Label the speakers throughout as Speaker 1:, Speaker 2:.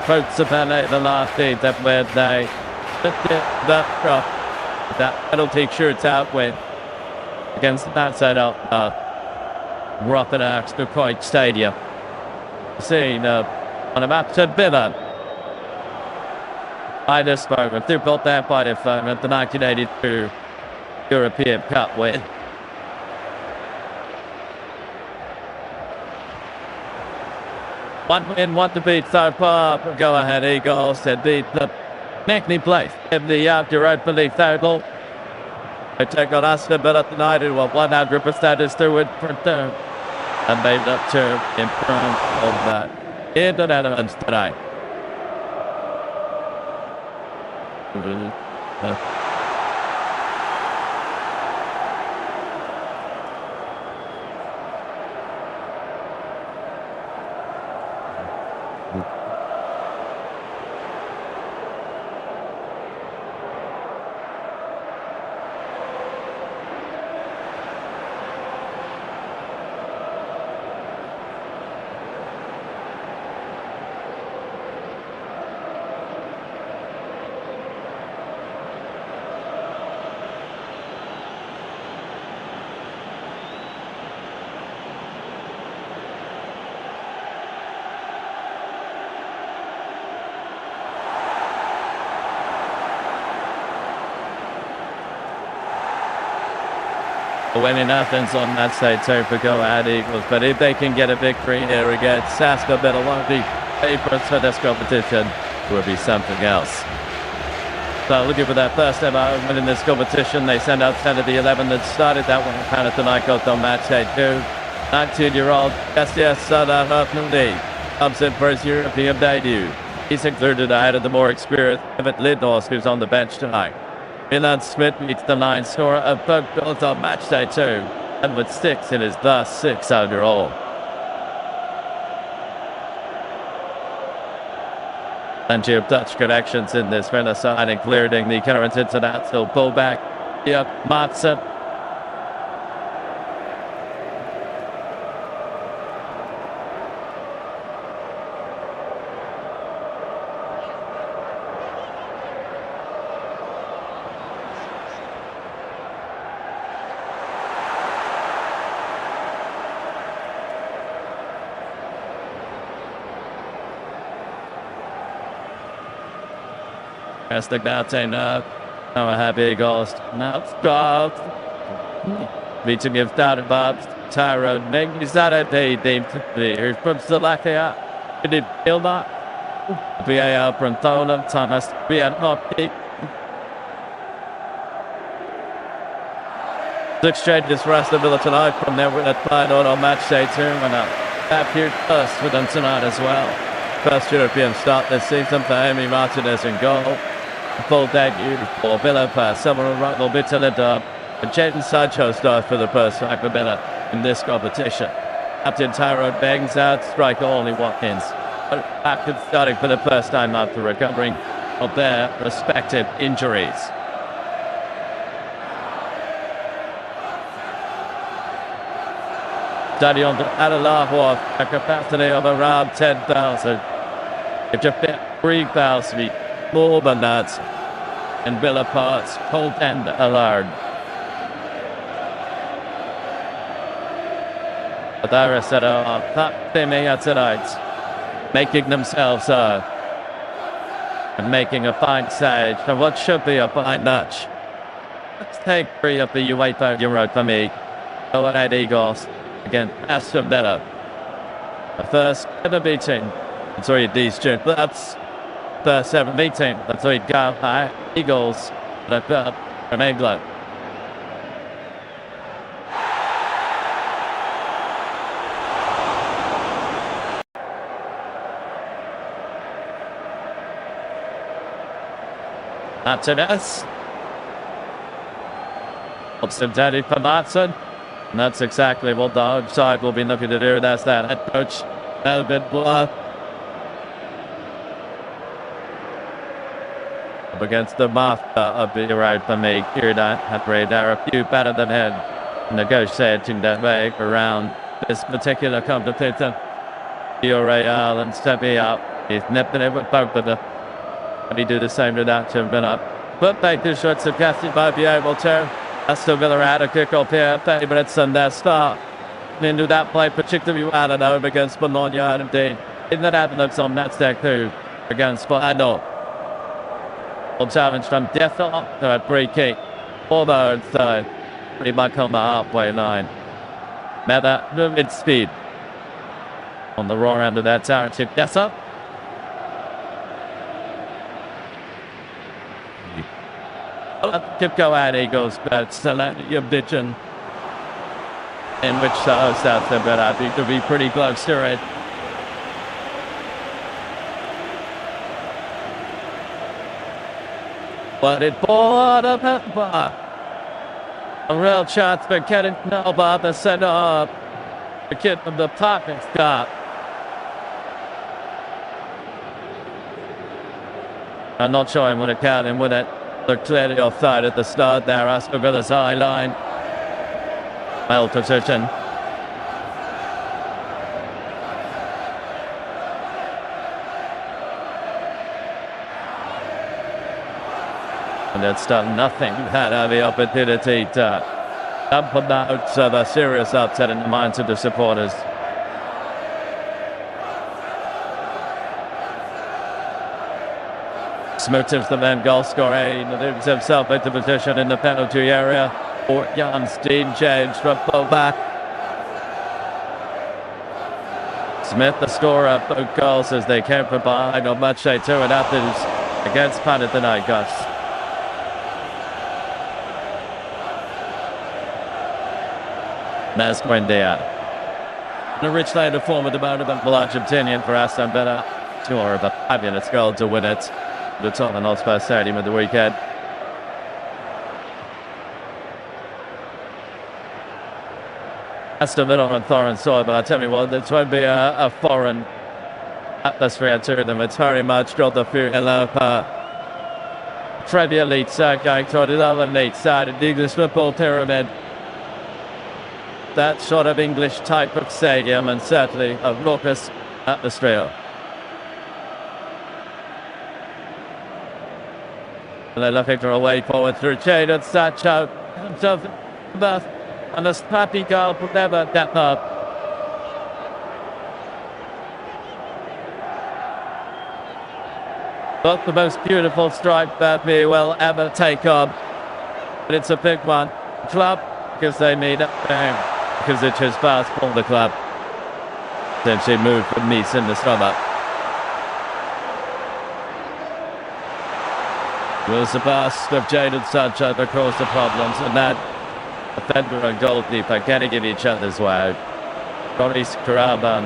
Speaker 1: Fenerbahçe the last day that where they that penalty shootout win against that side of Europa League Stadium. Seen on a map to VILA. By this moment, they're built there by the 1982 European Cup win. One win, one to beat so far. Go ahead, Eagles, to beat the Magny place in the Europa League title. They take on ASTON tonight, who are 100% is through it for two. And they look to improve on that in the Netherlands tonight. Win in Athens on that side too for go ahead Eagles, but if they can get a victory here against Saska, but won't be favourites for this competition, it will be something else. So looking for that first ever win in this competition, they send out 10 of the 11 that started that one. Panathinaikos on match day 2. 19-year-old Justice Sada comes in for his European debut. He's included ahead of the more experienced Evan Lidnos, who's on the bench tonight. Milan Smith meets the line scorer of both goals on match day 2, and with 6 in his last 6 overall. Plenty of Dutch connections in this Villa side, including the current international fullback, Jan Maatsen. The Gauten now a happy ghost. Now stopped. Meeting of Dada Bobs, Tyrone Ming. Is that a day named here from Slovakia? Did feel that? VAR from Tholam, Thomas, Feyenoord. Exchanges for Aston Villa tonight from their win at Feyenoord on match day 2. And appeared first for them tonight as well. First European start this season for Amy Martinez in goal. Full debut for Villa pass. Someone will be to the dub. And Jadon Sancho starts for the first time for Villa in this competition. Captain Tyrone bangs out, striker only Watkins. Active starting for the first time after recovering of their respective injuries. Stadion Adelaide, a capacity of around 10,000. If you fit 3,000, more than that. And Villa Park's cold end allowed. But there is tonight, making themselves and making a fine stage of what should be a fine match. Let's take 3 of the UEFA EUROPA me. Go ahead, Eagles. Again, Aston Villa. The first ever meeting. Sorry, these two clubs. First ever meeting. That's why go high. Eagles. The club from England. Martinez. Daddy for Martin. And that's exactly what the home side will be looking to do. That's that head coach, Melvin Bluff. Up against the master of the Europa League, Kieran Hadray. They're a few better than him, negotiating their way around this particular competition. Real and stepping up He's nipping it with both of them. Can he do the same to that Crvena? But they do should suggest he might be able to. Aston Villa had a kick-off here, 30 minutes and their start. Into that play, particularly well at home against Bologna, and indeed, in that evidence on that stack too, against Feyenoord. Well, challenge from Dessel to a free kick. For the third, pretty much on the halfway line. Meta, moving speed. On the raw end of that tower to Dessel. Keep going, he goes back, Selenia Bitchin. In which the host has to, but I think to be pretty close to it. But it bought up at bar. A real chance for getting Nova to set up. The kid from the pocket stop. I'm not sure I'm going to count him with it. They're clearly offside at the start there. Aston Villa's high line. Well position. And it's done nothing. Had the opportunity to put out a serious upset in the minds of the supporters. Smooches the then goal scorer. He moves himself into position in the penalty area. For Jan Steen change from fullback. Smith, the scorer of both goals as they came from behind on match day 2 in Athens against Panathinaikos. Masquindia. The rich lane of form at the moment of the Argentinian for Aston Villa. Sure of a fabulous goal to win it. The Tottenham Hotspur Stadium at the weekend. Aston Villa on foreign soil, but I tell you what, this won't be a foreign atmosphere to them. It's very much got the EUROPA Premier League side going toward another league side in the English football pyramid. That sort of English type of stadium and certainly a raucous atmosphere. And they're looking for a way forward through Jadon Sancho. And a snappy goal will never step up. Not the most beautiful strike that we will ever take on. But it's a big one. Club, because they need it. Because it's just fast for the club. Since she moved from Nice in the summer. Was the pass of Jadon Sancho that caused the problems, and that defender and goalkeeper getting in each other's way. Boris Karaban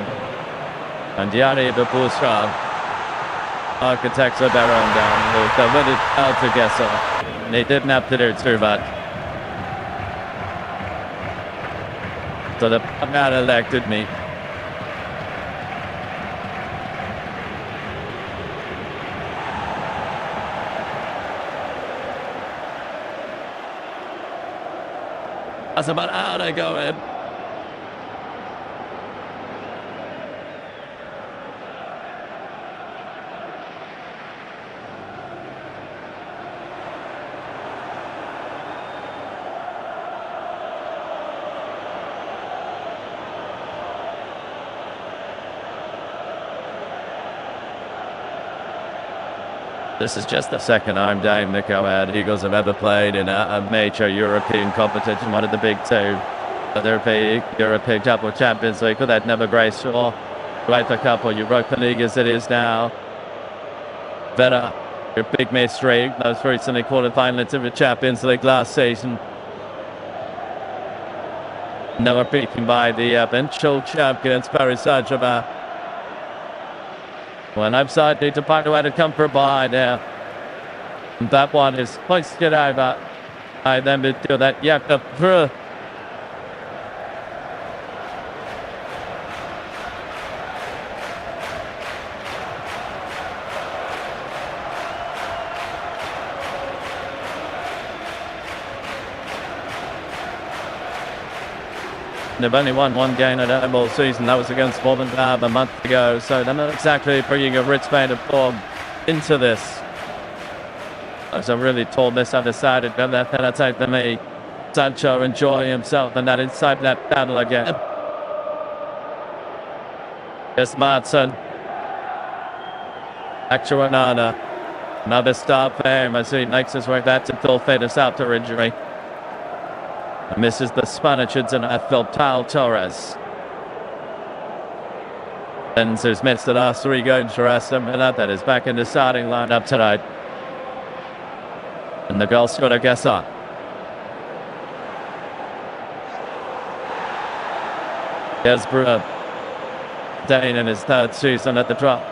Speaker 1: and Yari Babusra, architects of their own down. They went it out together. They didn't have to do too much. So the man elected me. That's about how they go in. This is just the second home game the Eagles have ever played in a major European competition, one of the big two. Whether it be European Cup or Champions League, but they'd never graced or UEFA Cup or Europa League as it is now. Better, your big mystery, most recently quarterfinal into the Champions League last season. Never beaten by the eventual champions, Paris Saint-Germain. When I'm starting to find a way to come from behind now. That one is hoisted over. I then do that Jakob Brugge. They've only won one game at home all season. That was against Bologna a month ago. So they're not exactly bringing a rich vein of form into this. As a really tall, undecided penalty for me. Sancho enjoying himself in that inside net battle again. Here's Martin. Back to Onana. Another star for him as he makes his way back to Phil Faders after injury. And misses the Spaniards and Phil Torres. Benz, who's missed the last 3 games for Aston Villa, that is back in the starting lineup tonight. And the goal scorer gets on. Here's Brann. Dane in his 3rd season at the drop.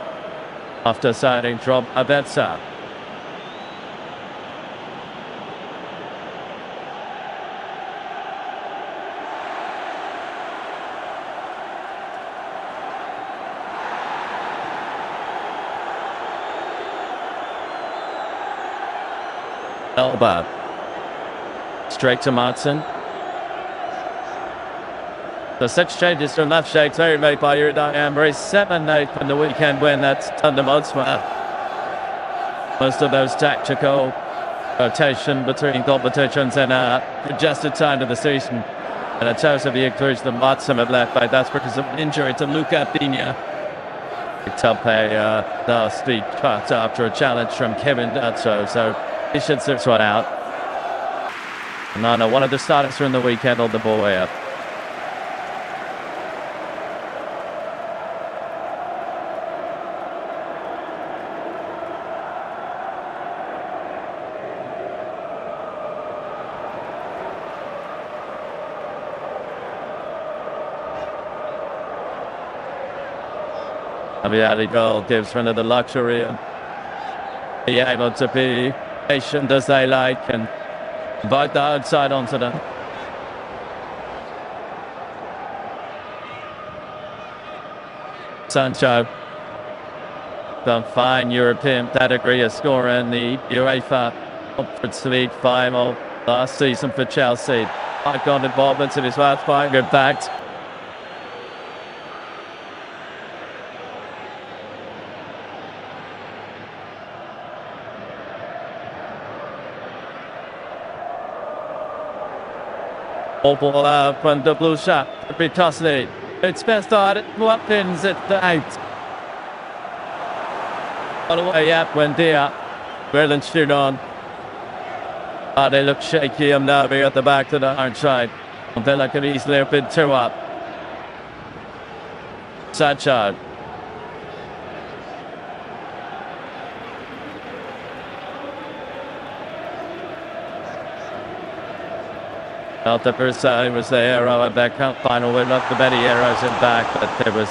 Speaker 1: After signing from Abenza. Elba. Straight to Martin. So 6 changes from left shake too made by Udai Emery. 7-8 from the weekend win. That's Tottenham Hotspur. Most of those tactical rotation between competitions and adjusted time to the season. And it shows if he includes the Martin have left by that's because of an injury to Luca Digne. Picked up a nasty cut after a challenge from Kevin Dutso. So he should sit one out. No, one of the starters from the weekend on the ball here. The goal gives one of the luxury and be able to be patient as they like and invite the outside onto them. Sancho, the fine European pedigree of scorer in the UEFA Conference League final last season for Chelsea. Icon involvement in his last 5 impact. Ball from the blue shot. Vitosny. It's best on Watkins at the 8. All the way up when there. Berlin shoot on. They look shaky. I'm now at the back to the hard side. Villa could easily have been 2 up. Sancho. Not the first time was the hero at that cup final with not the many arrows in back, but there was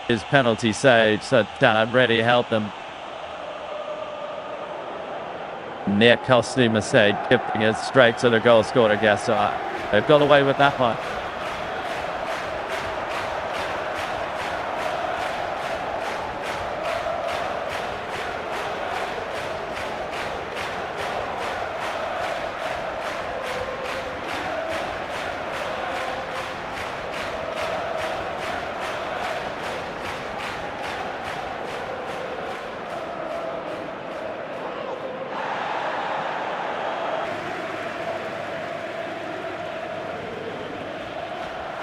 Speaker 1: his penalty save, so really helped them. Near costly mistake, giving it straight to the goal scorer, I guess. So they've got away with that one.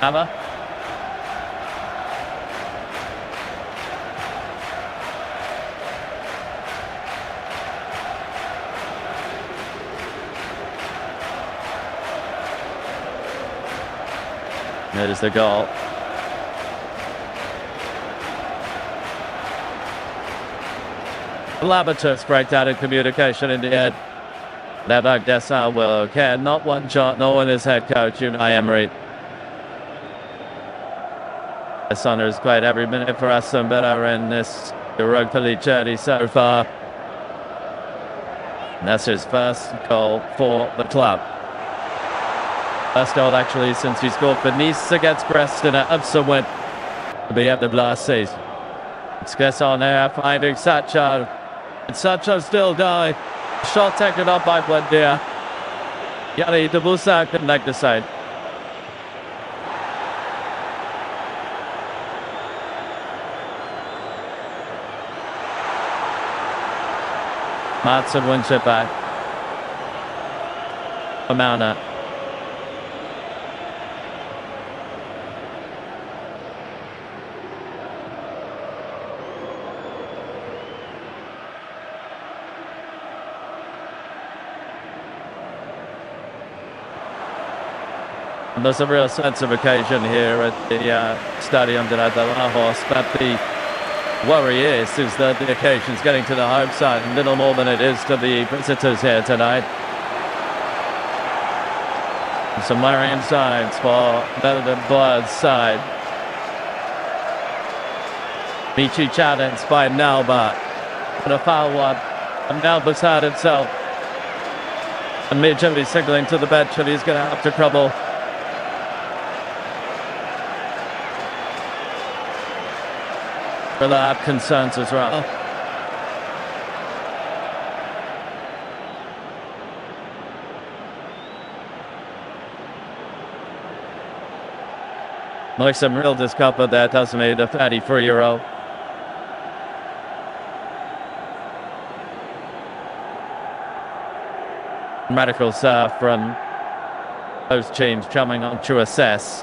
Speaker 1: Hammer. That is the goal. Labatus break down in communication in the end. Lebak Dessau will care. Not one shot, no one is head coach, Unai Emery. This honour has played every minute for Aston Villa in this Europa League journey so far. And that's his first goal for the club. First goal actually since he scored for Nice against Preston at Upson win at the end of last season. Let's get on there, finding Sancho. And Sancho still died. Shot taken up by Buendia. Yanni de Busa couldn't make the save. Matson wins it back. Amana. And there's a real sense of occasion here at the Stadium de la Lajos, but the worry is that the occasion's getting to the home side a little more than it is to the visitors here tonight. And some worrying signs for Melody Blood's side. Michi challenged by Nalba. And a foul one. And Nalba's had himself. And Mitchell is signaling to the bench that he's going to have to trouble. Will have concerns as well. Like some real discomfort there, doesn't it? The 33-year-old. Medical staff from those teams coming on to assess.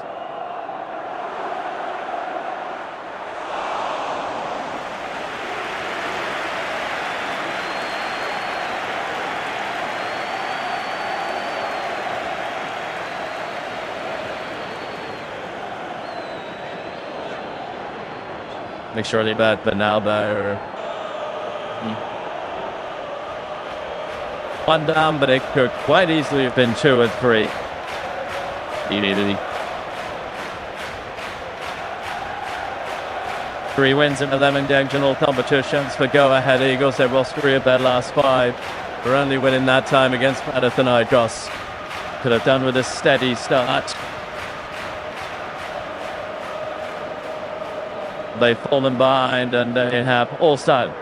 Speaker 1: Make sure they bet Benalba or one down, but it could quite easily have been 2 or 3. Immediately. 3 wins in 11 divisional competitions for go-ahead Eagles. They lost 3 of their last 5. They're only winning that time against Panathinaikos. Could have done with a steady start. They've fallen behind and they have also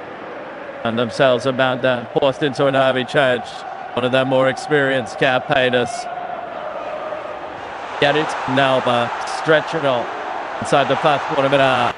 Speaker 1: and themselves about that forced into an early change. One of their more experienced campaigners. Get it, Nalba, stretch it on inside the first quarter of an hour.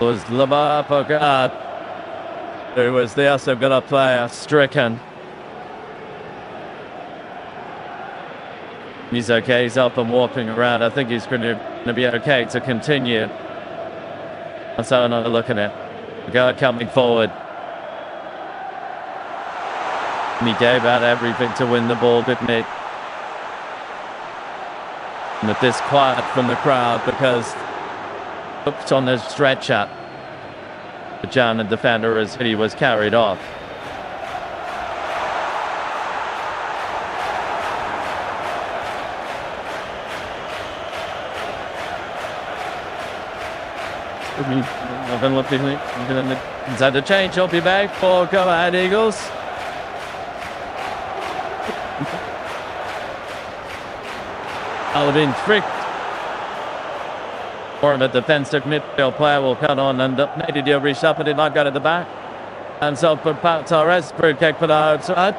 Speaker 1: Was Lamar Pogard, who was the also going to play stricken. He's okay, he's up and walking around. I think he's going to be okay to continue. Let's have another look at it. Pogard coming forward. And he gave out everything to win the ball, didn't he? And with this quiet from the crowd because hooked on the stretcher. The German defender as he was carried off. Inside the change, he'll be back for go ahead Eagles. Alvin Frick. More of a defensive midfield player will cut on and maybe he'll reach up and did not go to the back. And so for Pau Torres, free kick for the outside.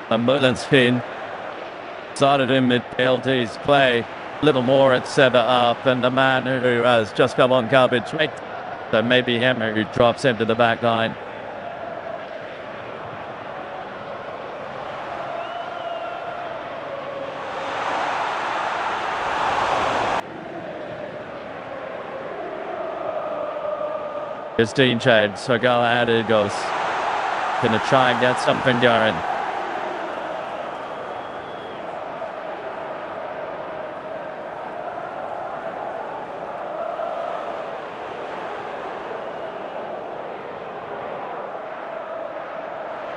Speaker 1: And Merlin's fin started in midfield. He's play a little more at centre up and the man who has just come on garbage rate. So maybe him who drops into the back line. It's Dean Chad, so go ahead, it goes. Gonna try and get something going.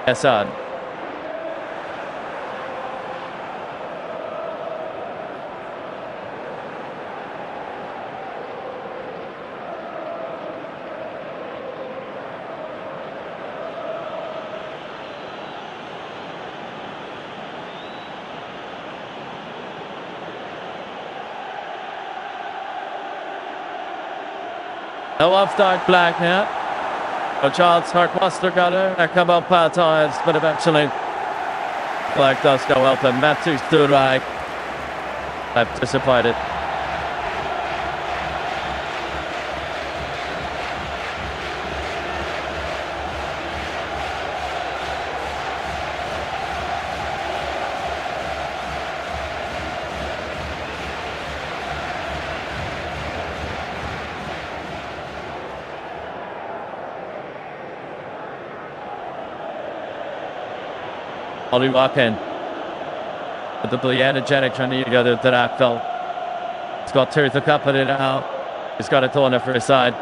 Speaker 1: Assad. No offside flag here. A chance for Klostergatter. A couple of parties, but eventually flag does go up and Matthew Sturijk anticipated. Ollie Wacken. The energetic trying to go to that goal. He's got two to cup it out. He's got a corner for his side.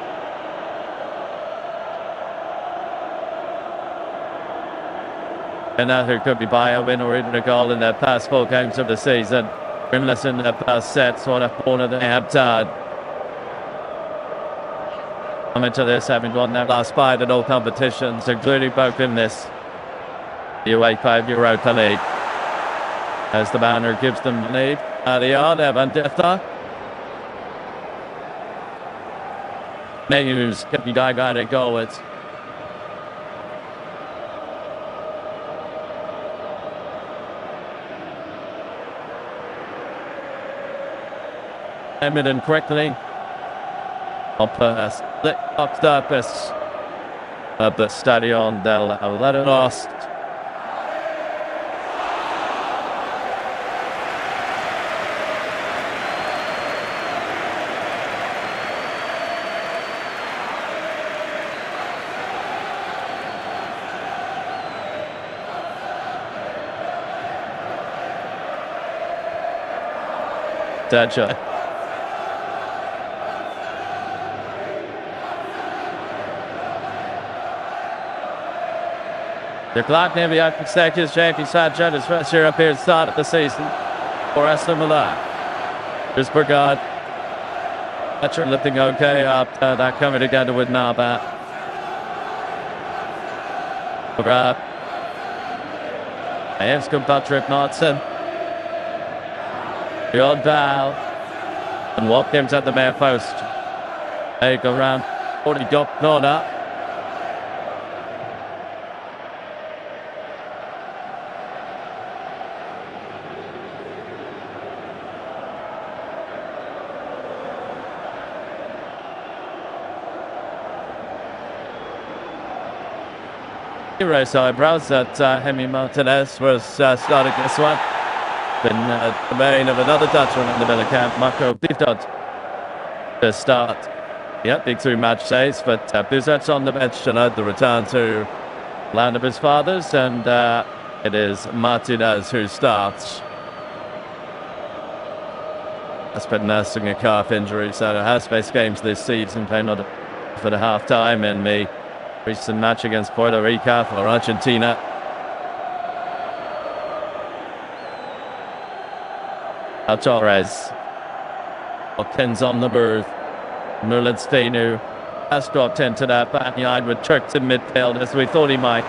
Speaker 1: And now who could be by a win or even a goal in their past 4 games of the season. Winless in their past sets, what a corner they have done. Coming to this, having won their last 5 in all competitions, including both in this UEFA Europa League. As the banner gives them the lead. They are there, Vandetta. Menus can be divided goals. Emiden quickly. Up split up surface of the Stadion del Aledanos. Danger. The clock near the open stages. Jamie Sanchez, his first European start of the season for ASTON Milan. Here's Bergard. Fletcher lifting okay after that coming together with Naba. Bergard. Here's Patrick Knudsen. Beyond Val. And Watkins at the bare post. They go round. 40 dot corner. Heroes eyebrows that Hemi Martinez was starting this one. Been the main of another Dutchman in the middle camp, Marco Bidot, to start. Yep, big 2 match saves, but Bidot's on the bench tonight, the return to land of his fathers, and it is Martinez who starts. Has been nursing a calf injury, so has faced games this season, playing not for the half-time in the recent match against Puerto Rico for Argentina. Torres. Watkins on the move. Mulenstenu has dropped into that backyard with Turks in midfield as we thought he might.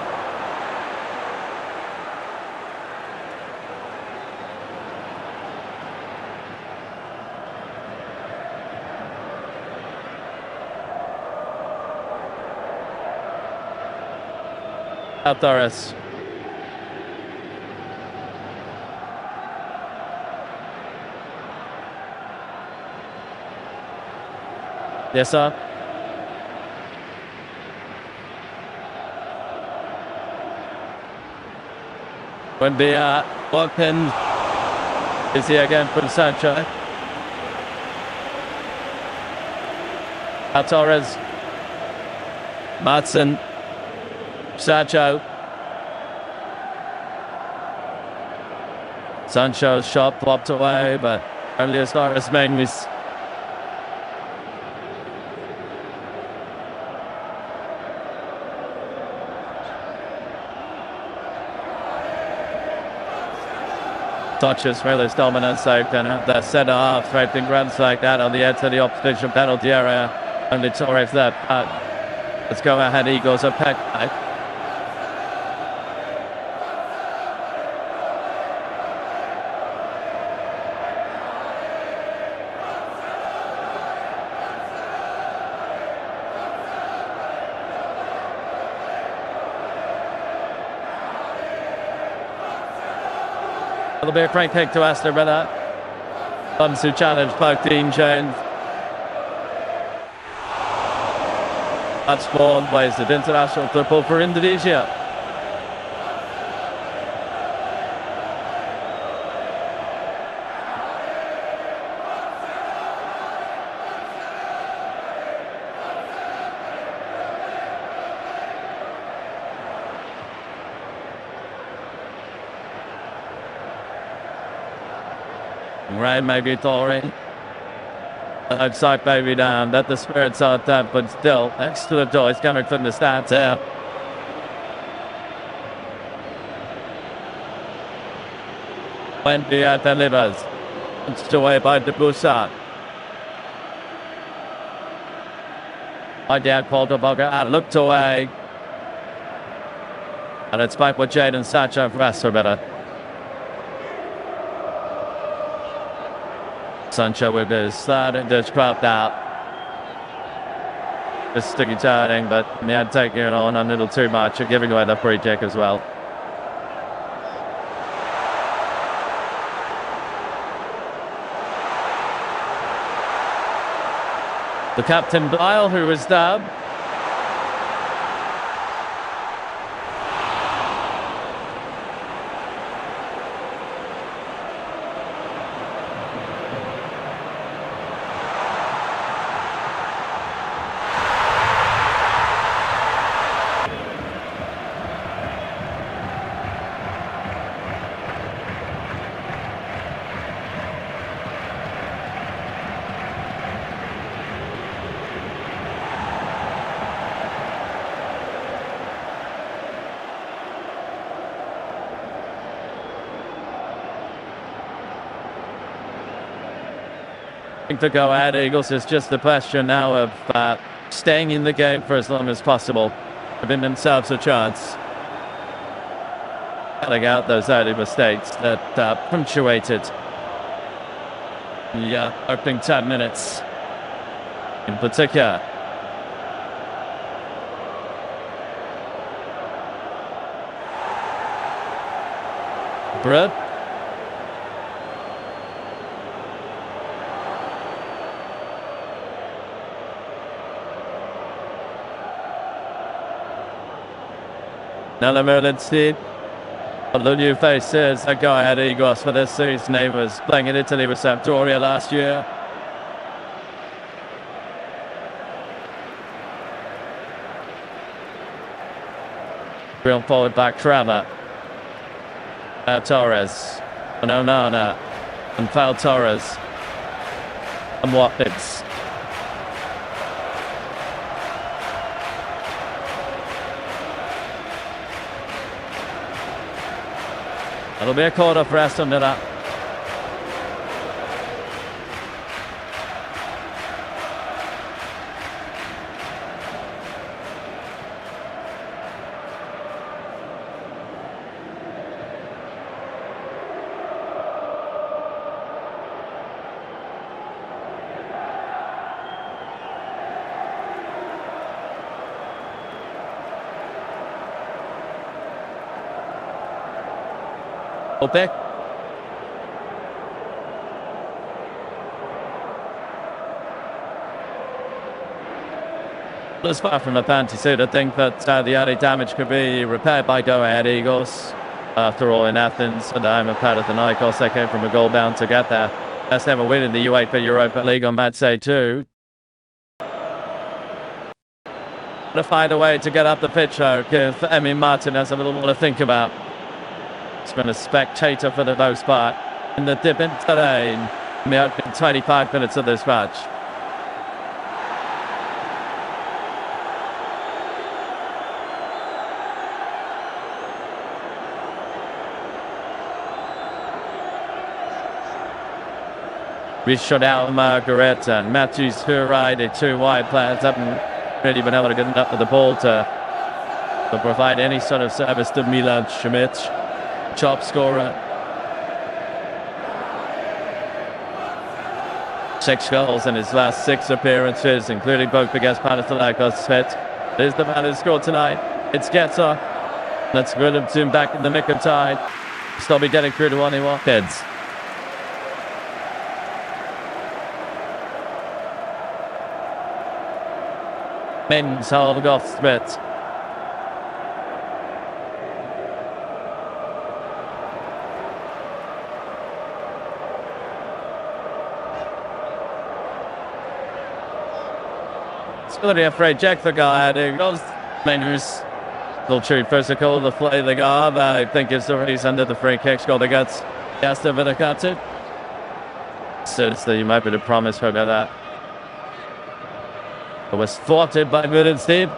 Speaker 1: Torres. Yes, sir. When the Watkins is here again for Sancho. Torres. Madsen. Sancho. Sancho's shot flopped away, but only as far as Magnus. Touches Miller's dominance, so can have that centre half scraping runs like that on the edge of the opposition penalty area. Only Torres there. Let's go ahead, Eagles are packed back. It'll be a free kick to Aston Villa. Comes to challenge both team chains. That's ball wasted. International football for Indonesia. Rain maybe Tory. Outside maybe down. Let the spirits out that, but still, next to the door, it's coming from the stands here. When Dia delivers. It's away by the Bussard. Idea called to Boga, looked away. And it's back with Jadon Sancho for Aston Villa. Sancho with his third and just dropped out. Just sticky turning, but he had taken it on a little too much and giving away the free kick as well. The captain Bile, who was dubbed. To go at Eagles is just the question now of staying in the game for as long as possible, giving themselves a chance, cutting out those early mistakes that punctuated the opening 10 minutes in particular. Brann. Nella Merlinstein. The new faces that go ahead Eagles for this season. He was playing in Italy with Sampdoria last year. Real forward back Crvena. Torres. And Onana. And Foul Torres. And Watkins. It'll be a corner for Aston Villa. Opek. It's far from a fantasy to think that the early damage could be repaired by go-ahead Eagles. After all, in Athens, at the home of Panathinaikos, they came from a goal bound to get there. Best ever win in the UEFA Europa League on match day 2. To find a way to get up the pitch, though, give Emi Martin has a little more to think about. He's been a spectator for the most part in the dip into the lane in the opening 25 minutes of this match. We shut out Margaret and Matthews Hurai, the two wide players, haven't really been able to get enough of the ball to provide any sort of service to Milan Šimić, top scorer. 6 goals in his last 6 appearances, including both against Panathinaikos. There's the man who scored tonight. It's Getzer. Let's get him back in the nick of time. Still be getting through to only one kids. Men's hold off Smith. Really afraid Jack the guy who goes Manners. Still true physical, the play the guy. I think it's already under the free kick. Got the guts. Yes, the bit of cut it. So you might be the promise for about that. It was thwarted by good instead.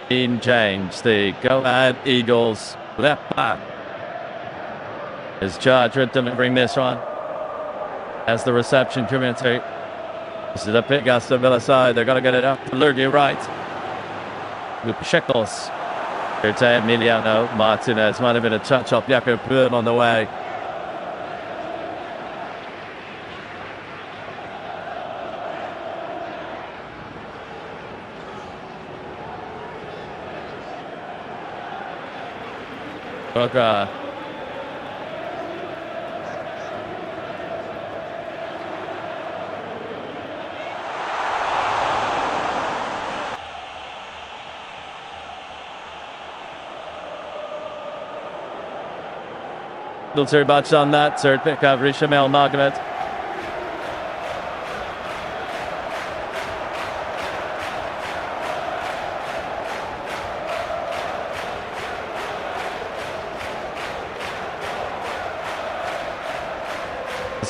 Speaker 1: In change, the go-ahead Eagles left back is charged with delivering this one as the reception coming through. This is a big Aston Villa side. They're going to get it up to Lurgy right. With Shekels. Here to Emiliano Martinez. Might have been a touch off Jakob Brun on the way. Braga. Not too much on that. Third pick of Rishamel Margaret.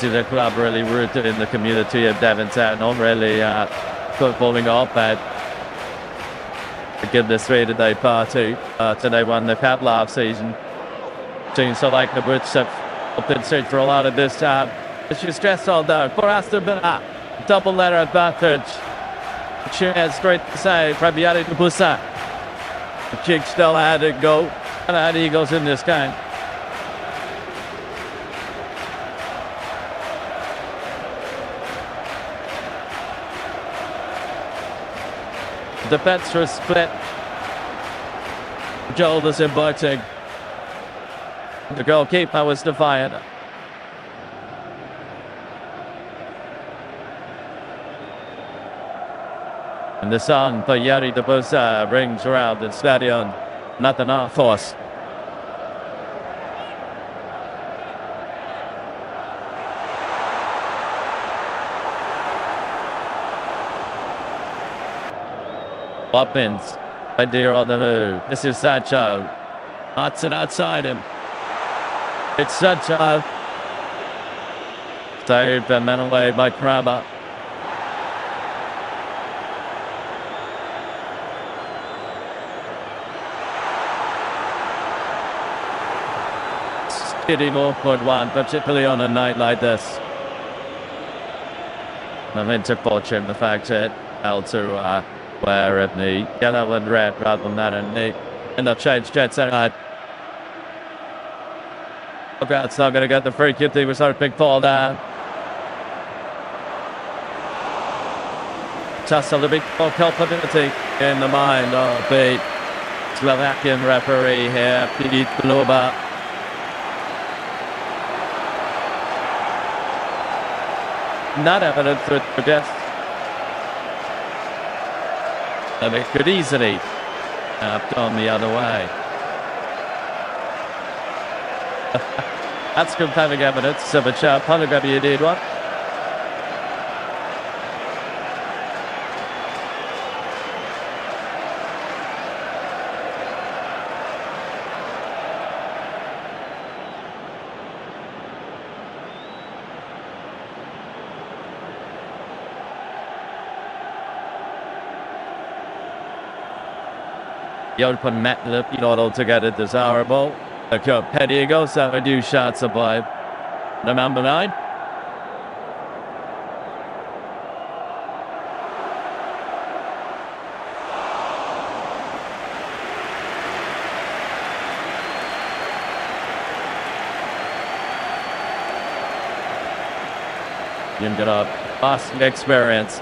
Speaker 1: The club really rooted in the community of Devontown, not really footballing up and give this 3-day party. They won the cup last season. Seems so like the Brits have opted straight for a lot of this time. It's just stressed all down for Aston Villa. Double letter advantage. Cheers straight to say Fabiani to Bussa. The kick still had to go. And had Eagles in this game. Defense was split. Joel was inviting. The goalkeeper was defiant. And the sun for Yari de Busa rings around the stadium. Nothing off force. Poppins, idea on the move. This is Sancho. Hudson outside him. It's Sancho. Saved and men away by Kramer. Getting awkward one, particularly on a night like this. I meant to fortune the fact that L2 wear of the yellow and red rather than that and the end up change Jets side. It's not going to get the free kick. He was hoping fall down. Just a little bit more culpability in the mind of the Slovakian referee here, Filip Globa. Not evident for death. And it could easily have gone the other way. That's compelling evidence of a sharp polygraph. You did one. The open net lip, not altogether desirable. The cup head goes out a new shot survive. The number 9. You've got a vast experience.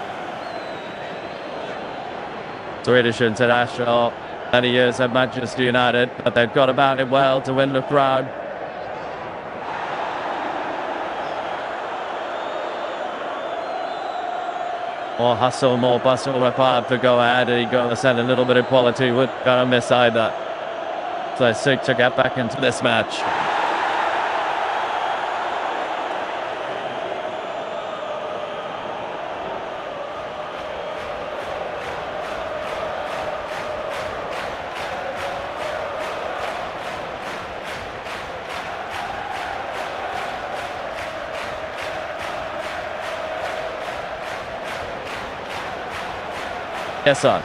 Speaker 1: Swedish international, many years at Manchester United, but they've got about it well to win the crowd. More hustle, more bustle required to go ahead. He got to send a little bit of quality. Would gonna miss either. So seek to get back into this match. Yes, sir.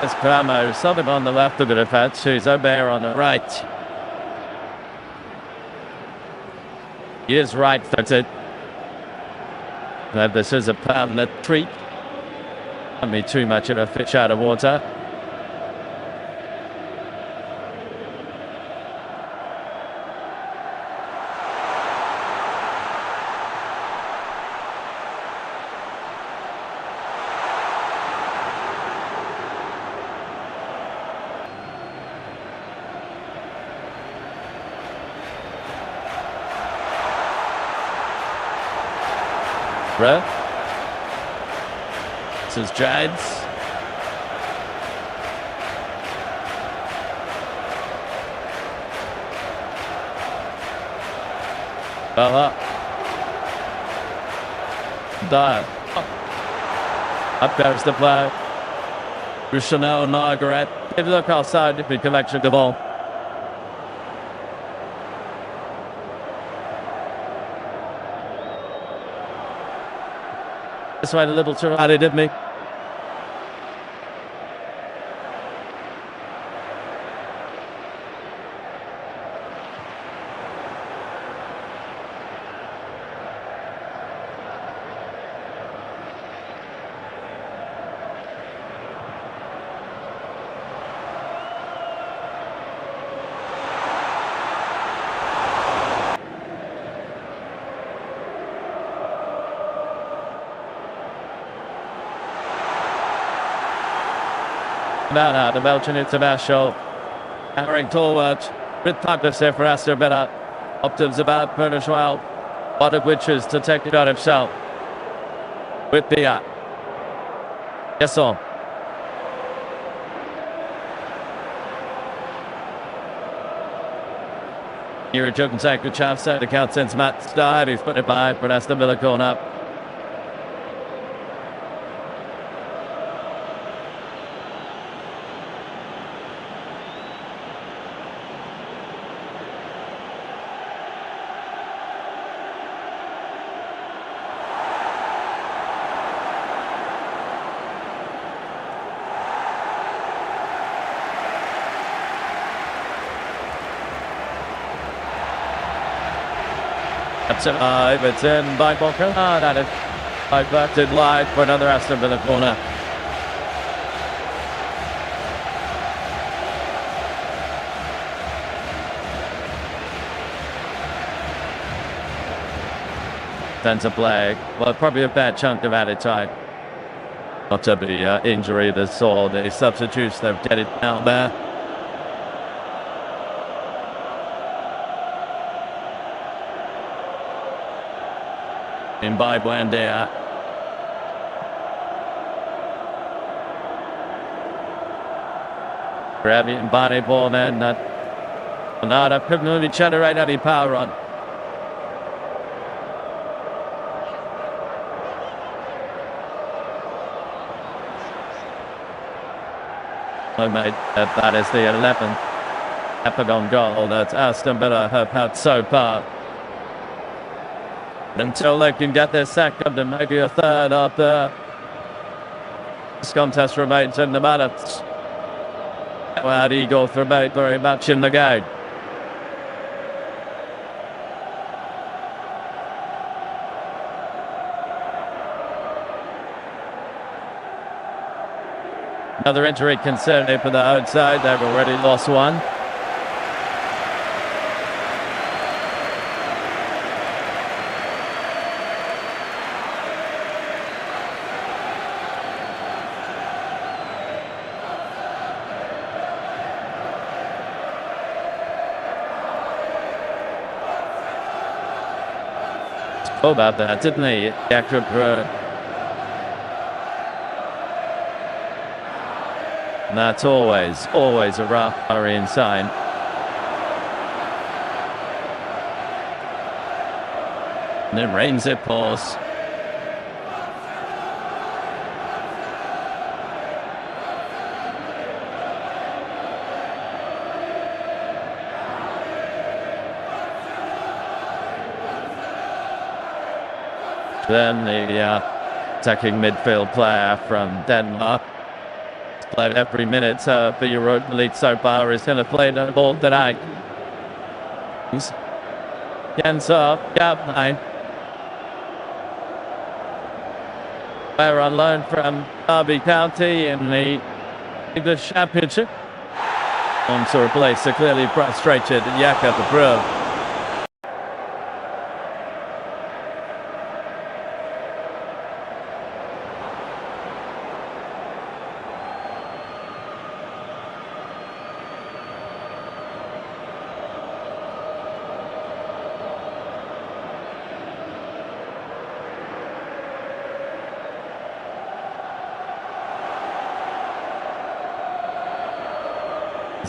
Speaker 1: It's Cramo, something on the left of the defence, who's Obear on the right. He is right-footed. This is a permanent treat. Not be too much of a fish out of water. This is Jads. Bella. Dial. Up goes the play. Chanel Margaret. If you look outside, if we collection the ball. This way a little too early, didn't he? Now, the Belgian international carrying forward with practice there for Aston Villa. Optimism about Bernard well, one of which is to take it on himself with the yes on. Here a joke and take a chance set the count since Matt started. He's put it by for Aston Villa corner. It's in by Walker. And it's diverted wide for another Aston Villa corner. Then to play. Well, probably a bad chunk of added time. Not to be injury that saw the substitutes they've get it out there. In by Buendia. Grabbing body ball then. Not a criminally generate any power on. Oh, mate, that is the 11th Epigon goal that Aston Villa have had so far. Until they can get their second and maybe a third after this contest remains in the balance. Well, Eagles remain very much in the game. Another injury concerning for the outside. They've already lost one. Spoke about that, didn't he? Jacob And that's always a rough hurrying sign. And it rains it pours. Then the attacking midfield player from Denmark played every minute for Europa League so far. Is going to play the ball tonight. Jens Gabnine. Player on loan from Derby County in the English Championship. On to replace a clearly frustrated Jakob Brugge.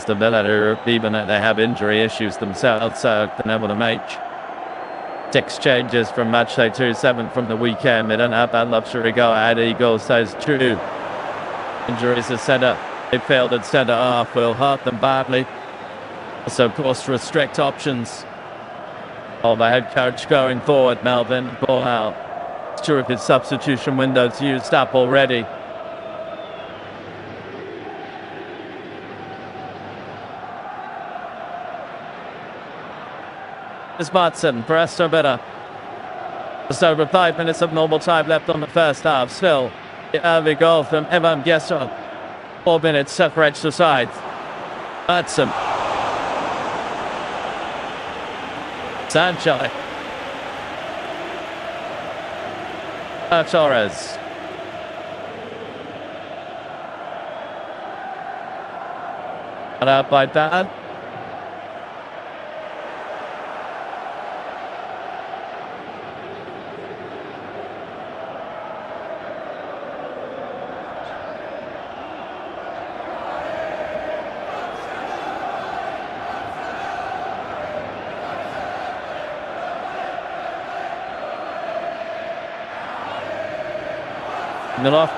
Speaker 1: The Villa, even though they have injury issues themselves, been able to make 6 changes from match day 2-7 from the weekend. They don't have that luxury go ahead. Eagles says true. Injuries at centre. They failed at centre half will hurt them badly. Also, of course, restrict options of the head coach going forward. Melvin ball out. It's true if his substitution window's used up already. Martin for Aston Villa. Just over 5 minutes of normal time left on the first half. Still, the early goal from Evan Gesson. 4 minutes separates the sides. Martin. Sancho. Torres. And out by Dan. Miller.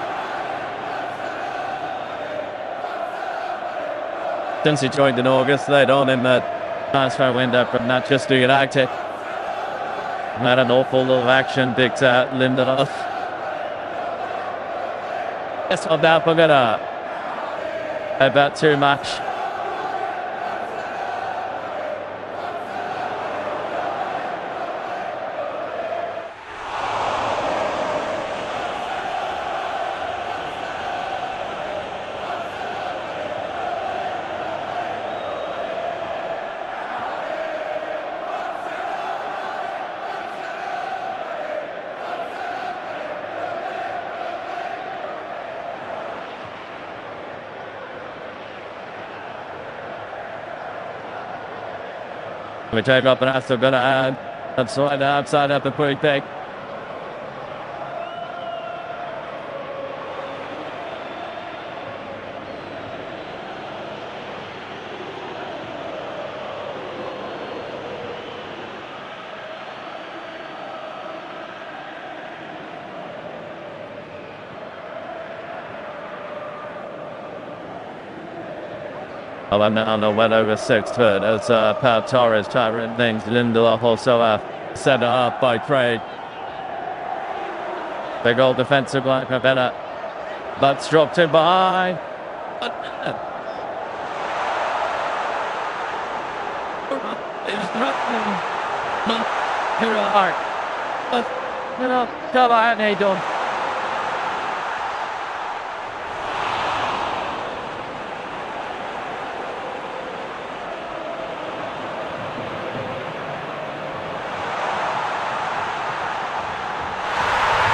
Speaker 1: Since he joined in August, they'd on him that transfer window from Manchester United. Had an awful lot of action, big Lindelof. Yes, I'm down for Villa. About too much. We take up an Aston Villa and outside up the free kick. Alonso went over 6 foot as Pau Torres tried to run things. Lindelof also set up by trade. Big old defensive line for Crvena. That's dropped in behind. Come on, hey, don't.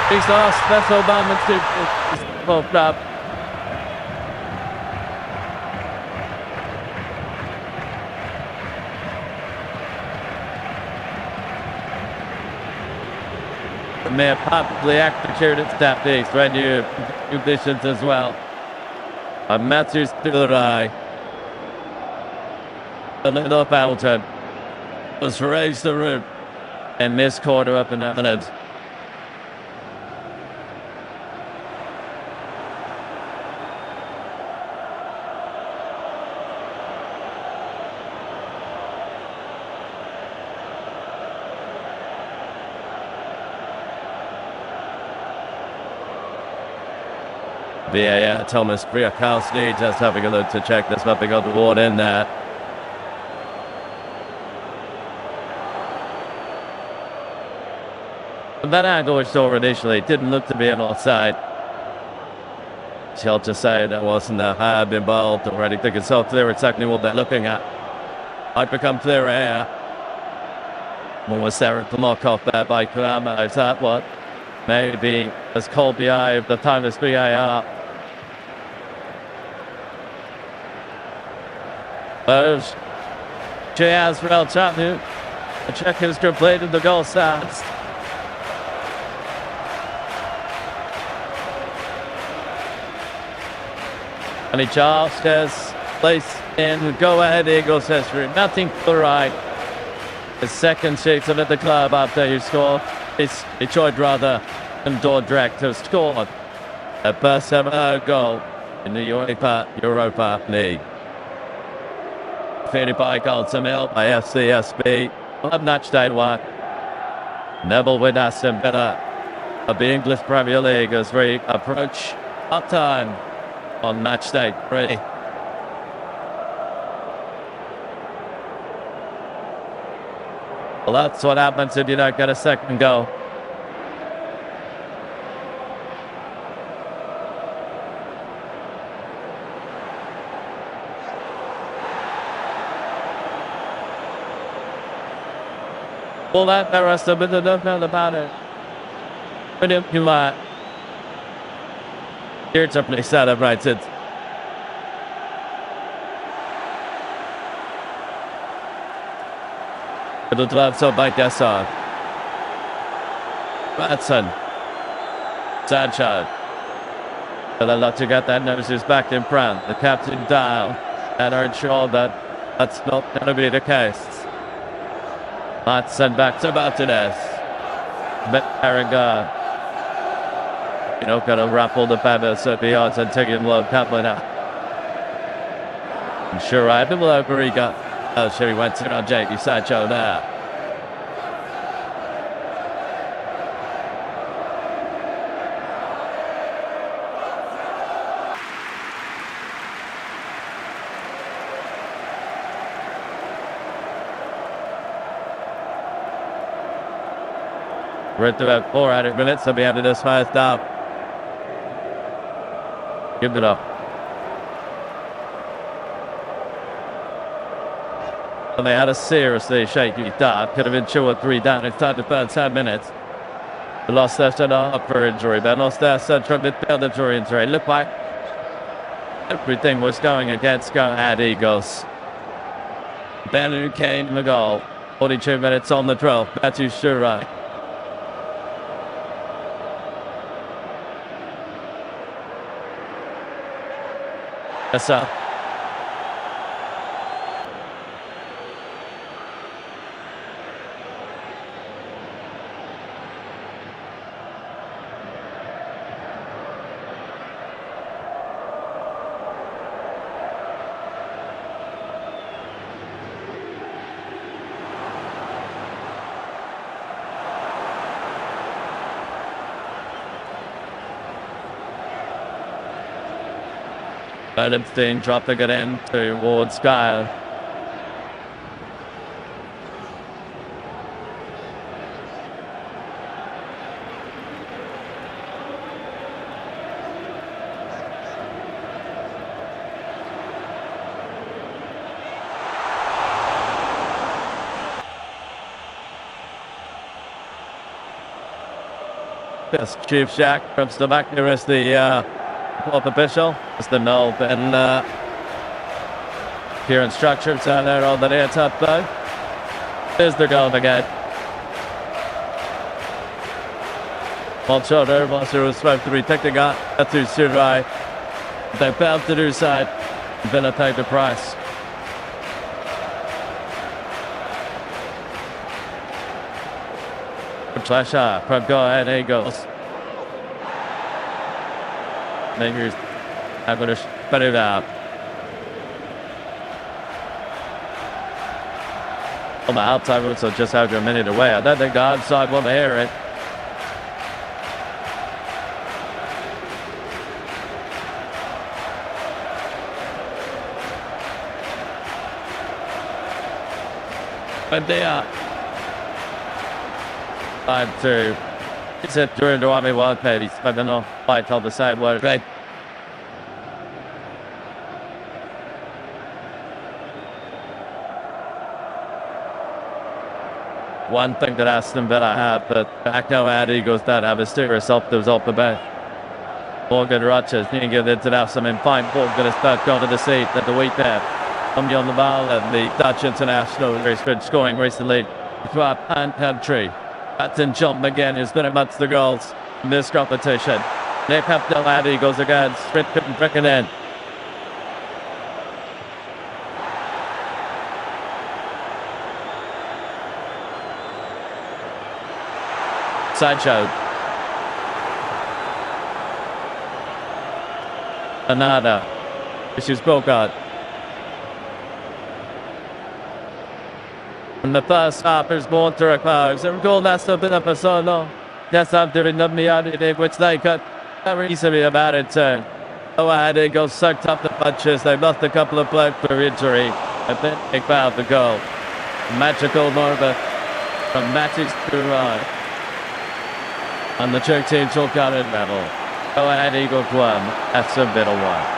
Speaker 1: He's lost special moment to both up. May have possibly executed step east, right new conditions as well. Matthews to the right. A little Fountain was raised the root and this quarter up in that minute. VAR Thomas Briakowski just having a look to check there's nothing untoward in there. That angle we saw initially didn't look to be an offside. She'll just say there wasn't a hand involved or anything. It's so clear exactly what they're looking at. Might become clearer here. What was there to mock off there by Kurama? Is that what maybe has caught the eye of the timeless VAR? There's Jazz for El Chatu. The check has completed, the goal stands. And he Charles has placed in go-ahead Eagles history. Nothing to the right. His second season at the club after he scored. It's Detroit rather than Dordrecht has scored a first ever goal in the Europa League. Fenerbahçe Emil by FCSB. On match day 1. Neville with Aston Villa of the English Premier League as we approach half time on match day 3. Well, that's what happens if you don't get a second goal. Well, that the rest of it, don't know about it. But if you here's a place celebrated. It'll drive so by Desson. Batson. Sancho. But a lot to get that noses back in Brann. The captain down. And are sure that that's not going to be the case. Batson back to Martinez. Aragon. You know, going to raffle the feathers at the odds and take him low. Kaplan out. I'm sure I will over he got. Oh, sure he went to on JB Sancho now. We're at about 400 minutes at the end of this first half. Give it up. And they had a seriously shaky start. Could have been 2 or 3 down inside the first 10 minutes. They lost their center for injury. They lost their central midfielder for injury. It looked like everything was going against go-ahead Eagles. Benu came in the goal. 42 minutes on the 12th. Matthew Shurai. Yes, sir. Epstein dropping it in towards Kyle. Yes, Chief Jack comes to back. Here is the fourth official. It's the null and Kieran Structured down there on the near top though. There's the goal again. One shoulder, Monster was supposed to be taking out to Surai. They found to do side. Villa paid the price. Flasher from go ahead, Eagles. Then here's I'm going to spread it out. On the outside, so just after a minute away. I don't think the outside will hear it. But they are. 5-2. It's a turn to Army Wild Paddies. I don't know why I told the side word. Right. One thing that Aston Villa have, but back now at Eagles that have a sticker self-does off the back. Morgan Rogers, you can get into that some in fine ball, going to start going to the seat at the week there. Coming on the ball and the Dutch international race been scoring recently to our pan country. Captain John McGinn has been amongst the goals in this competition. Nick Captain at Eagles again, sprint couldn't break it in. Sancho. Another. This is Bogart. In the first half, there's more to a close. And goal that's a bit of a solo. That's after the other which they cut very easily about it turn. Oh, I had it go sucked up the punches. They've lost a couple of blokes for injury. And then they found the goal. Magical moment from Matis to right. And the Czech team took out at level. Go ahead, Eagle 1. That's a bit of one.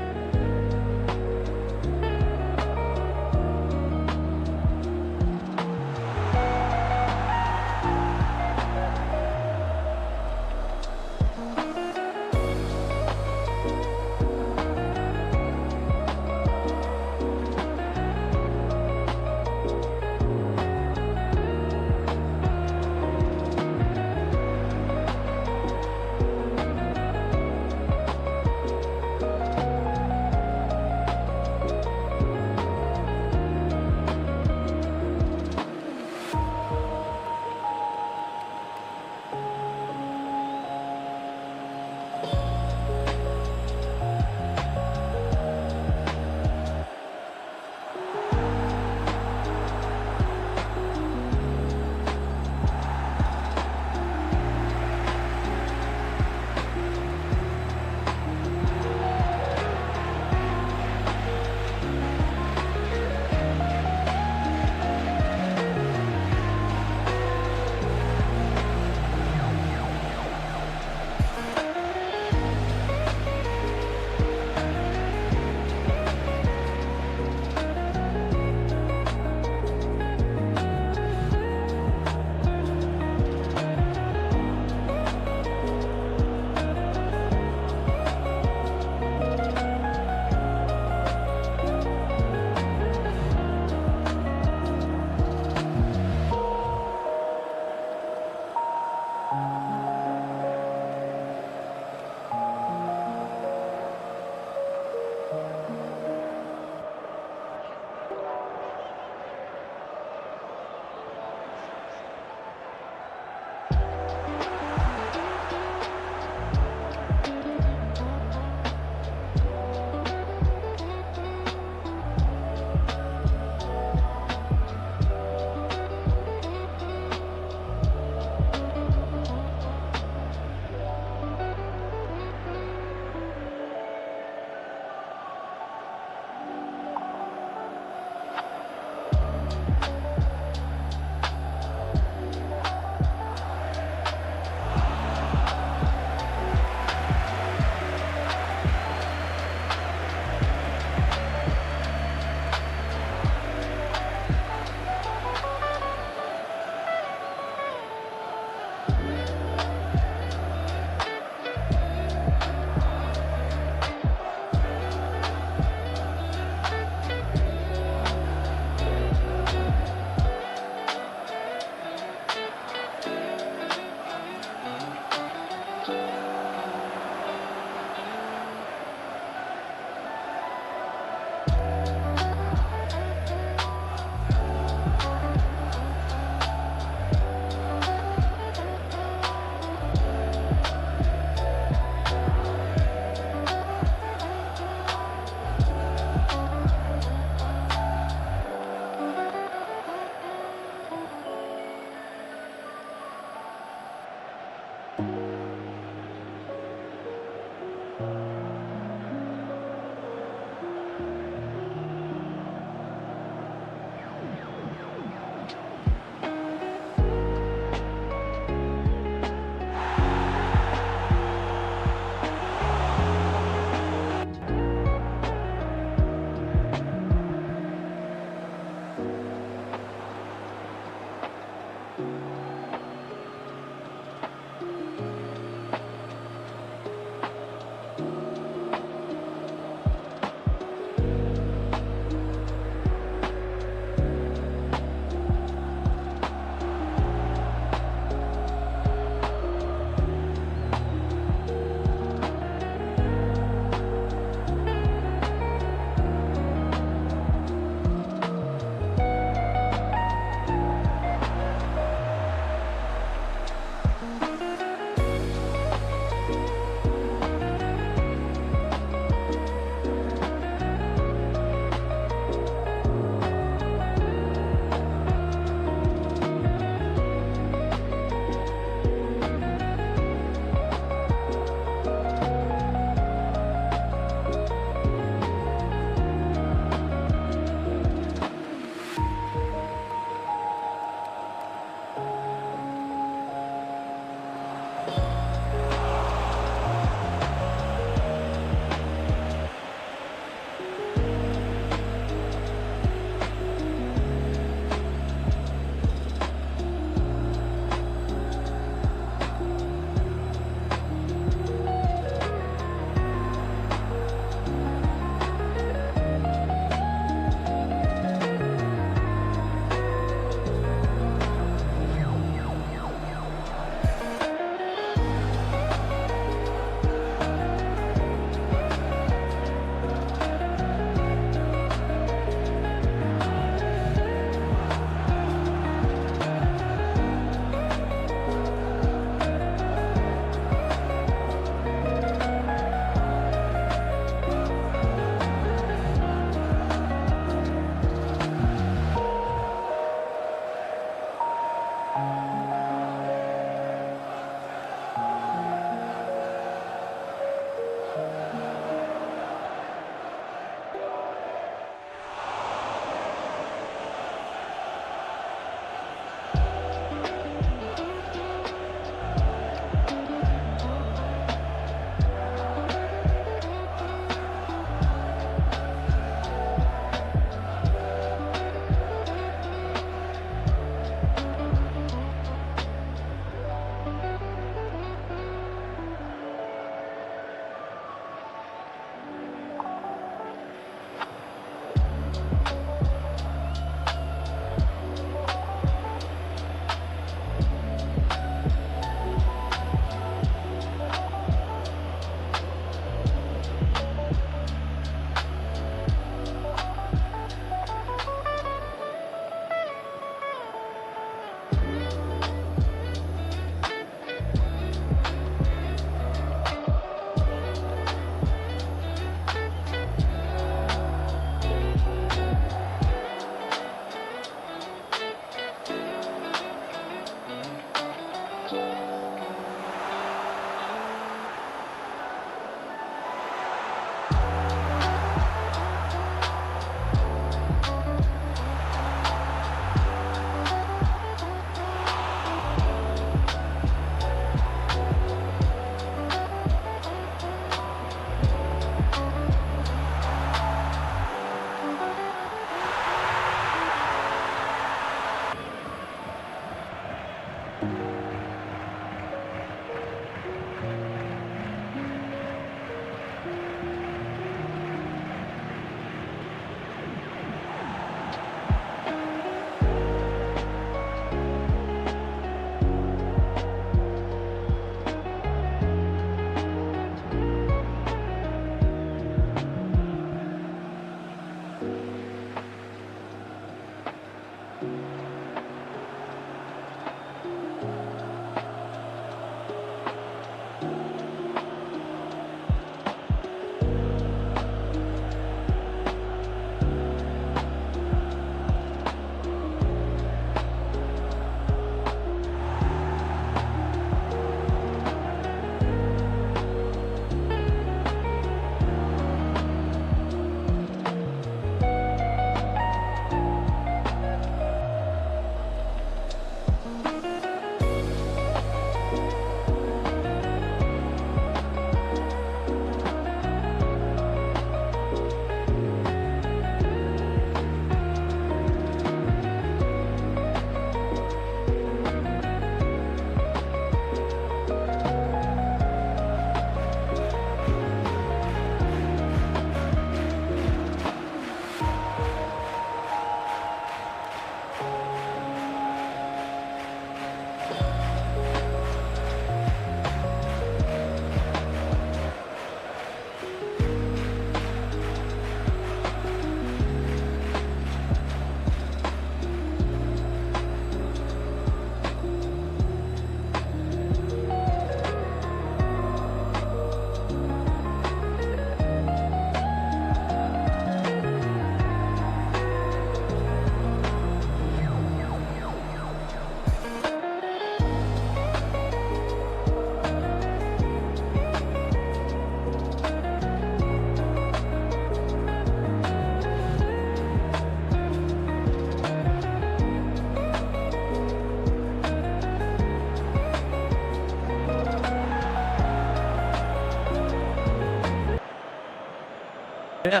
Speaker 1: Yeah.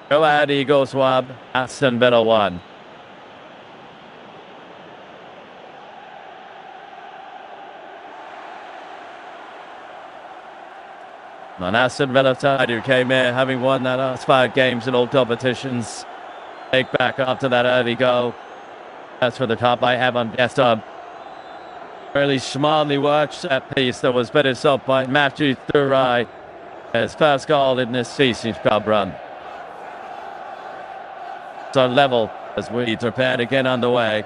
Speaker 1: Go ahead, Eagle Swab. Aston Villa 1. On Aston Villa side, who came here having won their last 5 games in all competitions. Take back after that early goal. That's for the top I have on desktop. Really smartly worked set piece that was finished off by Matthew Thurai. His first goal in this season's club run. So level as we prepare to get underway.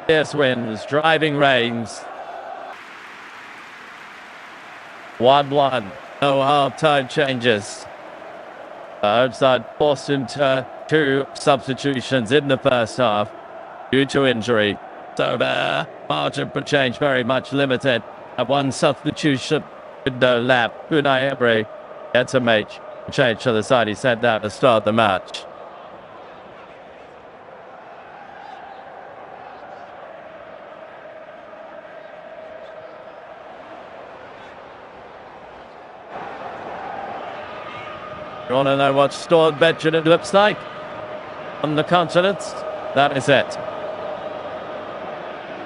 Speaker 1: Fierce winds, driving rains. 1-1. No half-time changes. Outside forced into 2 substitutions in the first half due to injury. So the margin for change very much limited. At 1 substitution window lap. Unai Emery gets a make change to the side he sent out to start the match. You want to know what stored Benjamin looks like on the continent? That is it.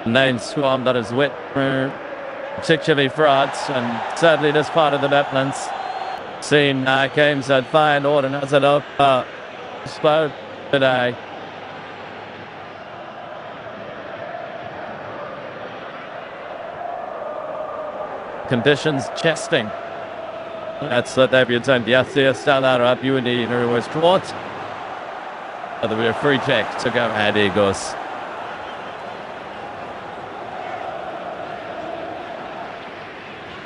Speaker 1: The main swarm that is wit through, particularly France and certainly this part of the Netherlands. Seen games at Feyenoord and as Europa spoke today. Conditions chesting. That's the debutant Yassir Salah Abuni who was caught. There'll be a free kick to go ahead, Eagles.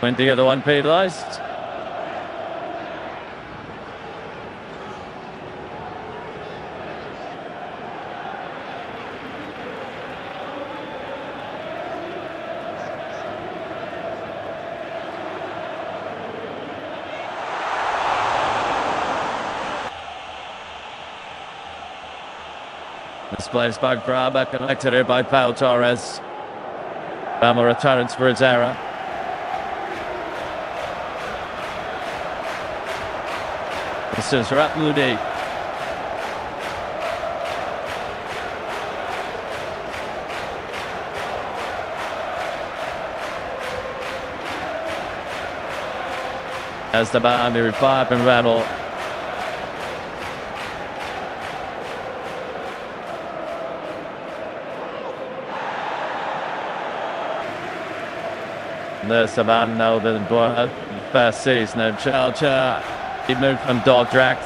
Speaker 1: When the other one penalised. Displays by Braga, connected here by Pau Torres. Bama returns for his error. This is Raploudi. As the Bama revive and rattle. There's the man now, the first season of Chelsea. He moved from Dordrecht.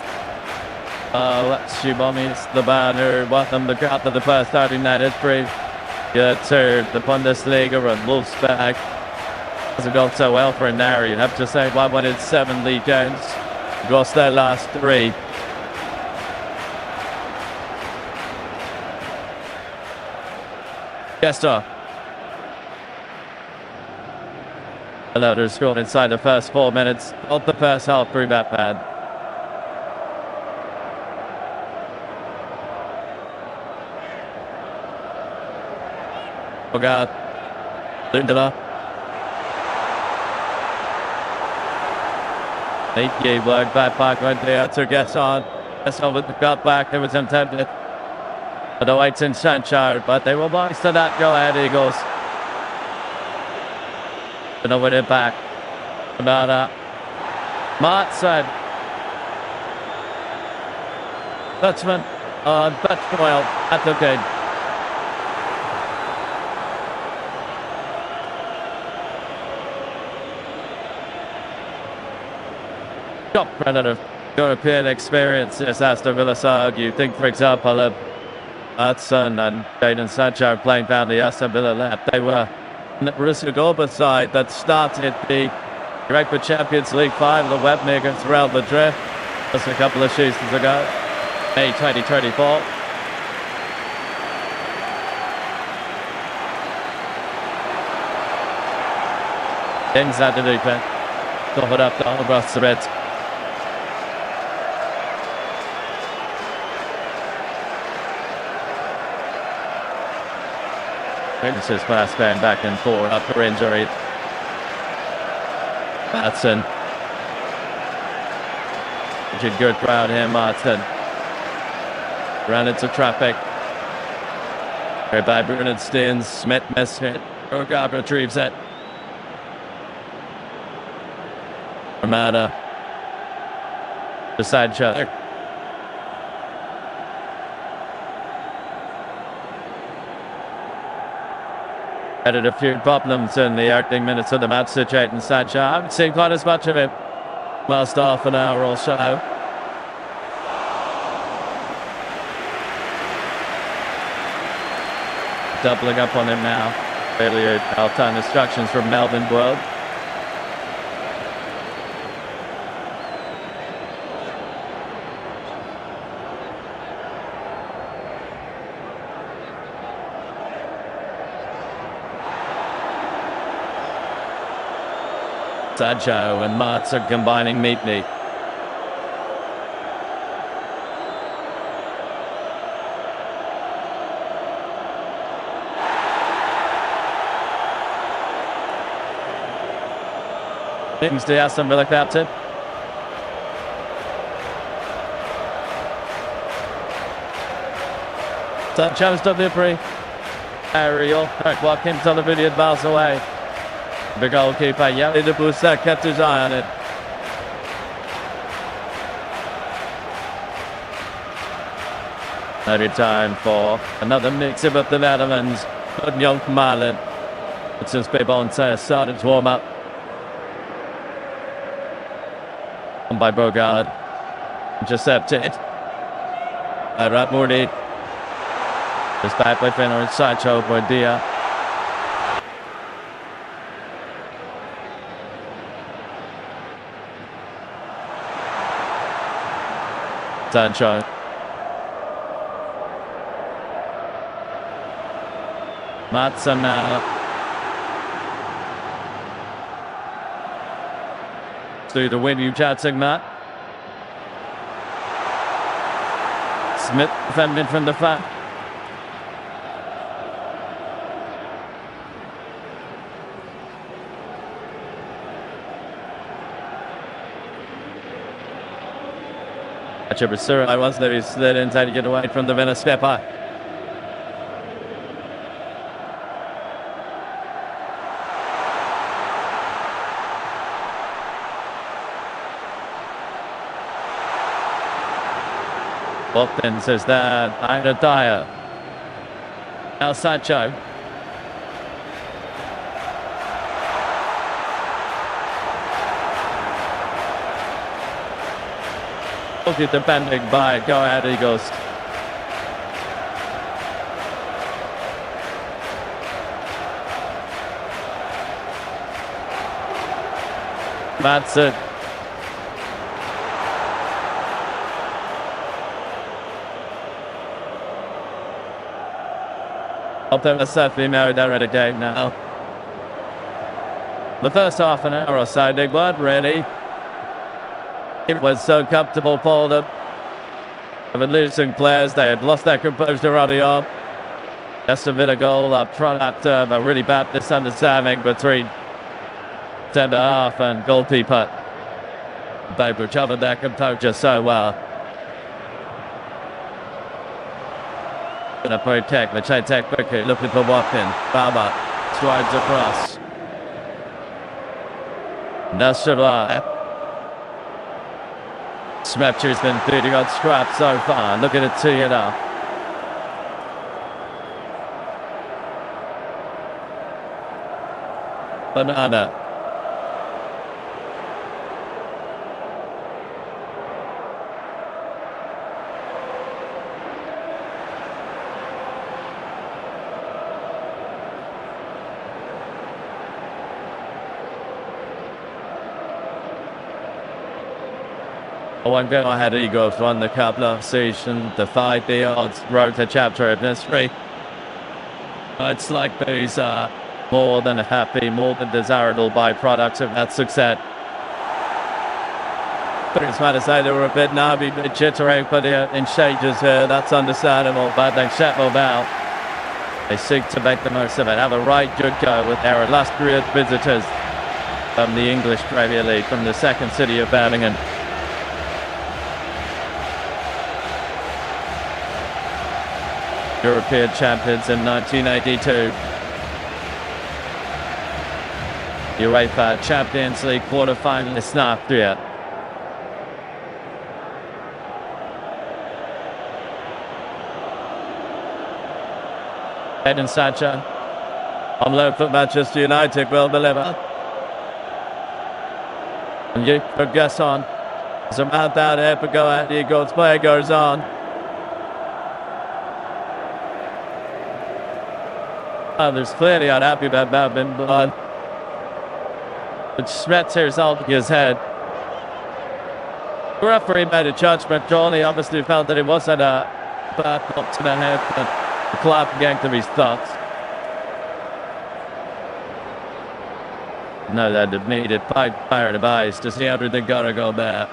Speaker 1: Let's It's the man who won them the cup of the first out United Free. Get to the Bundesliga and Wolfsburg. Hasn't gone so well for him now. You'd have to say one won in 7 league games. Lost their last 3. Gesta. The Loaders scored inside the first 4 minutes of the first half through that pad. Bogart. Lindela. Neat work back right there to Gesson. Gesson with the cut back. It was intended for the Whites in Sancho, but they will box to that. Go ahead, Eagles. Gonna win it back. Banana. Martson. Dutchman on Dutch Royal at the game. Top predator European experience, yes, Aston Villa argue. Think, for example, of Hudson and Jadon Sancho playing down the Aston Villa left. They were the Borussia Dortmund side that started the Europa Champions League final, the Webney against Real Madrid just a couple of seasons ago, May 2024. Inside the defense, covered up the across the red. This pass going back and forward after injury. Matson. Good crowd here, Matson. Ran into traffic. Here by Brunenstein. Smith missed it. Rogard retrieves it. Ramada. To Sancho. Had a few problems in the opening minutes of the match to Jadon Sancho. I haven't seen quite as much of him last half an hour or so. Doubling up on him now. Fairly out-time instructions from Melvin World. Sancho and Martz are combining neatly. Things to Aston Villa captain. Sancho's delivery. Aerial. Watkins on the video miles away. The goalkeeper, Yali de Busa, kept his eye on it. Every time for another mix-up of the Netherlands. Good young Marlin. But since Bebonte started to warm up. By Bogard. Intercepted. Ratmoudi. Just back by Feyenoord. Sancho, Buendia. Sancho. Matson now. To the win, you chatting that. Smith defending from the front. I was there, he slid in, trying to get away from the Villa stepper. Watkins is there, Ida Dyer. Now Sancho. Defending by Go Ahead Eagles. Madsen. Up there, certainly married there at a game now. The first half an hour or so, Big Blood, really. It was so comfortable for them. Of losing players, they had lost their composure early on. Aston Villa goal up front after a really bad misunderstanding between centre half and goalkeeper. They recovered their composure so well. Gonna protect, which they take quickly, looking for Watkins. Baba strides across. Nasrallah. Snapcher's been beating on scrap so far. Look at it to you now. Banana. One go ahead Eagles won the cup last season, defied the odds, wrote a chapter of history. It's like these are more than happy, more than desirable byproducts of that success. But it's fair to say they were a bit nervy, a bit jittery, but in stages here, that's understandable, but they settle down. They seek to make the most of it, have a right good go with their illustrious visitors from the English Premier League, from the second city of Birmingham. European champions in 1982. UEFA Champions League quarter-finalists last year. Jadon Sancho on loan for Manchester United will deliver. And you progress on. There's a man down here for Go Ahead Eagles. Play goes on. Others clearly unhappy about Melbourne, but Schmetz here's holding his head. The referee made a judgment. Johnny obviously felt that it wasn't a bad knock to the head, but the club getting to his thoughts. No, that needed fire device to see everything gotta go there.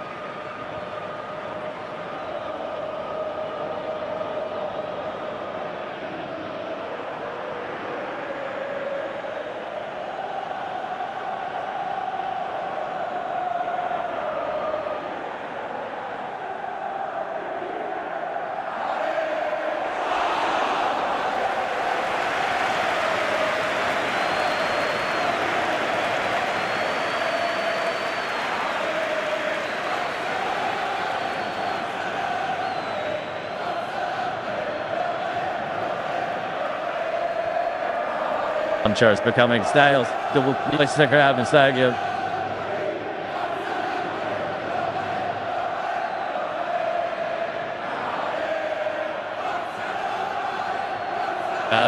Speaker 1: I'm sure it's becoming stale. The sticker out in stadium.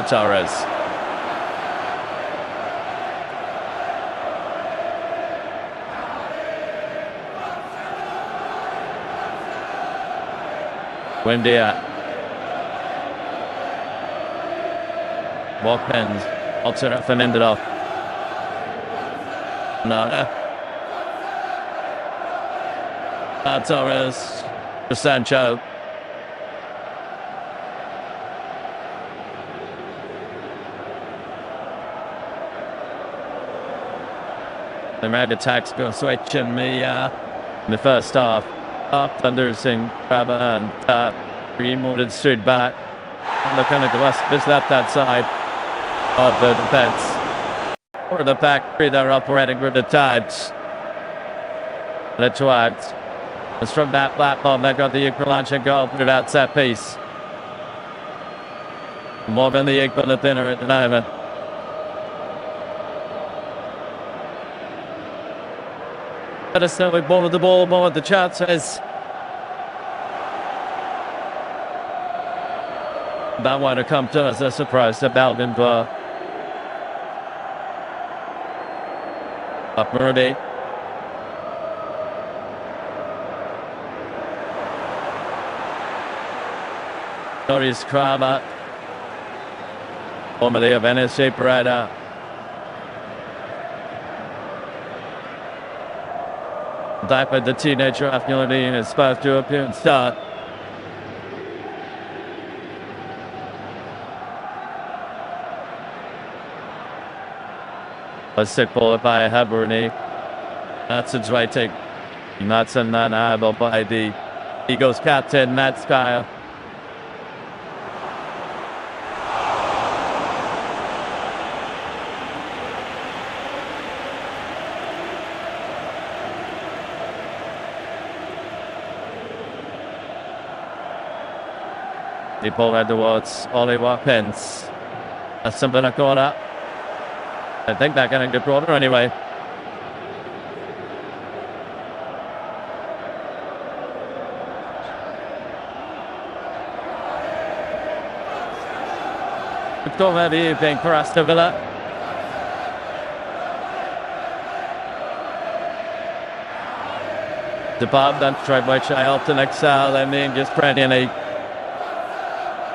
Speaker 1: Torres. Buendia. Walkmans. Alternate and ended off. No. Torres. Sancho. The red attacks go switching me in the first half. Up Thundersing, Crvena and remoted straight back. And looking at the west, just left that side of the defense. Or the back three, they're operating with the tides. Let's watch. It's from that platform that got the equalizer goal through that set piece. More than the equal thinner at the moment. Let us know we ball the ball, more of the chances. That one to come to us a surprise to Belgium. Up Murray. Noris Krama. Formerly of NSC Parada. Diaper, the teenager afternoon in his first European start. A sick ball by Haberny. That's a right take. Not some non-able by the Eagles captain, Matt Skyer. The ball head towards Ollie Watkins. That's something I caught up. I think they're going to get broader anyway. Good goal of the evening for Aston Villa. The Bob then tried by Child to excel and then just brilliantly.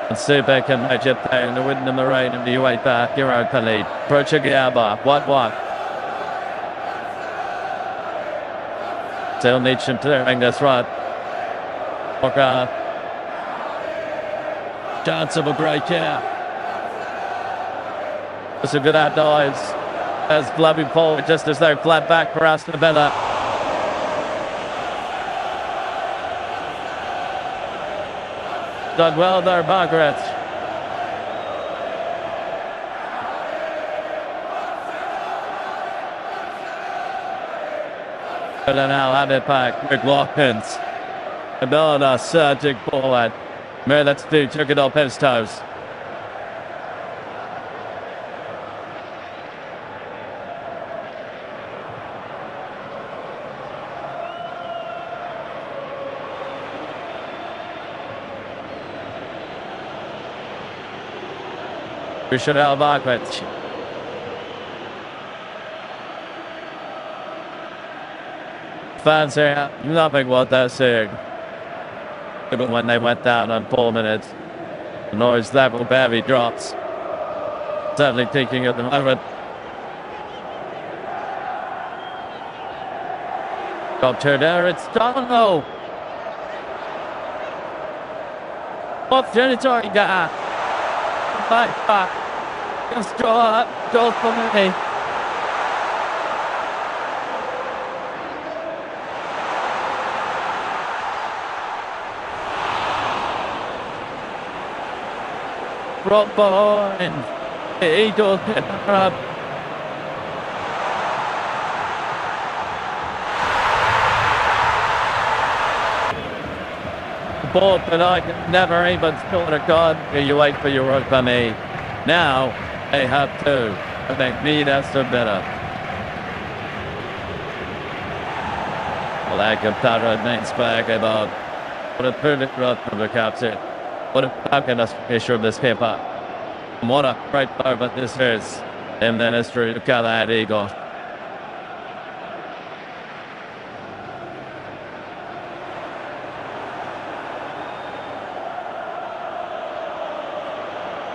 Speaker 1: And Super can match it there in the wind and the rain of the UEFA Europa League. Prochagaba, 1-1. Still needs him clearing this run. Walker. Chance of a break here. It's a good out noise. As Blubby forward just as they're flat back for Aston Villa. Done well there, Margaret. And now have it back, McLaughlin's. And on a surging forward. May let's do, took it off his toes. We should have Margaret. Fans here, loving what they're seeing. Even when they went down on 4 minutes, the noise level barely drops. Certainly peaking at the moment. Got to there, it's Dono. Opportunity guy. Back. Just draw up, goal for me. Brought behind. He does it up. Ball tonight, never even scored a goal. You wait for Europa League. Now they have two, and they need Aston Villa. Well, I can power next back about what a perfect run from the captain. What a fabulous finish from this paper. And what a great moment this is. And then it's through to Calad Eagle.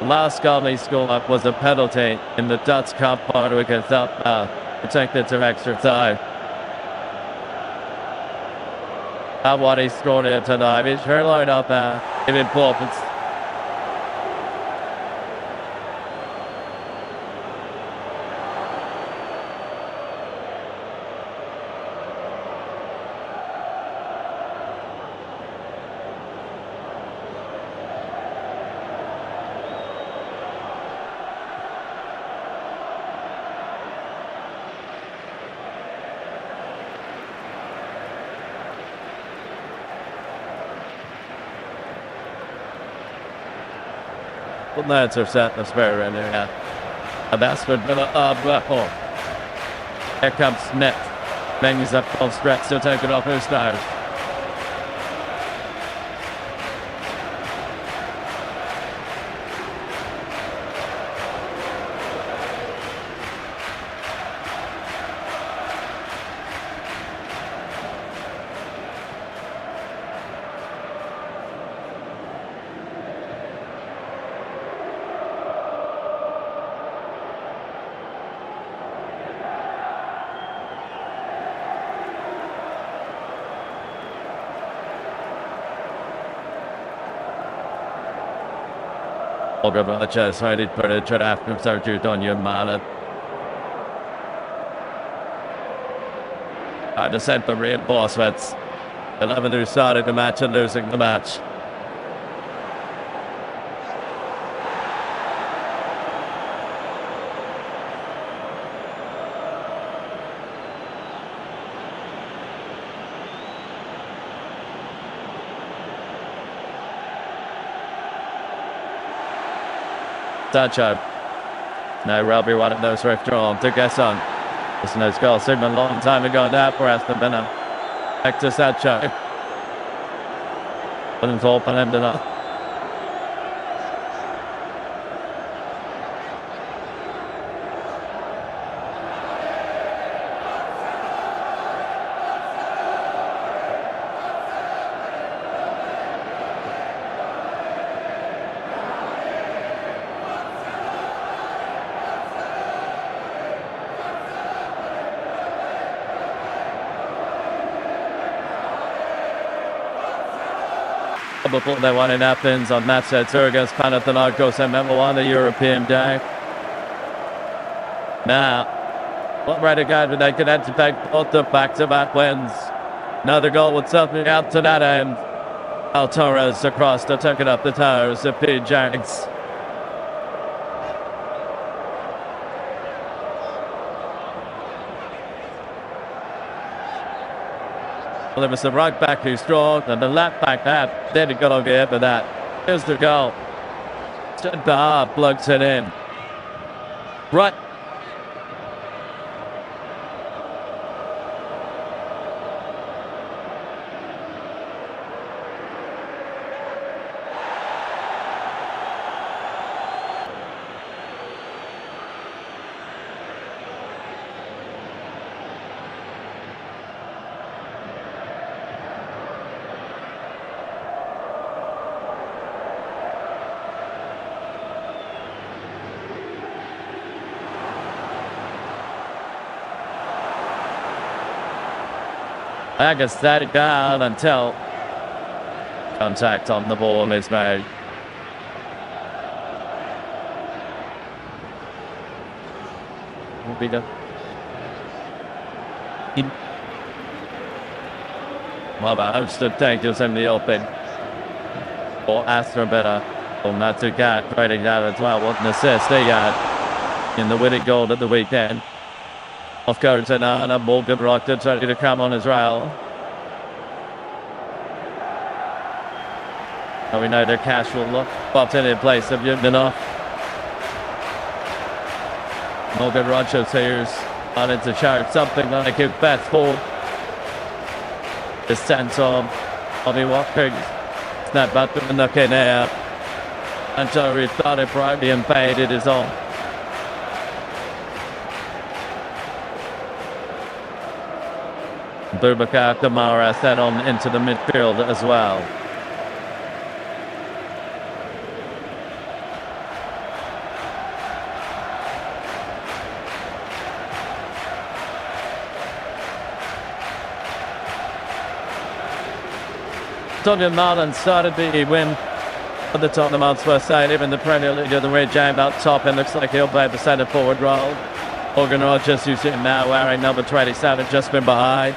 Speaker 1: Last goal he scored was a penalty in the Dutch Cup final against protected to extra time. And what he scored here tonight is sure line up in importance. The lads are set in the spare in there. And that's for Villa. Here comes Smith. Menus up full stretch to take it off his stars. Olga sided for the trade after Sergio Donia Mallet. To send the reinforcements. 11 who started the match and losing the match. Sancho. Now Robbie one of those withdrawn to Gesson. This no goal signal a long time ago now for Aston Villa. Back to Sancho. Couldn't open him enough. Before they won in Athens on match day 2 against Panathinaikos and member won the European day. Now, what right again they can entertain PORTO back-to-back wins. Another goal would something out to that end. Al Torres across to take it up the towers of P. Janks. Well, it was the right back who strong and the left back that didn't go over here for that. Here's the goal. Bahar plugs it in. Right. Braga stay down until contact on the ball is made. Will be the Stood takes in the open. Or ASTON better. Well, not too bad. Trading that as well. What an assist they got in the winning goal at the weekend. Off goes and a ball good rock that's ready to come on as well. And we know their cash will look popped in place of Yudinov. Morgan Rogers here's on into charge something like his best forward. The sense of Bobby Walker. Snap back to the knock in there. And so we started probably and paid it is on. Boubacar Kamara set on into the midfield as well. Tottenham Martin started the win for the Tottenham Hotspur side, even the Premier League of the way James out top, and looks like he'll play the centre forward role. Morgan Rogers, who's in now wearing number 27, just been behind.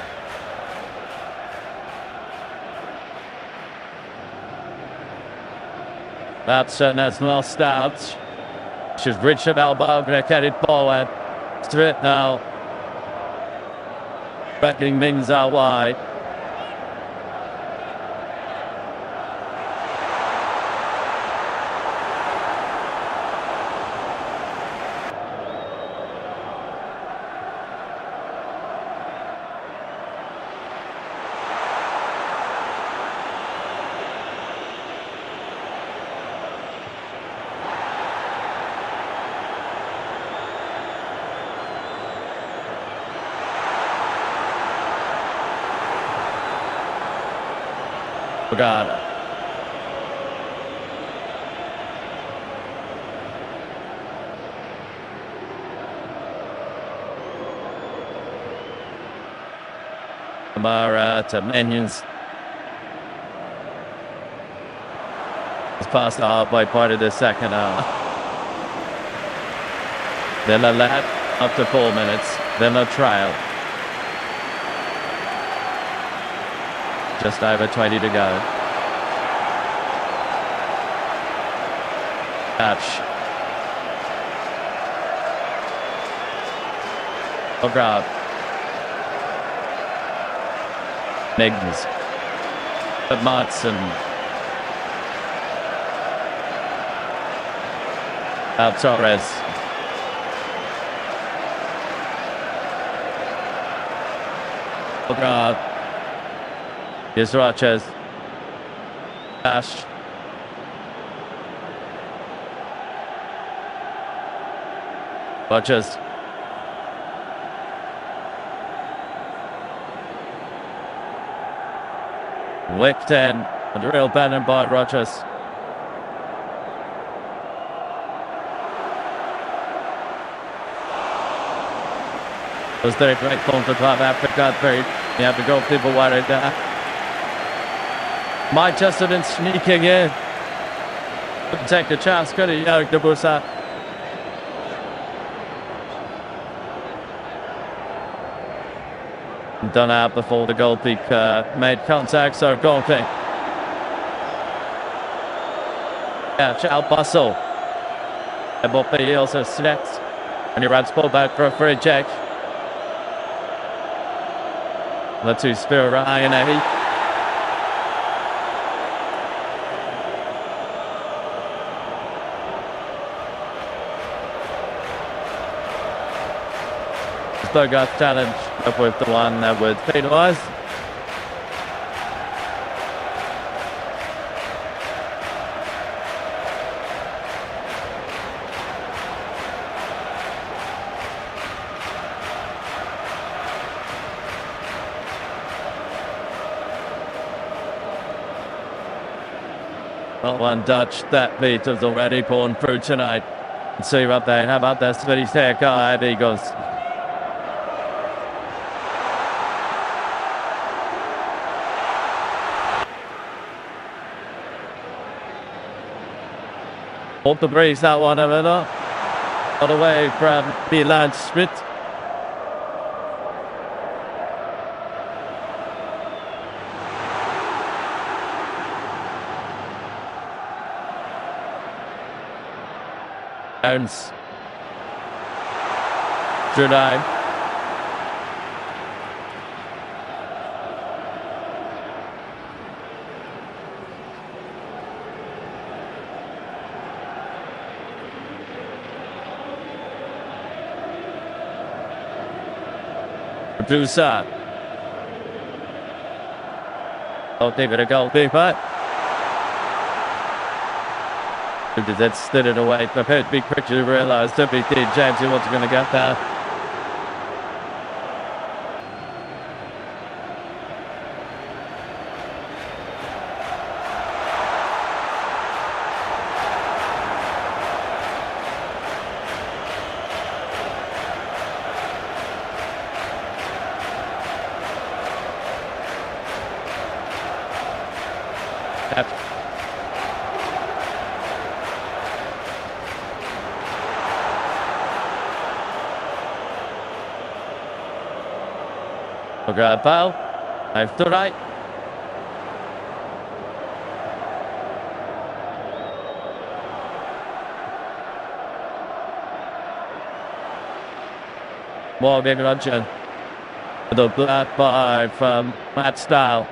Speaker 1: Babson has lost out. She's Richard Albaugre carried forward. Straight now. Backing Mings out wide. Braga. Kamara to Minions. It's past the halfway point of the second half. Villa led up to 4 minutes. Villa trail. Just over 20 to go. Catch. Grab. Miggs. Martson. Out Torres. Grab. Here's Rogers. Ash. Rogers. Licked in. And real banner by Rogers. Was there a great phone to Club Africa? You have to go people worried there. Might just have been sneaking in. Couldn't take the chance, could he? Eric de Busa. Done out before the goal peak made contact, so goal kick. Catch out Basel. Mbappe also snaps. And he runs ball back for a free check. Let's see, Spiro Ryan, Stuttgart challenge up with the one that would penalise. Well, one Dutch that beat has already gone through tonight. Let's see what they have about this. But he's there, guy. He goes. PORTO breeze that one a little. Got away from Milan Schmidt. Bounce. Judai. Producer. Don't give it a goalkeeper. That stood it away. Prepared to be quickly realised if he did. James, he wasn't going to get there. Okay, foul. Left to right. Morgan Rudgeon. The black bar from Matt Style.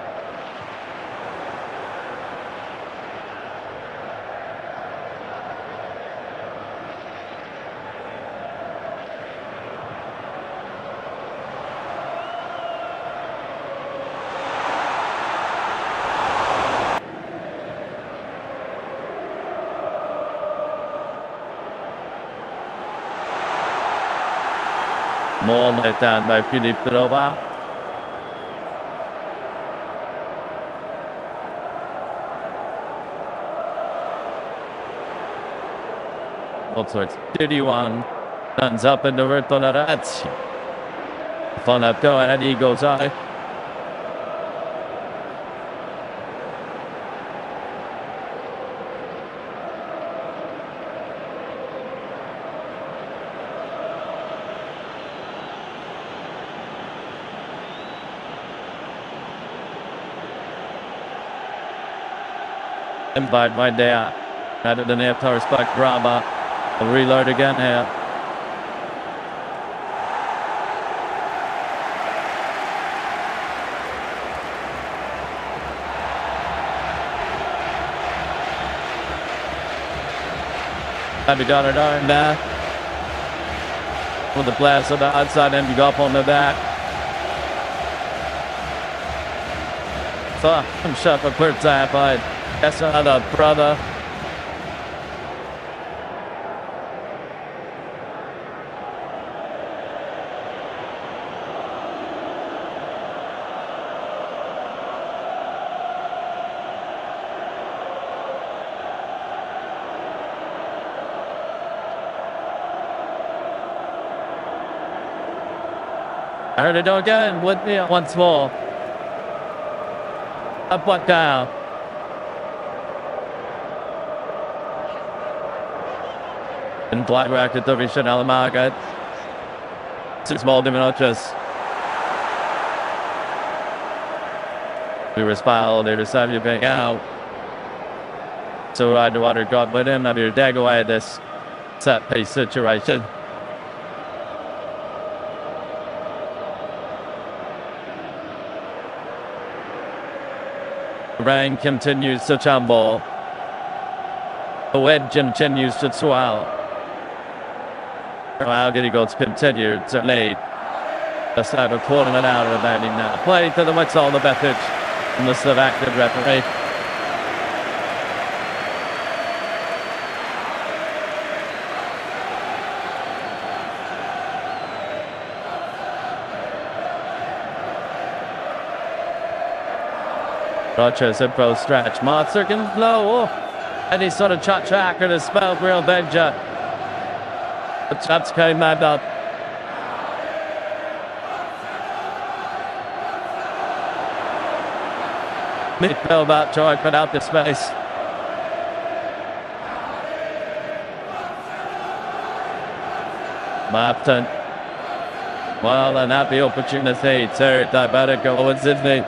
Speaker 1: More let down by Philippe Drova. Also it's 31. Turns up in the Vertonarazzi. Fun up going and he goes out. Invite right there. Rather than have to respect drama. I'll reload again here. Have you got it on there? With the blast on the outside and you go up on the back. So I'm shot for clear time by that's another brother. I heard it again with me once more. Up what down. And Black Racket Division Alamaga. 6 more minutos. We respond, they decide you're being out. So I do water God with him. I'm here to dag away at this set piece situation. Rain continues to tumble. The wedge continues to swell. Well, Giddy Goats continued to lead. Just out of quarter an hour of ending now. Play to the whistle on the Betis from the Slovakian referee. Rogers in pro stretch. Monster can blow. And he's sort of track and has spelled real danger. The shots came mad up. Midfield about to open out the space. Mapton. Well, an happy opportunity to divert go with Sydney.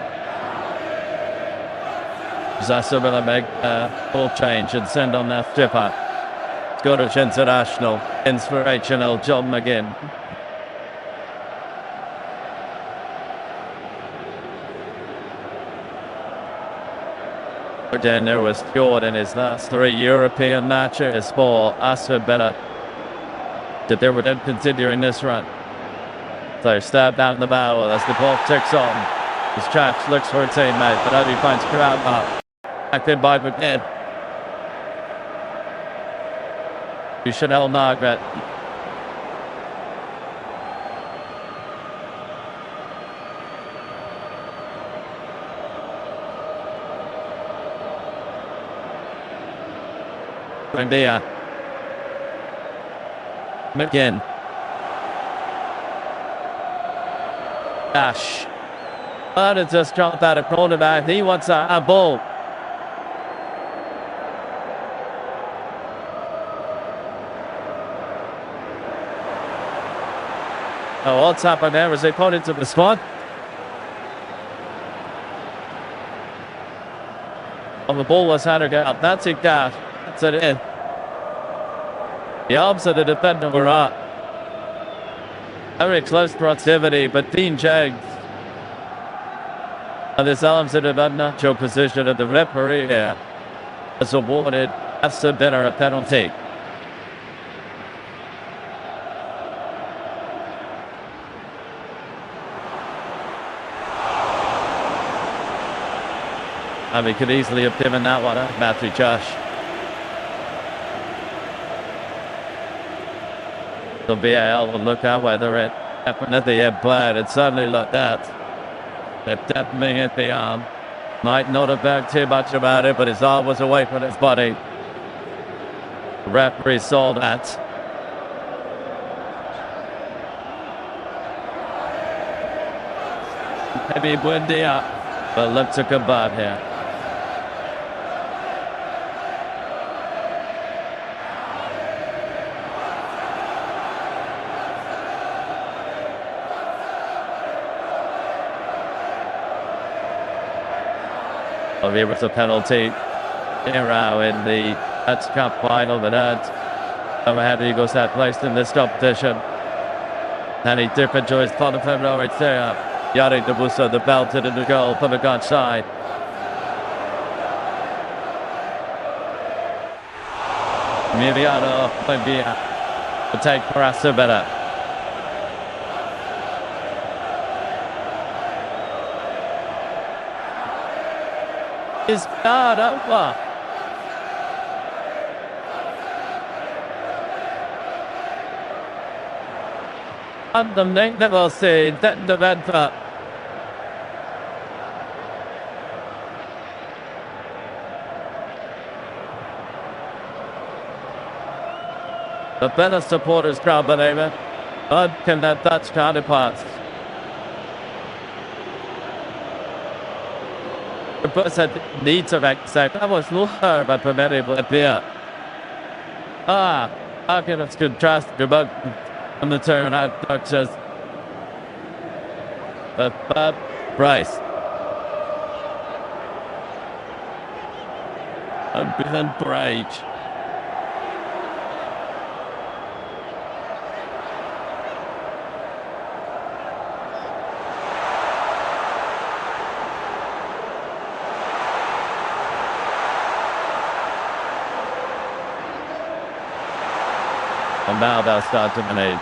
Speaker 1: Zasa will make a full change and send on that stripper. Scottish international, inspirational John McGinn. Denner was scored in his last 3 European matches for Aston Villa. That they were then continuing this run. So stab down the barrel as the ball ticks on. His Chaps looks for a teammate, but only finds Crvena. Back in by McGinn. To Chanel Margaret. India. McGinn. Dash. But it just dropped out of cornerback. He wants a ball. Oh, what's happened there as they put into the spot? On the ball was handed out. That's it, Gash. That's it in. The arms of the defender were up. Very close proximity, but Dean James. And this arms in a natural position of the referee here has awarded Aston Villa a penalty. And we could easily have given that one, Matthew Josh. The VAR will look at whether it definitely implied. It certainly looked at. It definitely hit the arm. Might not have backed too much about it, but his arm was away from his body. The referee saw that. Maybe Buendia, but look to convert here. It was a penalty here in the Cup final, but overhead Eagles had placed in this competition. And he different choice for the February there. Yari Debuso, the belted in the goal from the God side. Miriano Buendia to take for Aston Villa. Is bad over. And the link that will see that the Venta. The Villa supporters crowd, believe it. But can that Dutch counterparts? The person needs of accept. That was lower, but permitted with beer. How can it contrast the bug on the turn out touches? But Bryce. And Ben Brage. And now they'll start to manage.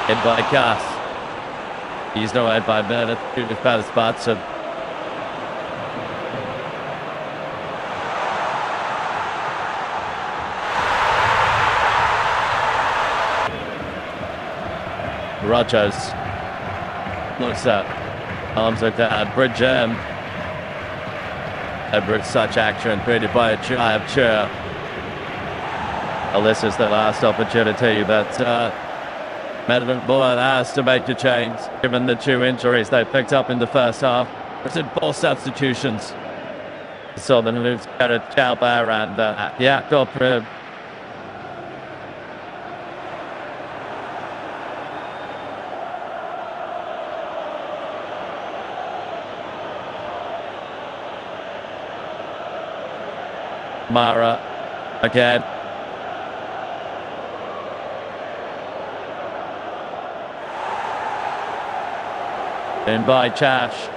Speaker 1: Hit by Cass. He's no head by Bennett. Two better spots. And Rogers looks up. Arms are down. Bridge Edwards, such action created by a giant chair. Well, this is the last opportunity that Medellin Board has to make the change, given the 2 injuries they picked up in the first half. There's 4 substitutions. So the Lutz got a Chalbar and Jakob Mara again. In by Chash.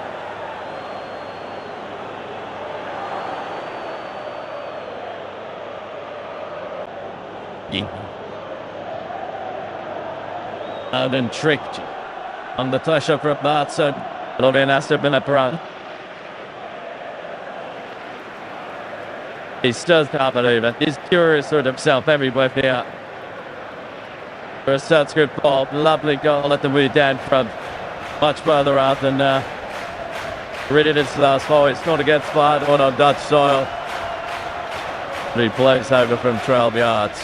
Speaker 1: And then tricked on the touch of Batson. It'll be an Brann. He still can't believe it. He's curious with himself everywhere here. For a Stuttgart ball, lovely goal at the weekend from much further out than really its last ball. It's not against Feyenoord on Dutch soil. He plays over from 12 yards.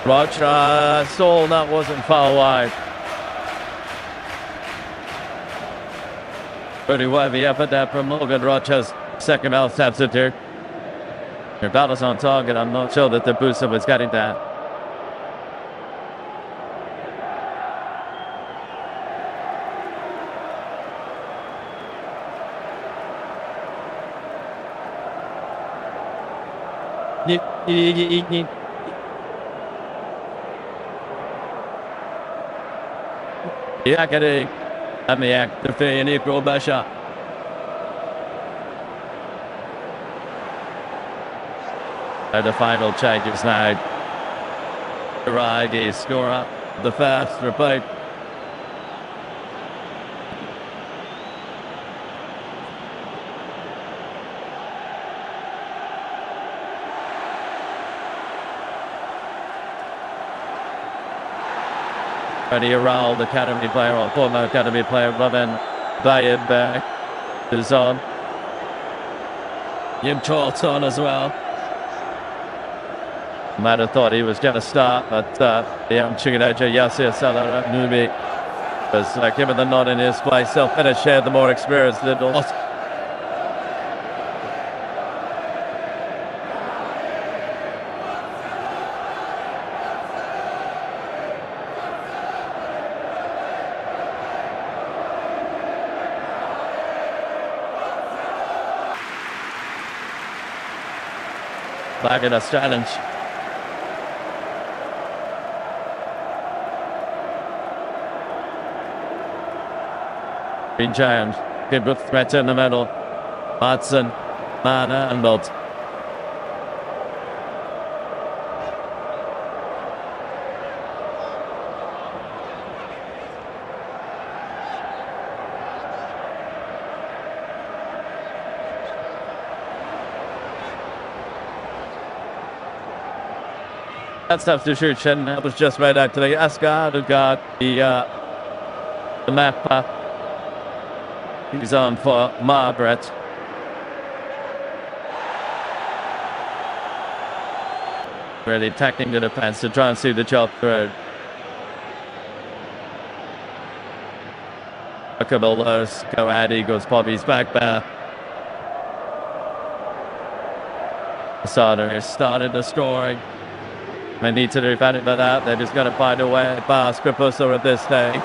Speaker 1: Roger saw that wasn't far wide. Pretty worthy effort there from Morgan Roger's second half substitute. Your battle's on target. I'm not sure that the booster was getting that. Yakari and the act of Feyenoord EUROPA. And the final changes now. Braga scorer, the first replay. Ready around academy player or former academy player Robin Bayernberg is on. Jim Charlton as well. Might have thought he was going to start, but the young Chiganaja Yasir Salah Nubi was given the nod in his place. He'll finish here, the more experienced little. Back in a challenge. Green Giant, good with threat in the middle. Watson, Mana and Bolt. That substitution that was just made out to the Asgard who got the map. He's on for Margaret. Really attacking the defense to try and see the job through. A couple of those go at Eagles. Bobby's back there. Asada has started the scoring. They need to do better than that. They're just going to find a way past Crepusor at this stage.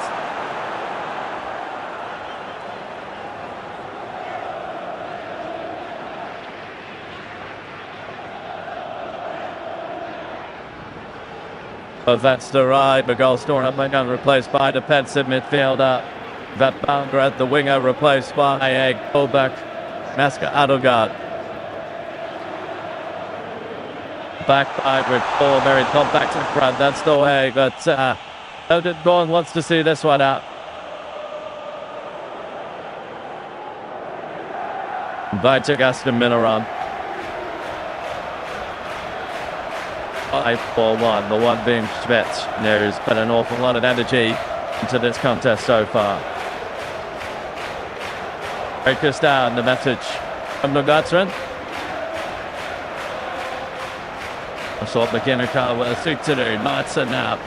Speaker 1: But that's the right. The goal scorer replaced by defensive midfielder. That Bounder at the winger replaced by a fullback, Maska Adelgard. Back five with four very compact in front. That's the way. But Odin Bourne wants to see this one out. By Aston Miller. 5-4-1, the one being Schmidt. There's been an awful lot of energy into this contest so far. Break us down, the message from the veteran. I saw McKinnon with a suit to do. Martin now.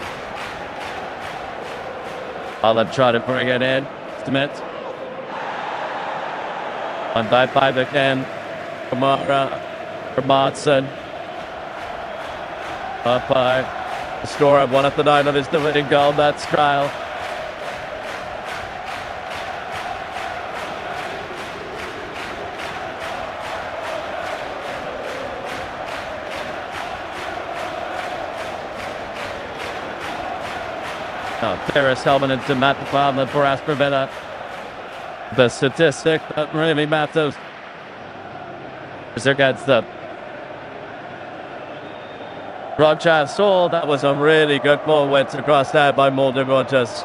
Speaker 1: I'll try to bring it in. Schmidt. On by 5 again. Kamara. For Martin. Up by the score of 1 at the 9 of his winning goal. That's Kyle. Paris helping into Matt Farmer for Aston Villa. The statistic that really matters is against the Roger Saul. That was a really good ball, went across there by Morgan Rogers.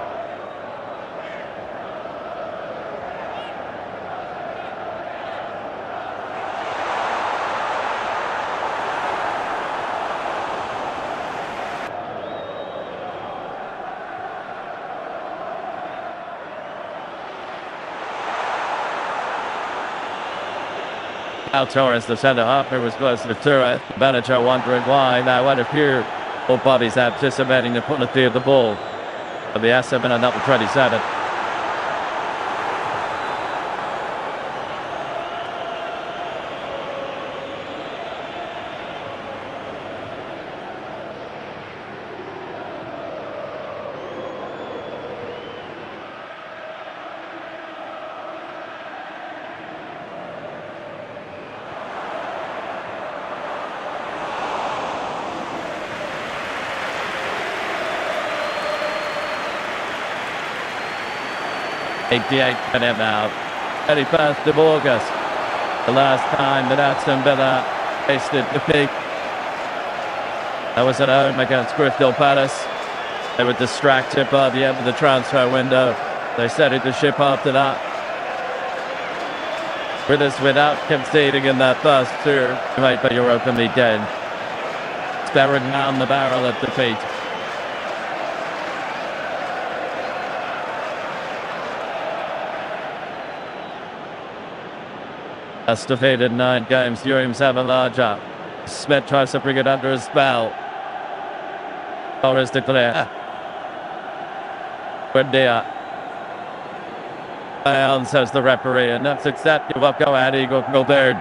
Speaker 1: Now Torres, the centre half, was close to the turret. The manager wondering why. Now it appeared both bodies anticipating the penalty of the ball. But the Aston Villa number 27. Minute now. 31st of August. The last time that Aston Villa tasted defeat. That was at home against Crystal Palace. They were distracted by the end of the transfer window. They started the ship after that. With us without conceding in their first two UEFA Europa League game. Staring down the barrel of defeat. Has defeated 9 games during Savallarja. Smith tries to bring it under his spell. Torres declare. Buendia. Down, says the referee, and that's exactly what go at Igor Gilbert.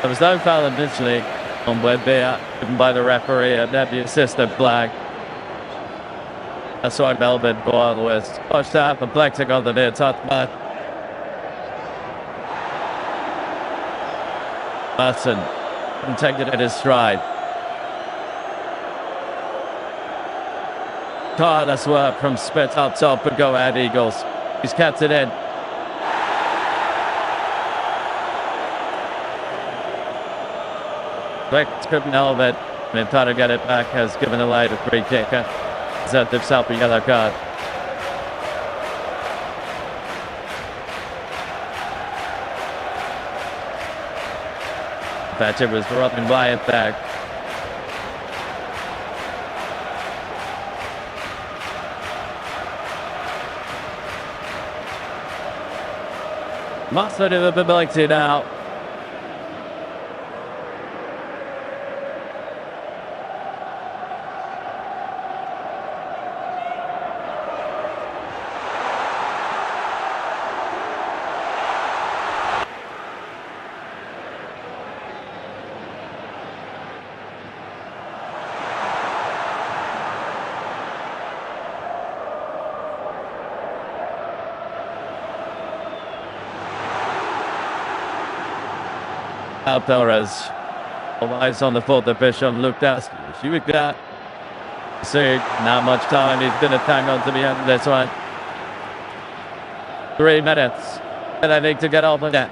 Speaker 1: There was no foul initially on Buendia, given by the referee, and then the assistant flag. That's why Melbourne Boyle was pushed out and flexing on the near touch man. Martin and taking it in his stride. Careless work from Smith up top and go ahead Eagles. He's kept it in. Quick couldn't help it. And trying to get it back has given away the free kicker. He's had himself a yellow card. Thatcher was dropping by it back. Mustard in the ability now. Torres. All eyes on the fourth official. Looked at. She would get. See, not much time. He's going to hang on to the end of this one. 3 minutes. And I think to get off of that.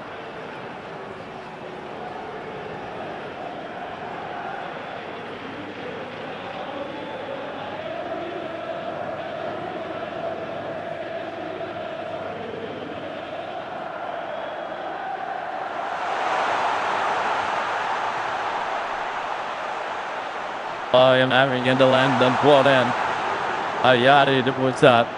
Speaker 1: I am having in the land and brought in. Ayari was up.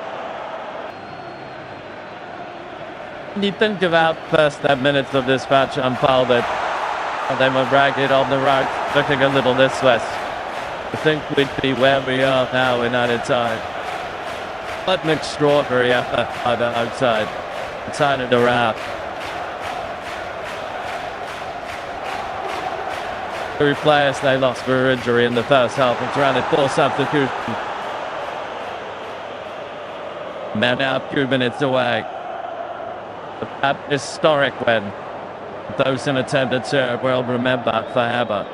Speaker 1: You think about first 10 minutes of this match unfolded. And then we're ragged on the right, looking a little listless. I think we'd be where we are now in added time. What an extraordinary effort by the outside. Inside and around. 3 players they lost for injury in the first half and surrounded 4 substitutions. They're now 2 minutes away. That historic win. Those in attendance here will remember forever.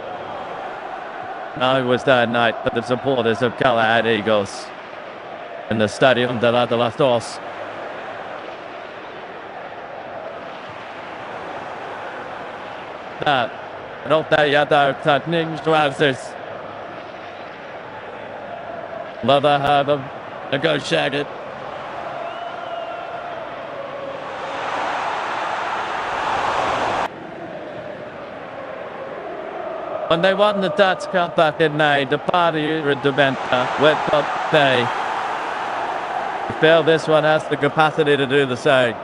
Speaker 1: Now it was that night for the supporters of Galahad Eagles in the Stadium de las Dos. Rådde gäddar täckningsrörelser. Love have them negotiated. When they won the Dutch Cup back in May, the party went up day. I feel this one has the capacity to do the same.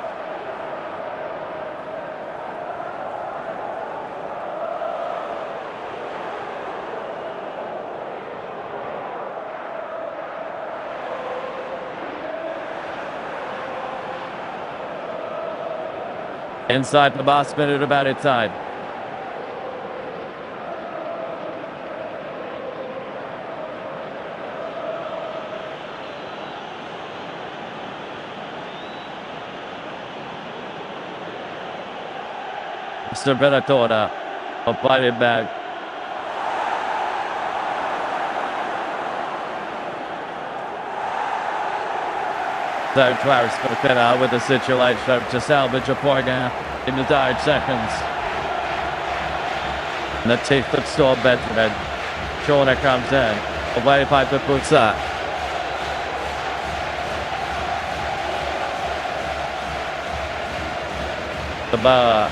Speaker 1: Inside the last minute of added time. Mr. Benatora will fight it back. So Travis Feyenoord with the situation to salvage a point now in the dire seconds. And the teeth of Storm Benjamin. Shorter comes in. Away by the Busa. The bar.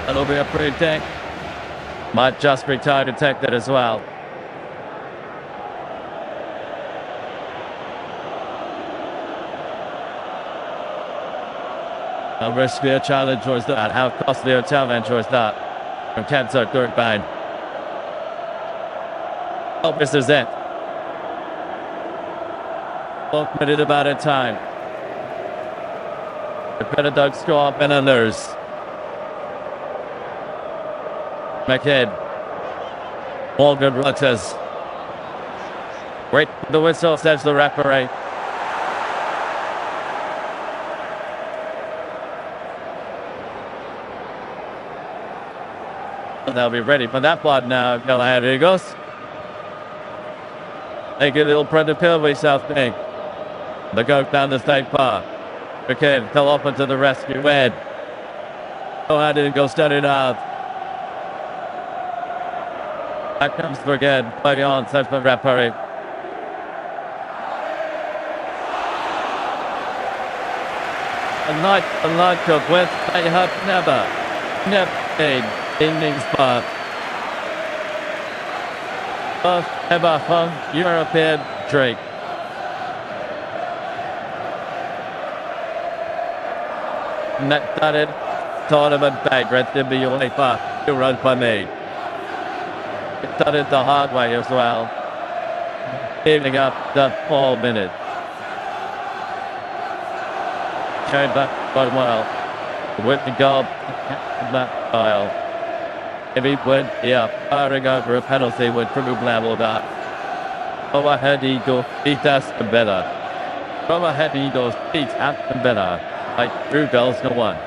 Speaker 1: That'll be a free kick. Might just be time to take that as well. How risky a challenge was that? How costly a challenge was that? From Kenzo Gurkbane. Oh, this is it. 4 minutes about a time. The Predator score and a lose. McKidd. Morgan Rutters. Wait for the whistle, says the referee. They'll be ready for that one now, Galahad Eagles. They get a little Predator with South Bank. They go down the state park. McKidd fell off into the rescue. Ed. Galahad Eagles started out. Back comes Brigade. Play on, says the referee. A night of which they have never made innings but first ever home European drink. Net started tournament banquet in the UEFA EUROPA League. It started the hard way as well, giving up the 4 minutes. Showed back quite well. With the goal, that file. If he would, firing over a penalty would prove leveled up. Overhead Eagles beat Aston Villa. Overhead Eagles beat Aston Villa by 2 goals to 1.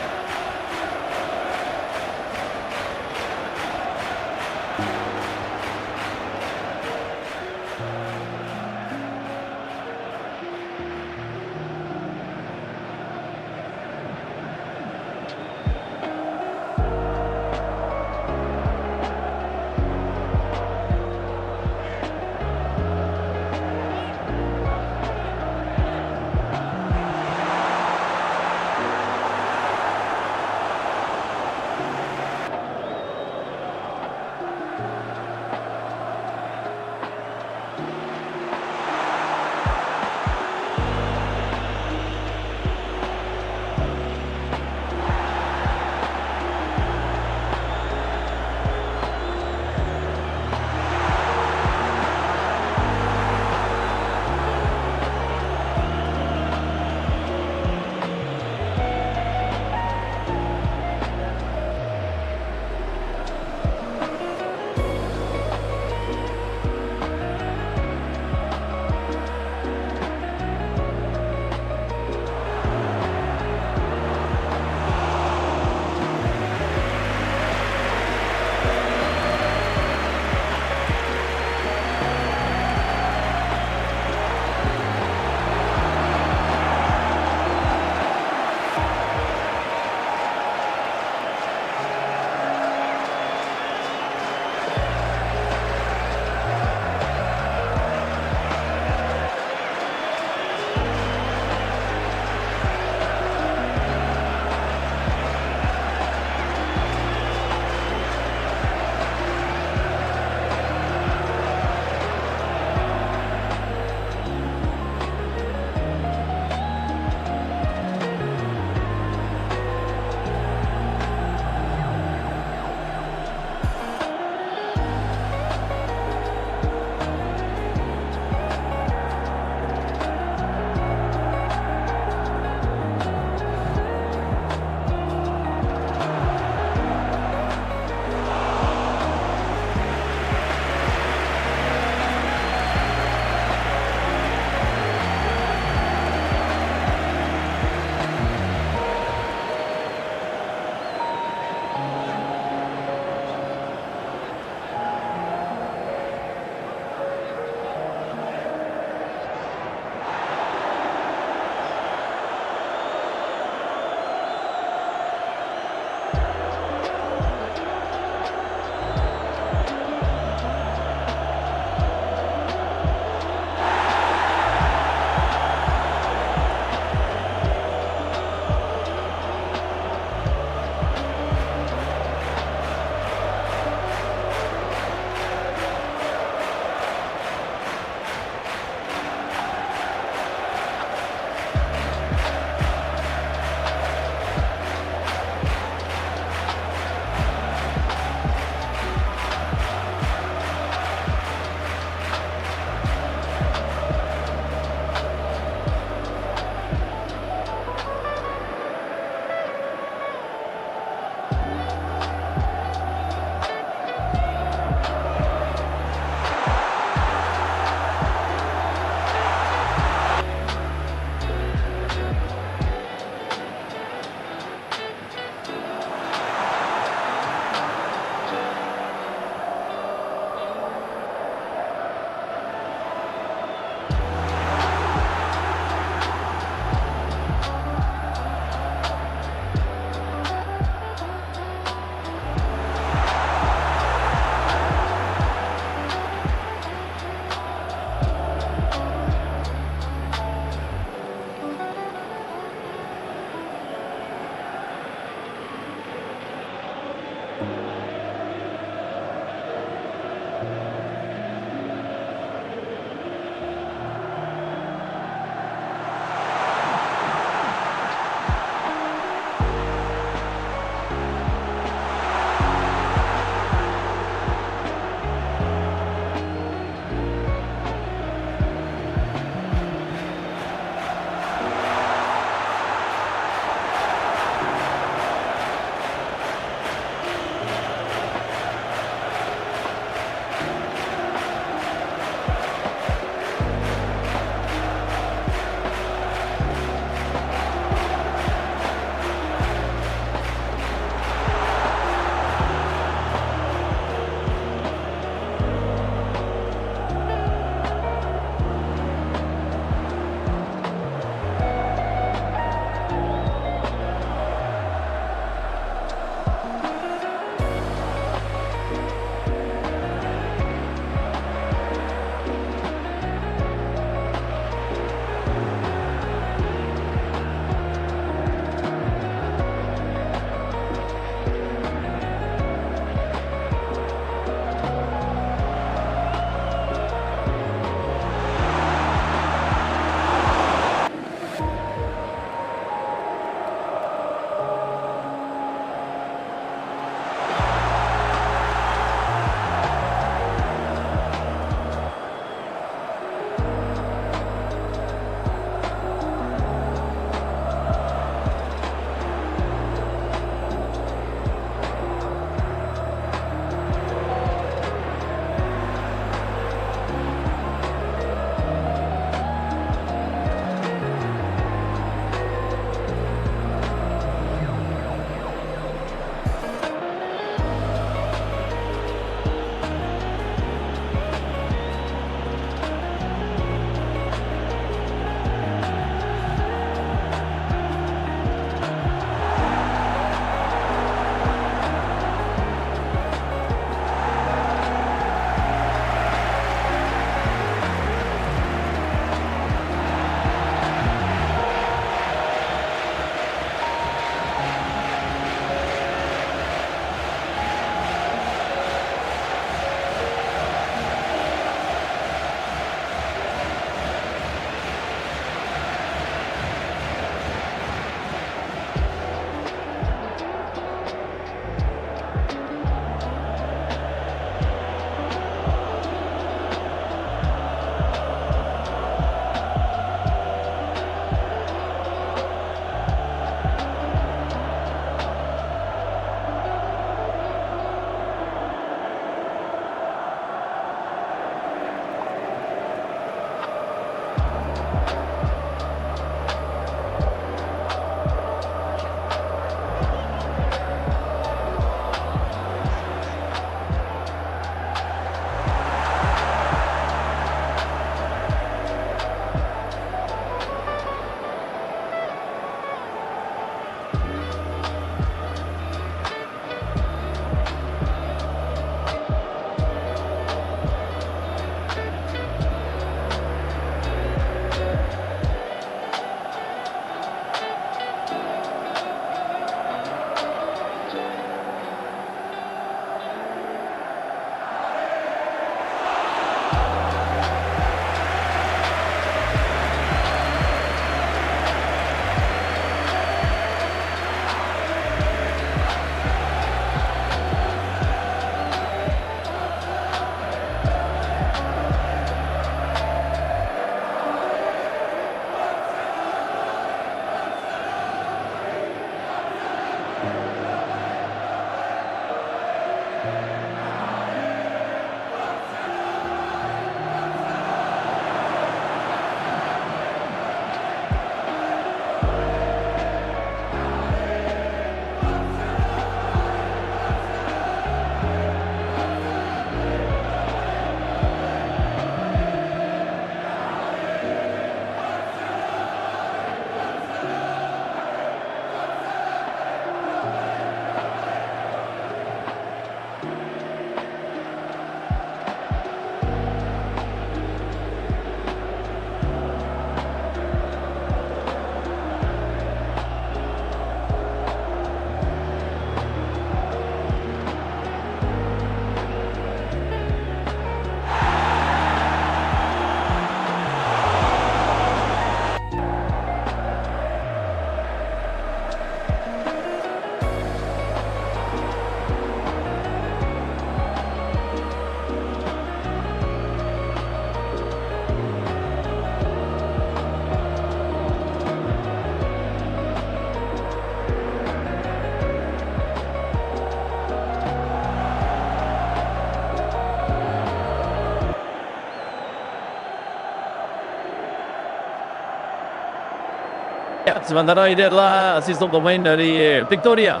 Speaker 1: sementara ederlah asist untuk pemain dari Victoria.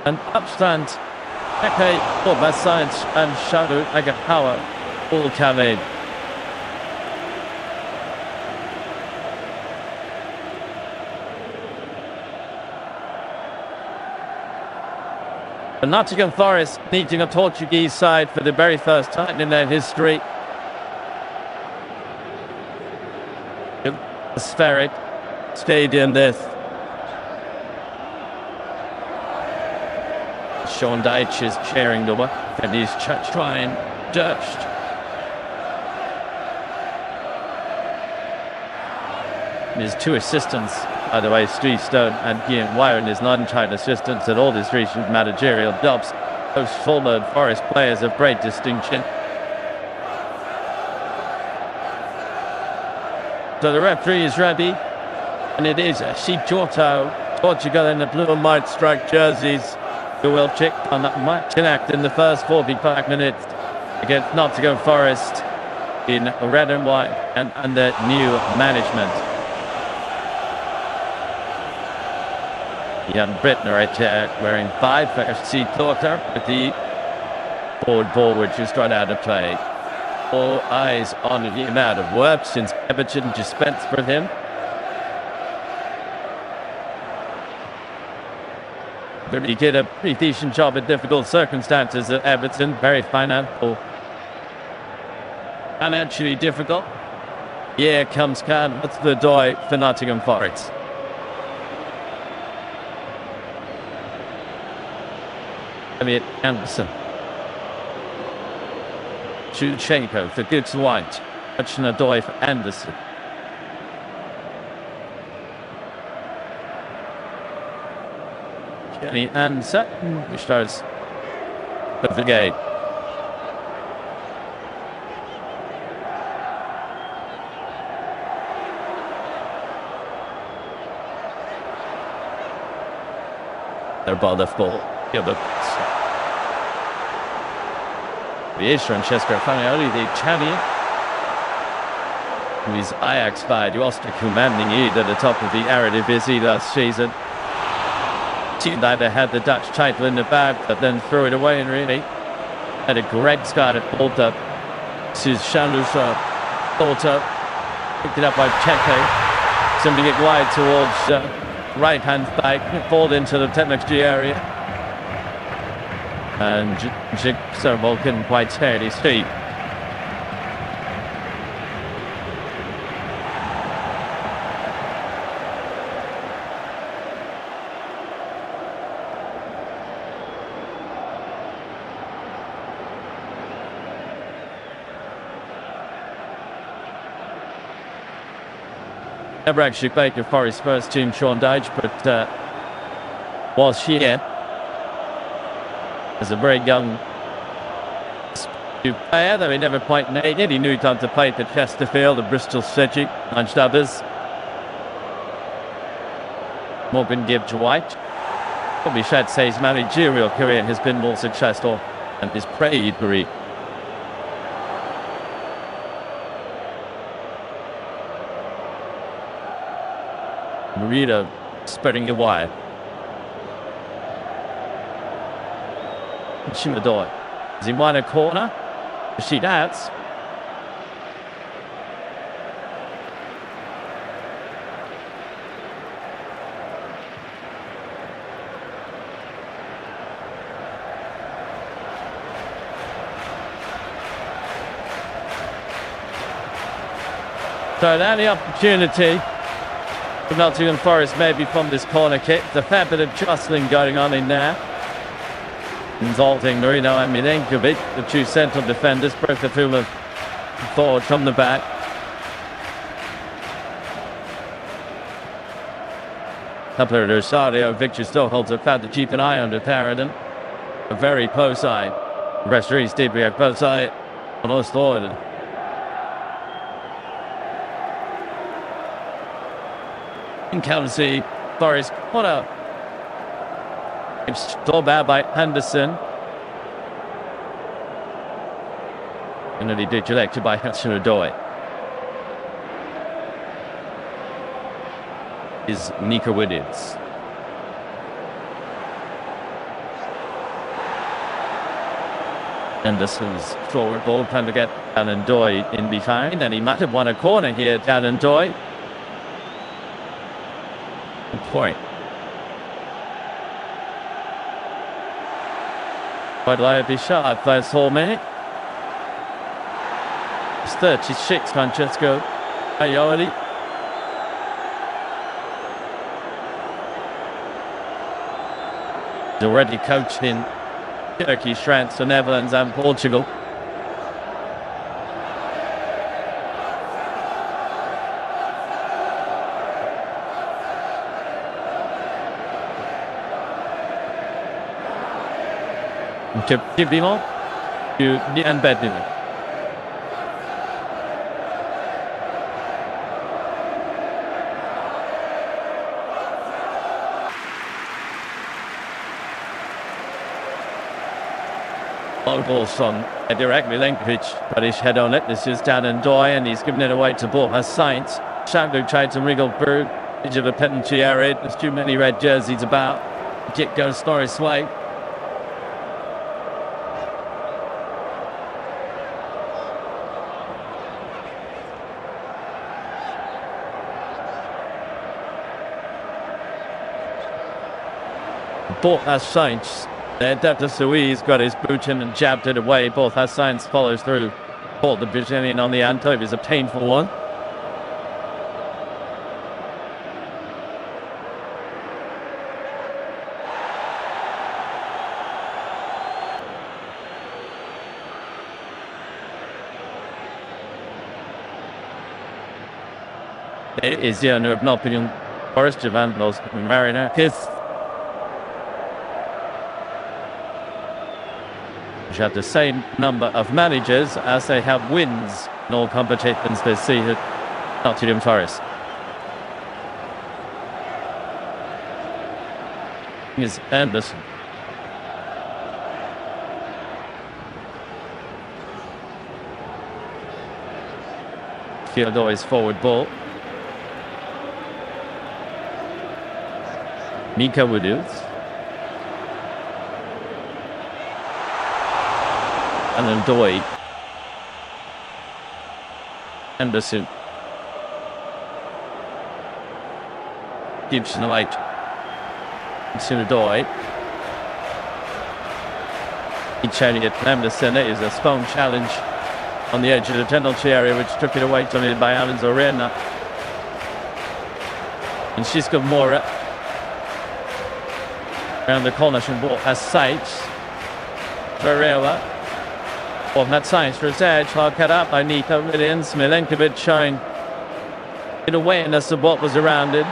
Speaker 1: And upstand, Eke, that side, and Shadow, like a power, all coming. The Nottingham Forest meeting a Portuguese side for the very first time in their history. The Spheric Stadium, this. Sean Dyche is cheering the one, and he's trying Dutched. His two assistants, by the way, Steve Stone and Ian Wyron, his non-tight assistants at all his recent managerial jobs. Both former Forest players of great distinction. So the referee is ready, and it is Sheep Porto, Portugal in the blue and white striped jerseys, who will check on that match in act in the first 45 minutes against Nottingham Forest in red and white and under new management. Jan Brittner wearing 5 for FC Porto with the forward ball which is run out of play. All eyes on the amount of work since Everton dispensed with him. But he did a pretty decent job in difficult circumstances at Everton. Very financially difficult. Here comes Khan. What's the door for Nottingham Forest? Elliot Anderson. Shevchenko for Gibbs White. Touching a door for Anderson. Kenny Anderson, which starts of the game. They're ball left ball. The is Francesco Fanioli, the Italian, who is Ajax side, who also commanding it at the top of the Eredivisie last season. Team that had the Dutch title in the bag, but then threw it away and really had a great start at Porto. This is Shalusa Porto, picked it up by Cheque, sending it wide towards right hand side, ball into the technical area, and Jigsaw couldn't quite stay at his feet. Never actually played for his first team, Sean Dyche, but was here as a very young player, though he never quite made it. He knew time to play for Chesterfield and Bristol City, amongst others. Morgan Gibbs White. Probably should say his managerial career has been more successful than his praise career. Marita spreading it wide. Shimadoi is in one corner. She doubts. So now the opportunity for Nottingham Forest maybe from this corner kick. The fair bit of jostling going on in there, involving Marino and Milenkovic, the two central defenders, both of whom have forward from the back. Up at Rosario, Victor still holds it fast to keep an eye on the Paradin. A very close eye. Restaurant deep, we have close eye on us forward. In Kelsey, Forest corner. It's still bad by Henderson. And then he did elected by Hudson-Odoi. Is Nico Williams. Anderson's forward ball trying to get Hudson-Odoi in behind, and he might have won a corner here, Hudson-Odoi. Good point. Quite lively shot, first whole minute. It's 36, Francesco Aioli. Already coached in Turkey, France, the Netherlands and Portugal. Typiquement, du Nian-Bedin. Ball from a direct Milenkovic, but his head on it. This is Hudson-Odoi, and he's given it away to Borja Sainz. Shango tried to wriggle through edge of the penalty area. There's too many red jerseys about. Kick goes Norris' way. Borja Sainz. Dr. Sui's got his boot in and jabbed it away. Borja Sainz follows through. Paul the Brazilian on the Antov is a painful one. It is the owner of Nottingham Forest, Javandos Mariner. Which have the same number of managers as they have wins in all competitions this season. Nottingham Forest is Anderson. Fiodoi's forward ball. Mika Williams. Hudson-Odoi. Anderson. Gibson away. Hudson-Odoi. Chariot Anderson. It is a stone challenge on the edge of the penalty area, which took it away from him by Alan Zorena. And Shiska Mora. Around the corner, ball has Sainz. Varela. Well, that Sainz for his edge, hard cut up by Nico Williams. Milenkovic showing an awareness of what was around him.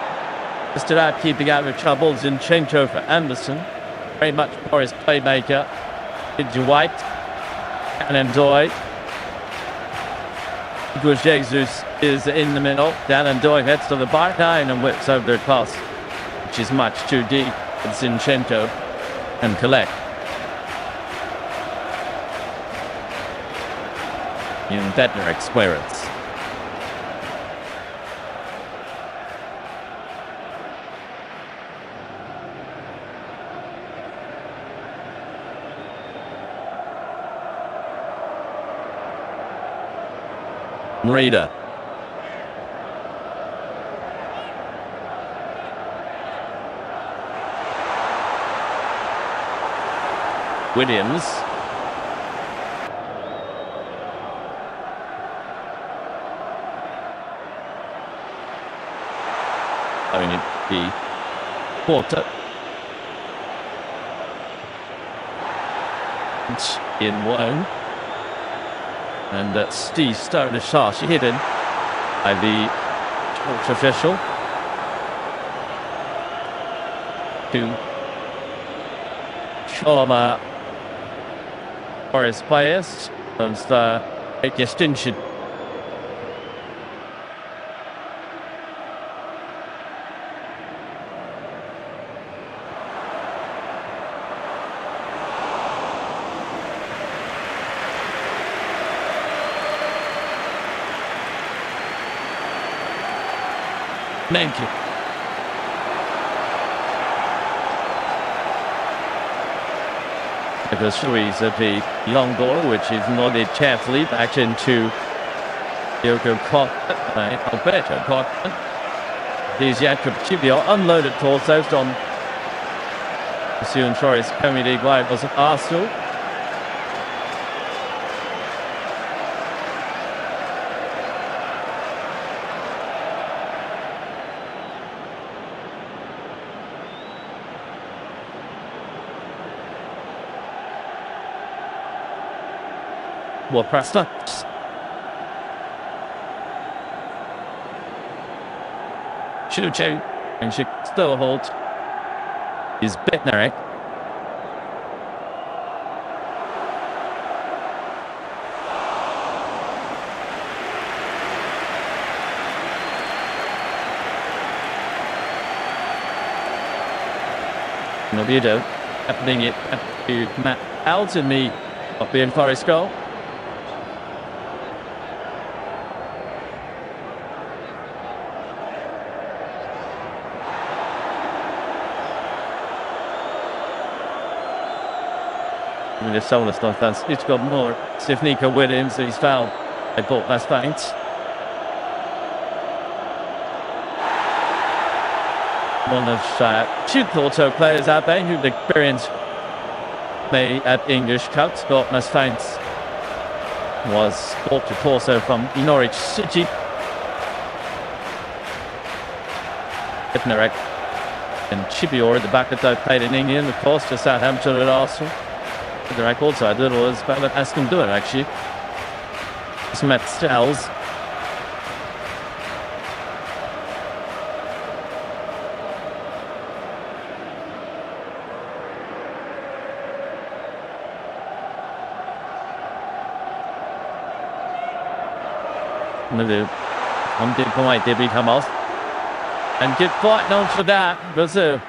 Speaker 1: Just about keeping out of trouble. Zinchenko for Anderson. Very much for his playmaker. Into White. Hudson-Odoi. Jesus is in the middle. Hudson-Odoi heads to the back line and whips over the pass, which is much too deep. Zinchenko and collect. In better experience. Reader. Williams. Only the Porto. In one. And Steve Stone is harshly hidden by the sports official. To former Forest players and a distinction. Thank you. The series of the long ball, which is nodded carefully back into Diogo Costa, Alberto Costa. He's yet to Chibio unloaded torsos on the Sion Forest Premier League rivals of Arsenal. Well, Presta. Chuchu, and she still holds. Is Bednarek. Noviedo happening it to Matt Alton, me of being Forest goal. I mean, if someone's not done, it's got more. If Nico Williams, he's fouled. They bought last night. One of two Porto players out there who've experienced me at English Cups. Got Mastaints was bought to Porto from Norwich City. Ibnarek and Chibior at the back that they played in England, of course, to Southampton and Arsenal. The record side that was better than Aston Villa, actually. Smith Stells. Om det på vej, det bliver Hamas. And get fighting on for that, Brazil.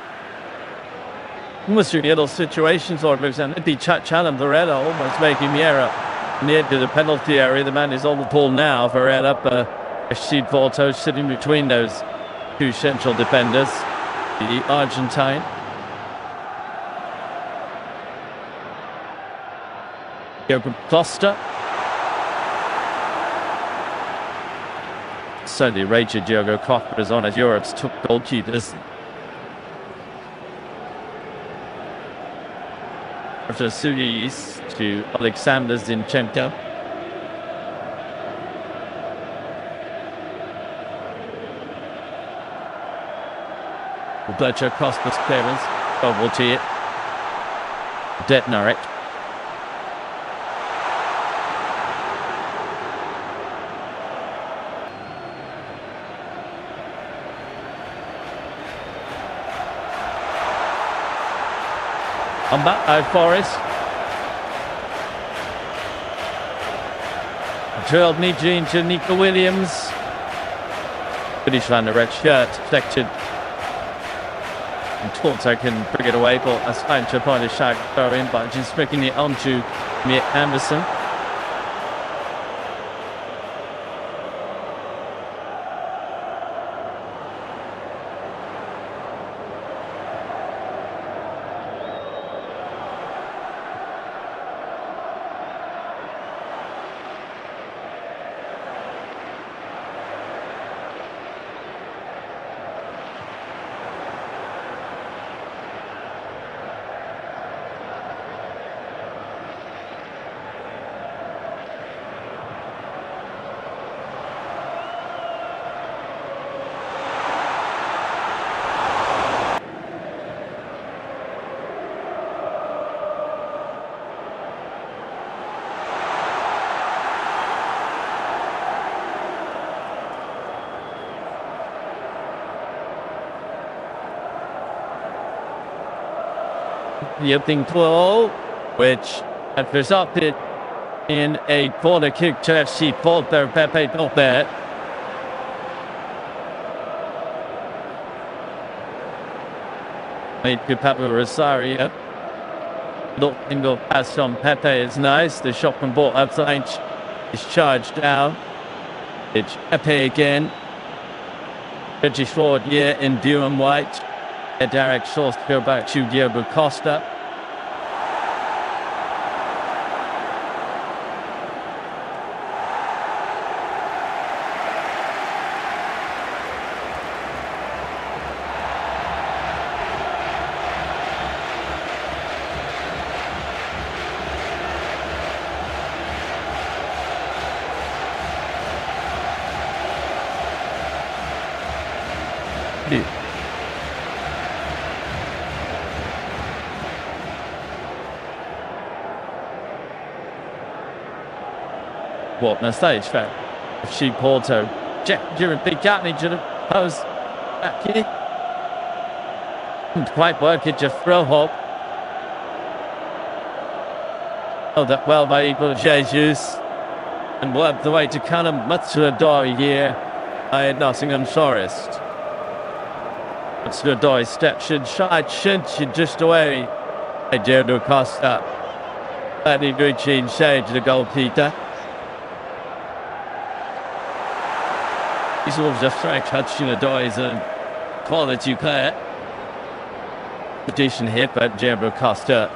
Speaker 1: Almost in little situations, or it'd be Chalam Varela almost making the error near to the penalty area. The man is on the ball now. Varela, FC Porto sitting between those two central defenders, the Argentine. Diogo Costa. So the Raging Diogo Costa is on as Europe's top goalkeepers. After Sugis to Alexander Zinchenko. Fletcher across the clearance. Double to it. Detnarek. On that Forest. Trailed Nijin to Nico Williams. Finish line the red shirt, deflected. And Torto can bring it away, but that's time to find a shot throw in, but just bringing it onto Mick Anderson. the opening goal, which had resulted in a corner kick to FC Porto. Pepe got there. Made to Pablo Rosario. Little pass on Pepe is nice. The shot from ball outside is charged down. It's Pepe again. British forward here in blue and white. A direct source to go back to Diego Costa. What na stage for FC Porto. Jack during big Gatney to the post back here. Didn't quite work it, just throw hop. Oh, that well by Igor Jesus. And worked the way to Callum Matsuadori here by Nottingham Forest. Matsuadori steps inside, shoots just away by Diego Costa. Badly reaching shade to the goalkeeper. He's always a fresh Hutchinson is a quality player. A decent hit, but Diego Costa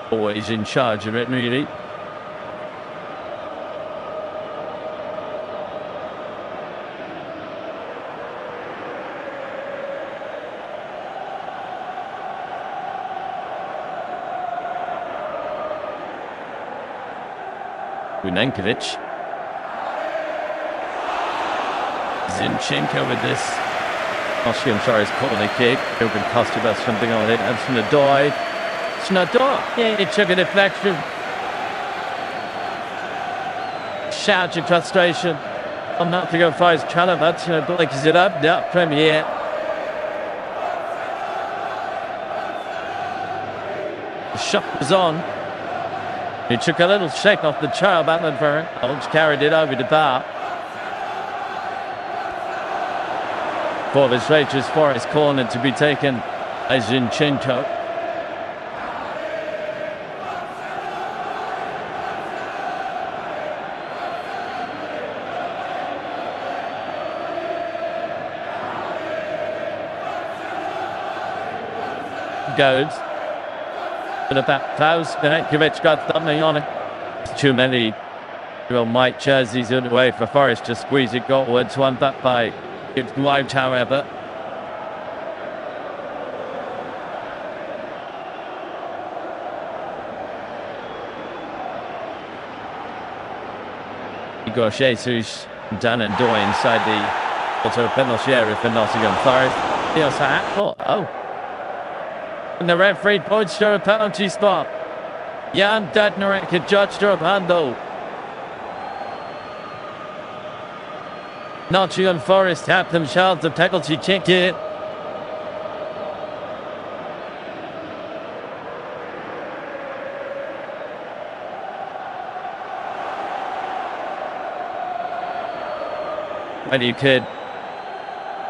Speaker 1: always in charge of it, really. Unenkovic. Zinchenko with this. I'm sorry, it's corner kick. Diego Costa about something on it. And Snadoi. Yeah, it took a deflection. Shouts of frustration. I'm not to go for his Calabat. Breaks it up. No, Premier. The shot was on. He took a little shake off the child Batman for it. Holmes carried it over the bar. For the Rangers Forest corner to be taken as Zinchenko. Goes. But about Klaus, Benetkovic got something on it. It's too many white jerseys in the way for Forest to squeeze it goalwards. One back by it's wide, however. Igor Jesus done and doing inside the Porto penalty area for Nottingham Forest. Feels that. Oh. And the referee points to a penalty spot. Jan Dadnarek had judged her handle. Nottingham Forest have themselves a penalty kick here. And you could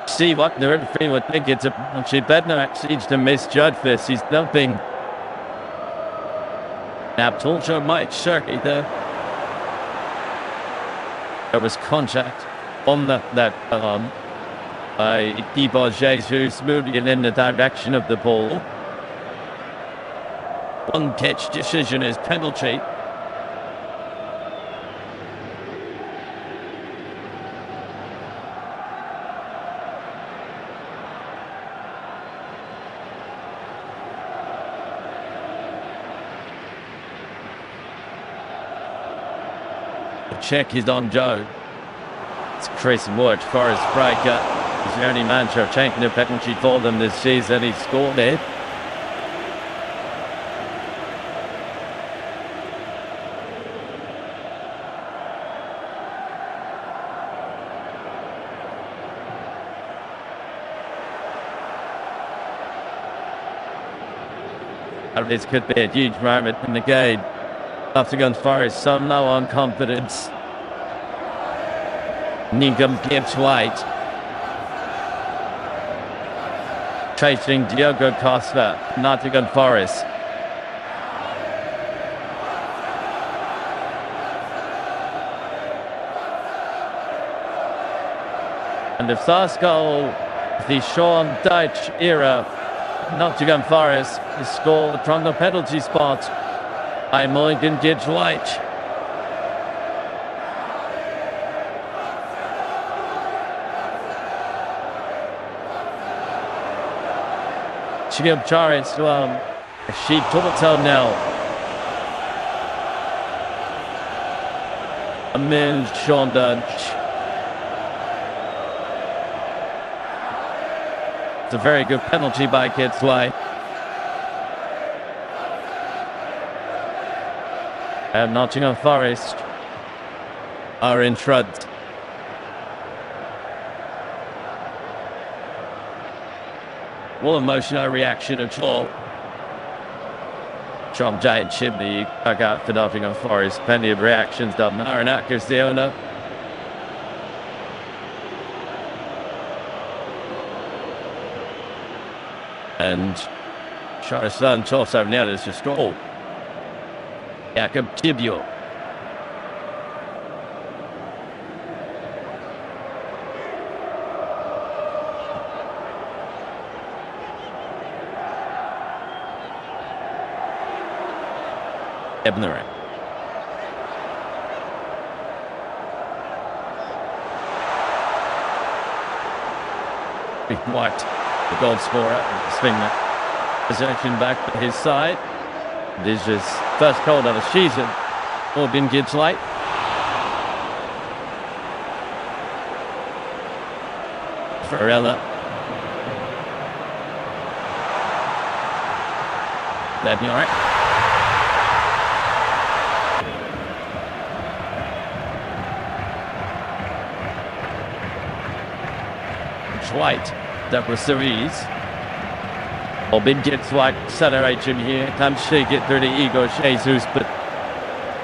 Speaker 1: see what the referee would think it's a penalty. Bednarek seems to misjudge this. He's dumping. Now, Tulcho might circuit there. There was contact on that by Igor Jesus moving in the direction of the ball. One catch decision is penalty. The check is on Joe. It's Chris Wood, Forest Braga. He's the only man to have taken a penalty for them this season. He scored it. This could be a huge moment in the game. Nottingham Forest, some low on confidence. Nottingham gives White. Chasing Diogo Costa, Nottingham Forest. And the first goal of the Sean Dyche era, Nottingham Forest is scored from the penalty spot by Morgan Gibbs White. Chigam Charis, she total now. Amin Sean Dyche. It's a very good penalty by Gibbs White. And Nottingham Forest are in front. Well, emotional reaction at all. From Giant Chimney, back out for Nottingham Forest. Plenty of reactions done. Maranaka's the owner. And Charles also now is just goal. Jakob Tibio. Ebner. White, the goal scorer, swing that possession back to his side. This is his first goal of the season. Morgan Gibbs White. Varela. That'd be all right. White, Deborah Cerise. Morgan Gibbs White accelerates him here. Can she get through to Igor Jesus, but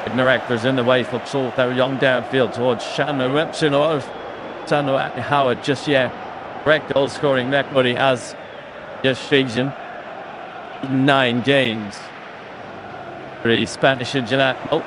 Speaker 1: Ignorector's in the way for Salto Young downfield towards Shannon Repson or Sano Howard just yet. Correct goal scoring record he has this season. 9 games. 3 Spanish international.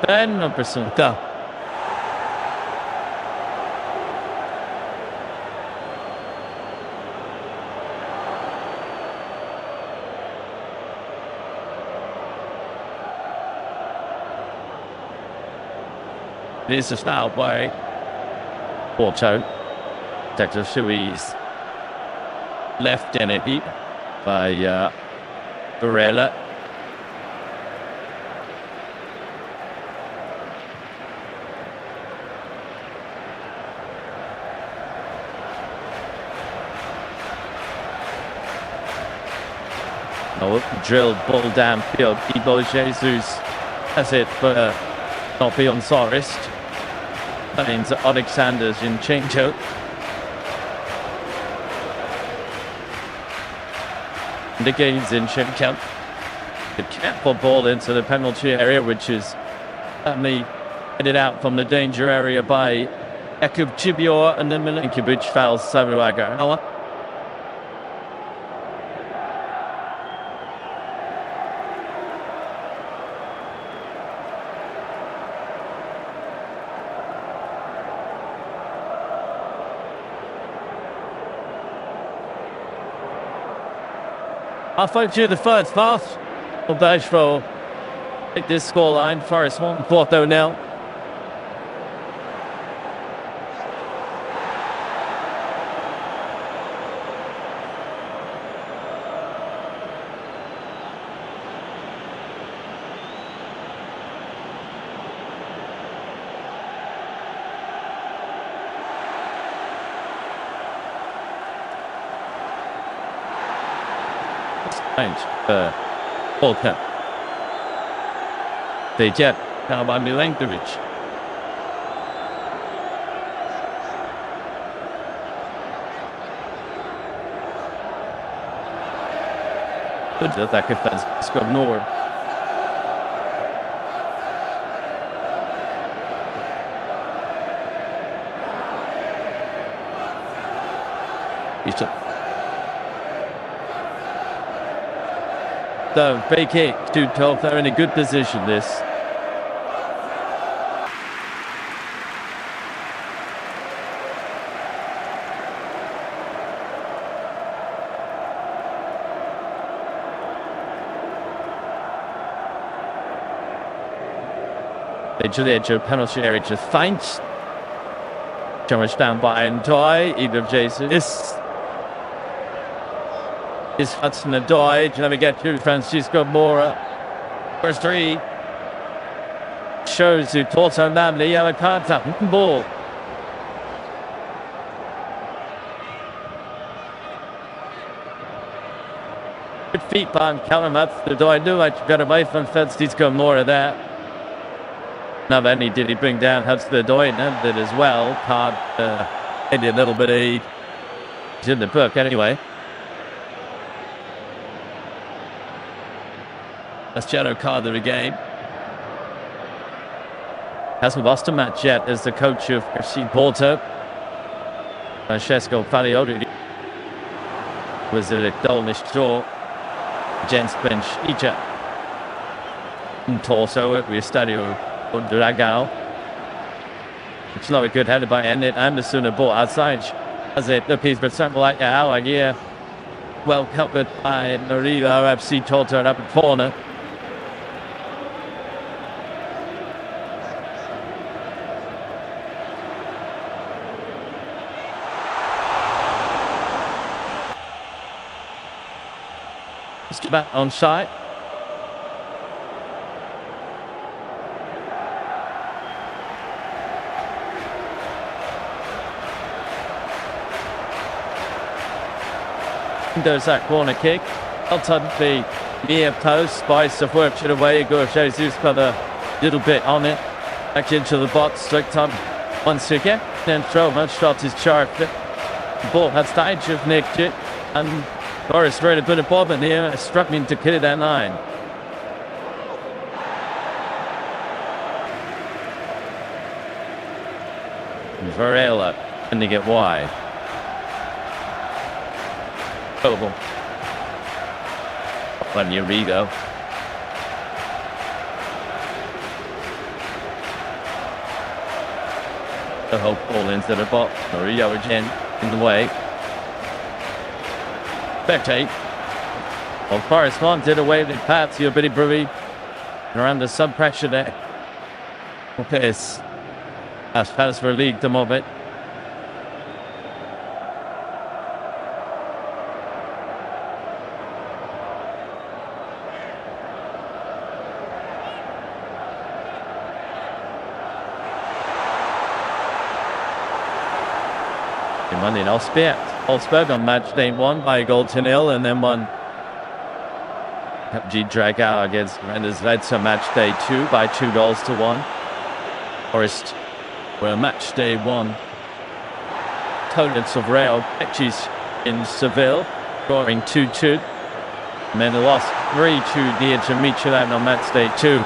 Speaker 1: Ben number Sunta. It is a style by Porto. Texas Suisse. Left in it by Varela. Drilled ball downfield. Igor Jesus has it for not beyond Forest. That means that Alexander's in change-out. The game's in change-out. The careful ball into the penalty area, which is certainly headed out from the danger area by Jakub Tibio, and then Milinkovic fouls Saruaga. Halfway through the first half, Betis will hit this scoreline. Forest 1, Porto now. PORTO. They jet now by Milenkovic. Good attack defense. Scoreboard. So, free kick to 12. They're in a good position, this. Direito, penalty area just faints. Jonas down by Ndai, either of Jesus. Is Hudson Ndai, let me get to Francisco Moura. First three. Shows who Torto Namli, yellow card, ball. Good feet by Callum Hudson Ndai. Do like to get away from Francisco Moura there. Not only did he bring down Hudson Ndai, and did as well. Card maybe a little bit of he's in the book anyway. That's yellow card of the game. Hasn't lost a match yet as the coach of FC Porto. Francesco Falioli was a dolnish draw. Jens bench Ija. Torso at the Estadio Dragao. It's not a good header by Enid Anderson, a ball outside. As it appears, but something like our here. Well covered by Norilo FC Torto up at corner. Just back on site. There's that corner kick. Elton the near post by Safwurch away. Igor Jesus got a little bit on it. Back into the box. Strict on once again. Then throw much shot is charged. The ball had stage of nicked it. And Boris very good at Bob in here. Struck me to clear that line. Varela and they get wide. Over. On Urigo. The whole ball into the box. Urigo again in the way. Spectate. Well, Forest wanted away with Pats. You're Billy Brewery. They're under some pressure there. Okay, as fast for a league the moment. Monday in Salzburg on match day 1 by a goal to 0, and then one G drag out against Zvezda match day 2 by 2 goals to 1. Forest were match day 1 opponents of Real Betis in Seville, scoring 2-2. And then they lost 3-2 near to Michelin on match day 2.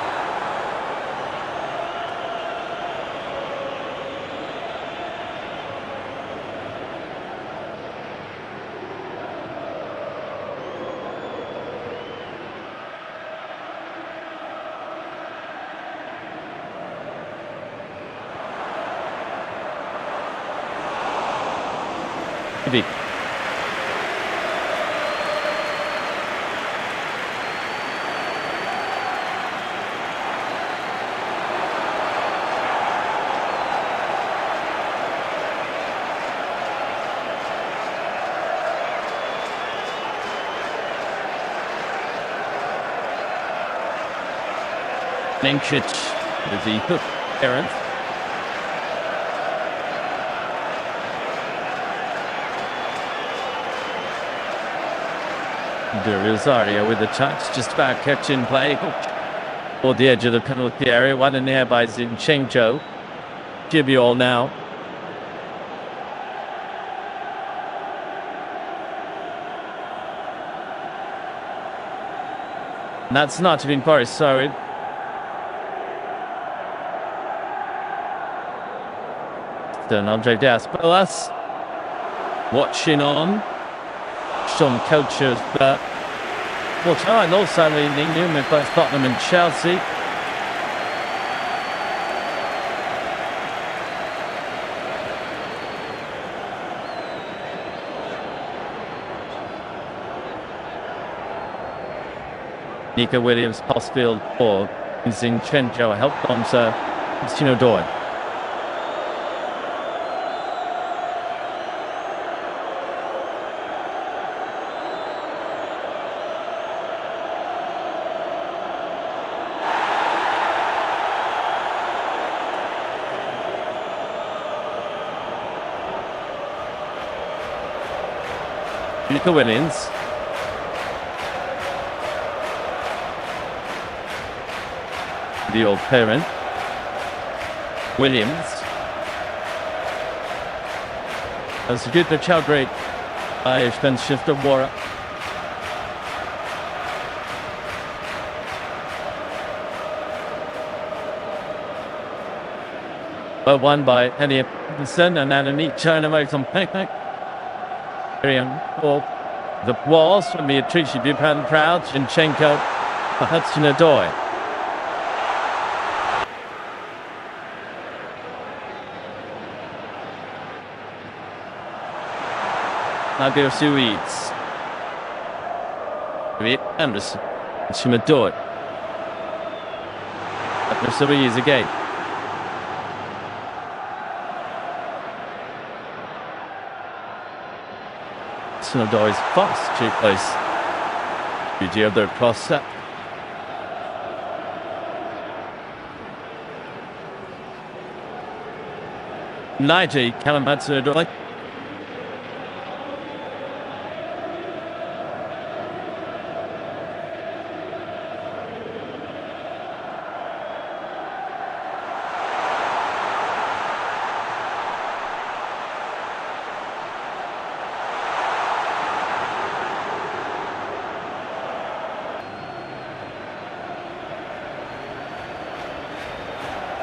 Speaker 1: Nenčić with the hook errant. De Rosario with a touch, just about kept in play. Or the edge of the penalty area, one in there by Zinchenko. Gibiol now. And that's Nottingham Forest, sorry. Then Andre Dias Balas. Watching on. Some coaches, but well, time also leading Newman both Tottenham and Chelsea. Nico Williams, Postfield for Zinchenko helped on to Christino Doyle. Nico Williams. The old parent. Williams. That's a good Chowdhury by Shifter Wara. Well, won by Elliot Peterson and then a neat turn away from Picnic. Or the walls from the Atrici Bupan crowd, Zinchenko, Hudson Odoi. Nabil Suiz. Anderson. Shimadoi. Nabil Suiz again. Doy's fast, cheap place. Beauty of their cross set. Nige, Kalamatsu Doy.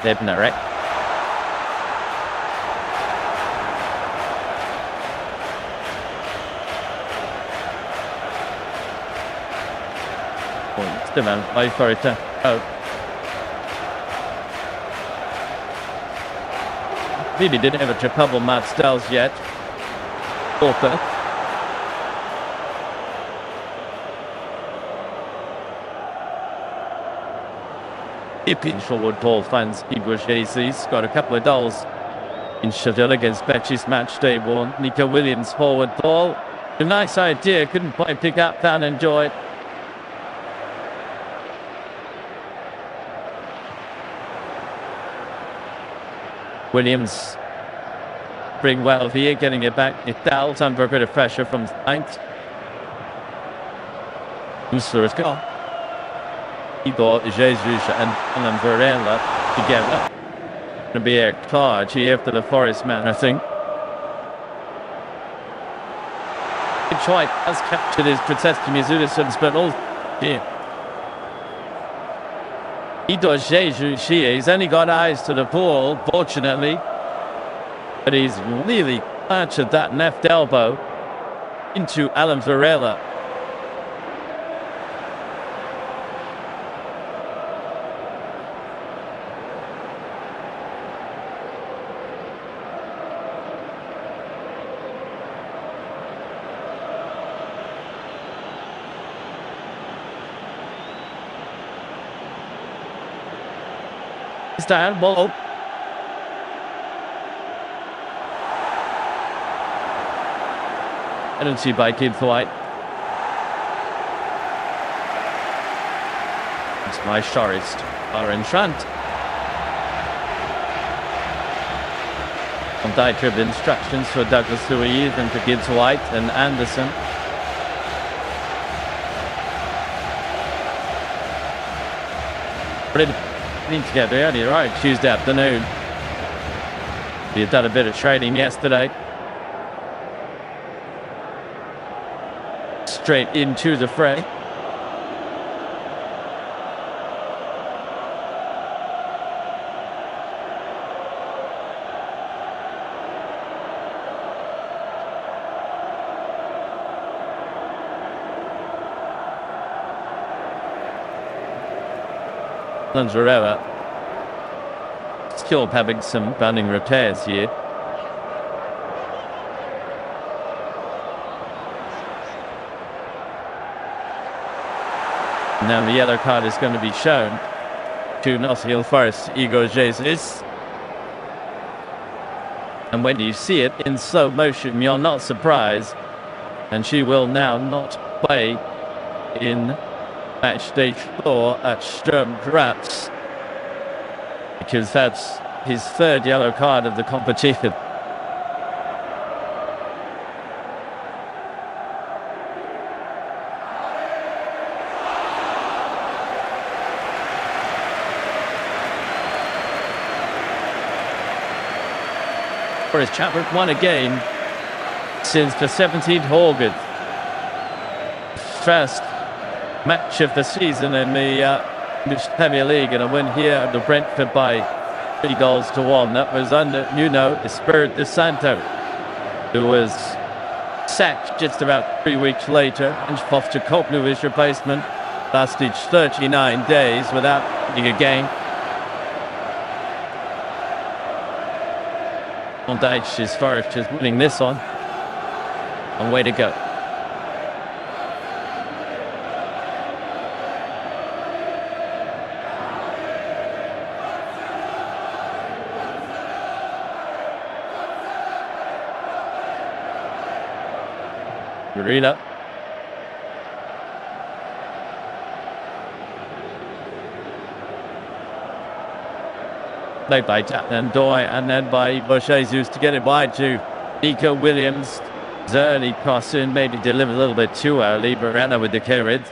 Speaker 1: Debnarek. Points demand by Forita. Oh. Really didn't have a couple Matt Stells yet. Porto. Ippin forward ball finds Igor Jesus. Got a couple of goals in Seville against Betis match day one. Nico Williams forward ball. A nice idea, couldn't quite pick up, can't enjoy it. Williams bring well here, getting it back. Itals under a bit of pressure from Sainz. Musa has gone. Igor Jesus and Alan Varela together. Going to be a charge here after the Forest man, I think. Detroit has captured his protesting Mizulisons, but all here. Igor Jesus here, he's only got eyes to the ball, fortunately. But he's really planted that left elbow into Alan Varela. Down, ball. Penalty by Gibbs-White. It's my Shorist are in front. On diatribe instructions for Douglas Luiz and for Gibbs-White and Anderson. But it needs to get early, right? Tuesday afternoon. We had done a bit of training yesterday. Straight into the fray. Forever. Still having some running repairs here. Now the yellow card is going to be shown to Nottingham Forest Igor Jesus. And when you see it in slow motion, you're not surprised. And she will now not play in match day 4 at Sturm Graz, because that's his third yellow card of the competition. For his Chadwick won a game since the 17th of August. First match of the season in the Premier League, and a win here at the Brentford by 3-1. That was under Nuno Espirito Santo, who was sacked just about 3 weeks later, and Postecoglou, his replacement, lasted 39 days without winning a game. On Dyche is Forest is winning this one, and way to go. Arena. Played by Tapman Doy, and then by Jesus to get it wide to Nico Williams. His early cross in, maybe delivered a little bit too early. Brann with the carriage.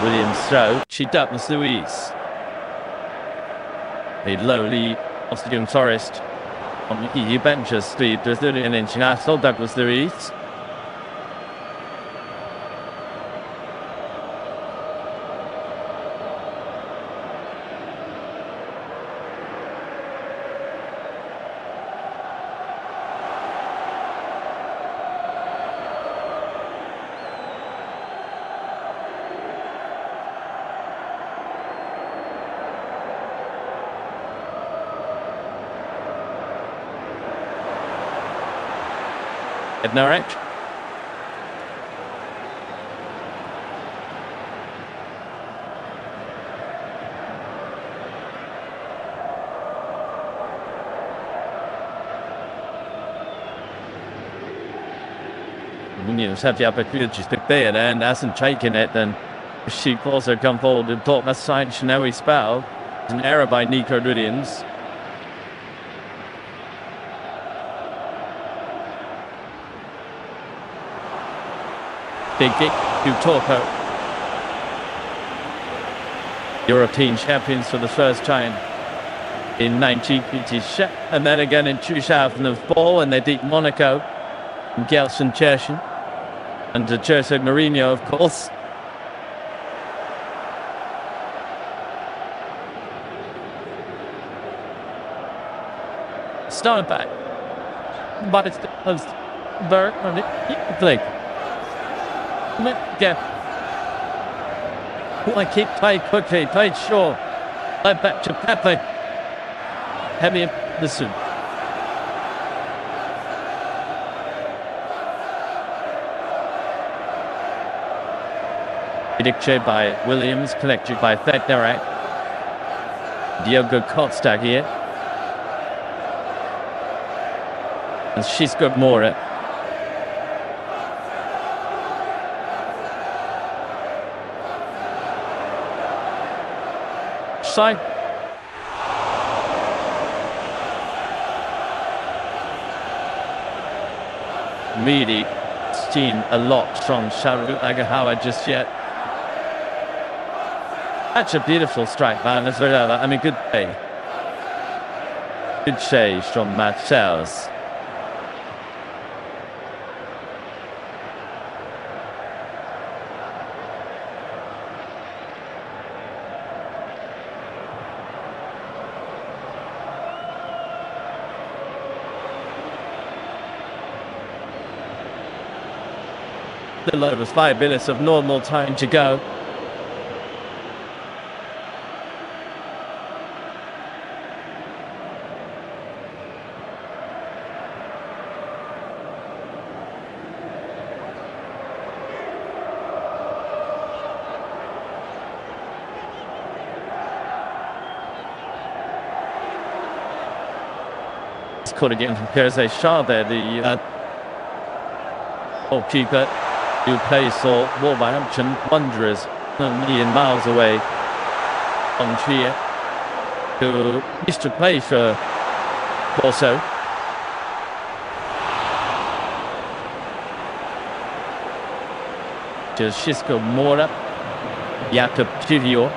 Speaker 1: Williams throw. She doubles Louise. A lowly Nottingham Forest on the EU benches. Steve does it in international. Douglas Louise. Ednarek. Williams had the opportunity to play it and hasn't taken it, then she also come forward and taught that side Shinoe Spell. It's an error by Nico Williams. Big kick to Torpo. European champions for the first time in 1987, and then again in 2004 when they beat Monaco and Gelsenkirchen under Jose Mourinho, of course. Started back, but it's very Blake. Yeah. I keep playing quickly, played short. Play back to Pepe. Heavy listen. Dictated by Williams, collected by Fednarak. Diogo Costa here. And she's got more at. Side. Really seen a lot from Sharu Agahawa just yet. That's a beautiful strike, man. I mean, good play. Good chase from Marcels. A little over 5 minutes of normal time to go. It's caught again from Kersey Shah there, the goalkeeper who plays for Wolverhampton Wanderers, a million miles away on Chia, who used to play for Porto. Just Xisco Mora, Jakob Junior.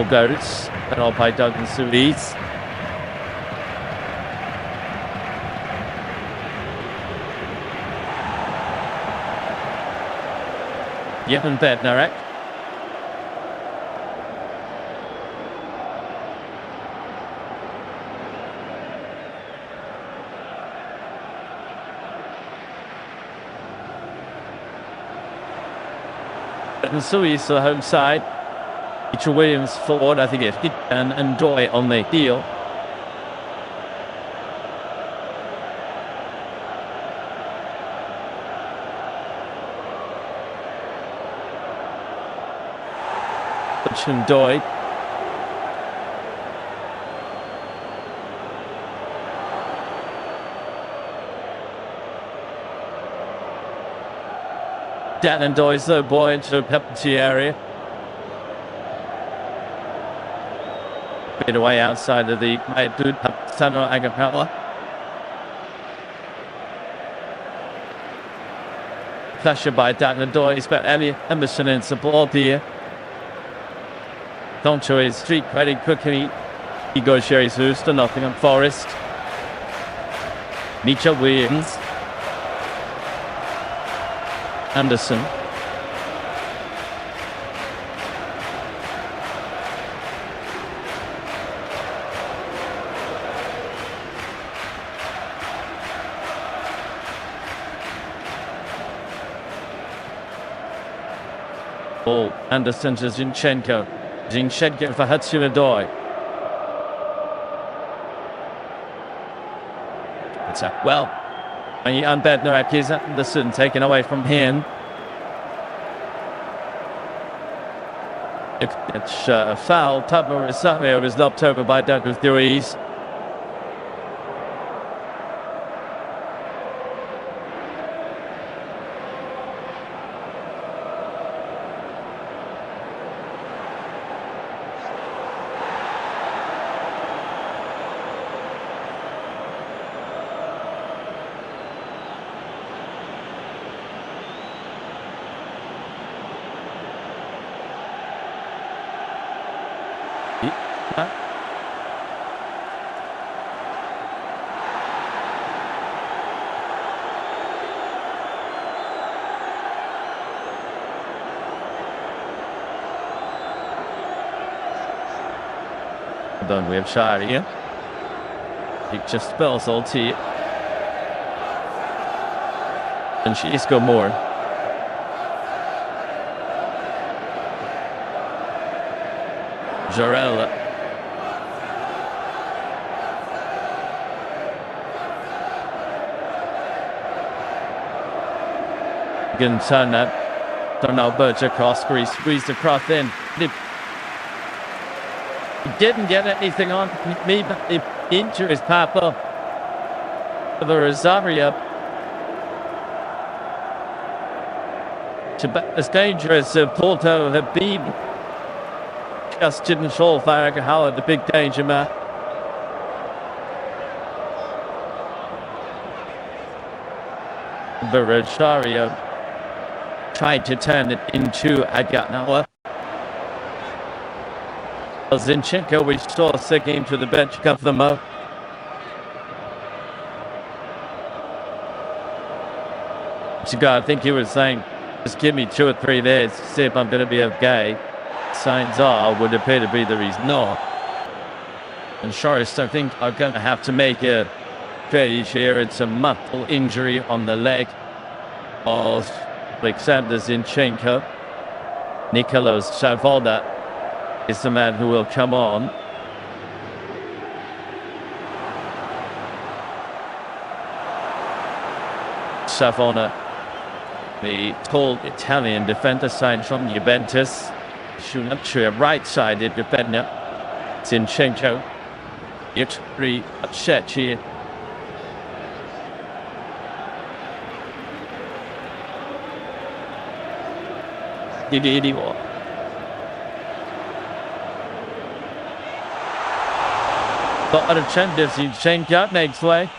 Speaker 1: Goes, and all by Duncan Sulis. Jeppen Bednarek. And Sulis, the home side. Mitchell Williams forward, I think it's and Doy on the heel. Hudson Doy. Dan and Doy's the boy into the penalty area. Bit away outside of the Sandro Agapella. Pressure by Dan Doy's, but Elliot Emerson in support here. Doncho is street ready quickly. Igor Jesus to Nottingham Forest. Mitchell Williams. Anderson. Ball, Anderson to Zinchenko. Zinchenko for Hudson-Odoi. It's a well. And Bednarek is Anderson taken away from him. It's a foul. Tabo Rosario is knocked over by Douglas Luiz. Done, we have Shire here. He just spells all T. And she's got more. Jarella. Again, turn that. Don't know, Birch across, squeezed across in. He didn't get anything on me, but the injuries pop up. The Rosario. It's about as dangerous as Porto have been. Just didn't fall Faragahara, the big danger man. Rosario tried to turn it into Agatnawa. Zinchenko restores the game to the bench, cover them up. I think he was saying, just give me 2 or 3 days to see if I'm going to be okay. Signs would appear to be that he's not. And Shorist, I think, are going to have to make a change here. It's a muscle injury on the leg of Alexander Zinchenko. Nicolas Savoda is the man who will come on. Savona, the tall Italian defender signed from Juventus. Shown up to a right-sided defender. Zinchenko. Yuri Chechi. Got a chance to Zinchenko makes way.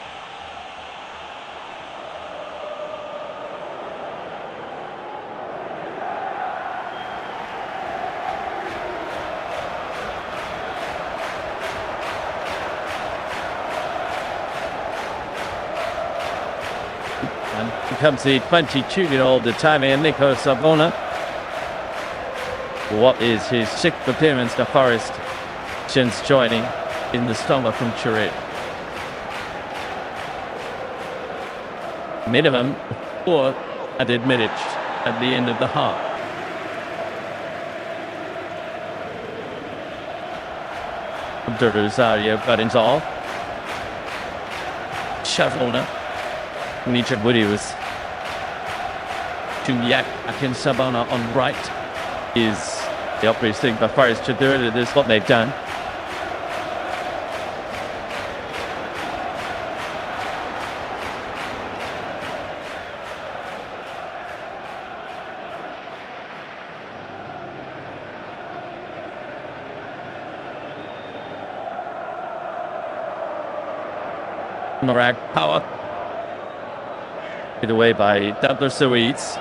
Speaker 1: And becomes the 22-year-old Italian Nico Savona. What is his 6th appearance to Forest since joining in the summer from Turin. Minimum 4 added minutes at the end of the half. De Rosario got into all. Savona. Nietzsche Williams. Tunyak Akin Sabona on right is the obvious thing for Forest to do it. It is what they've done. Morag power. Hit away by Douglas Luiz.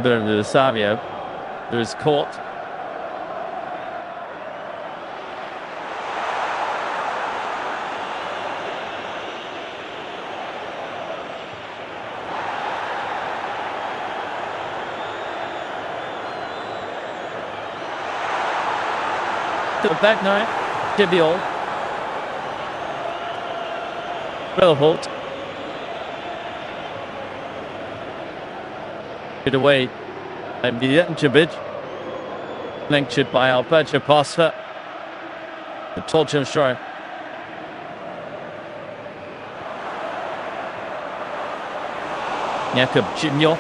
Speaker 1: Bernardo Savio, who is caught. To the back nine, Tibiol. Relevant. Hit away by Mijancevic. Linked by Alberto Costa. The Tolchin short. Jakob Junior.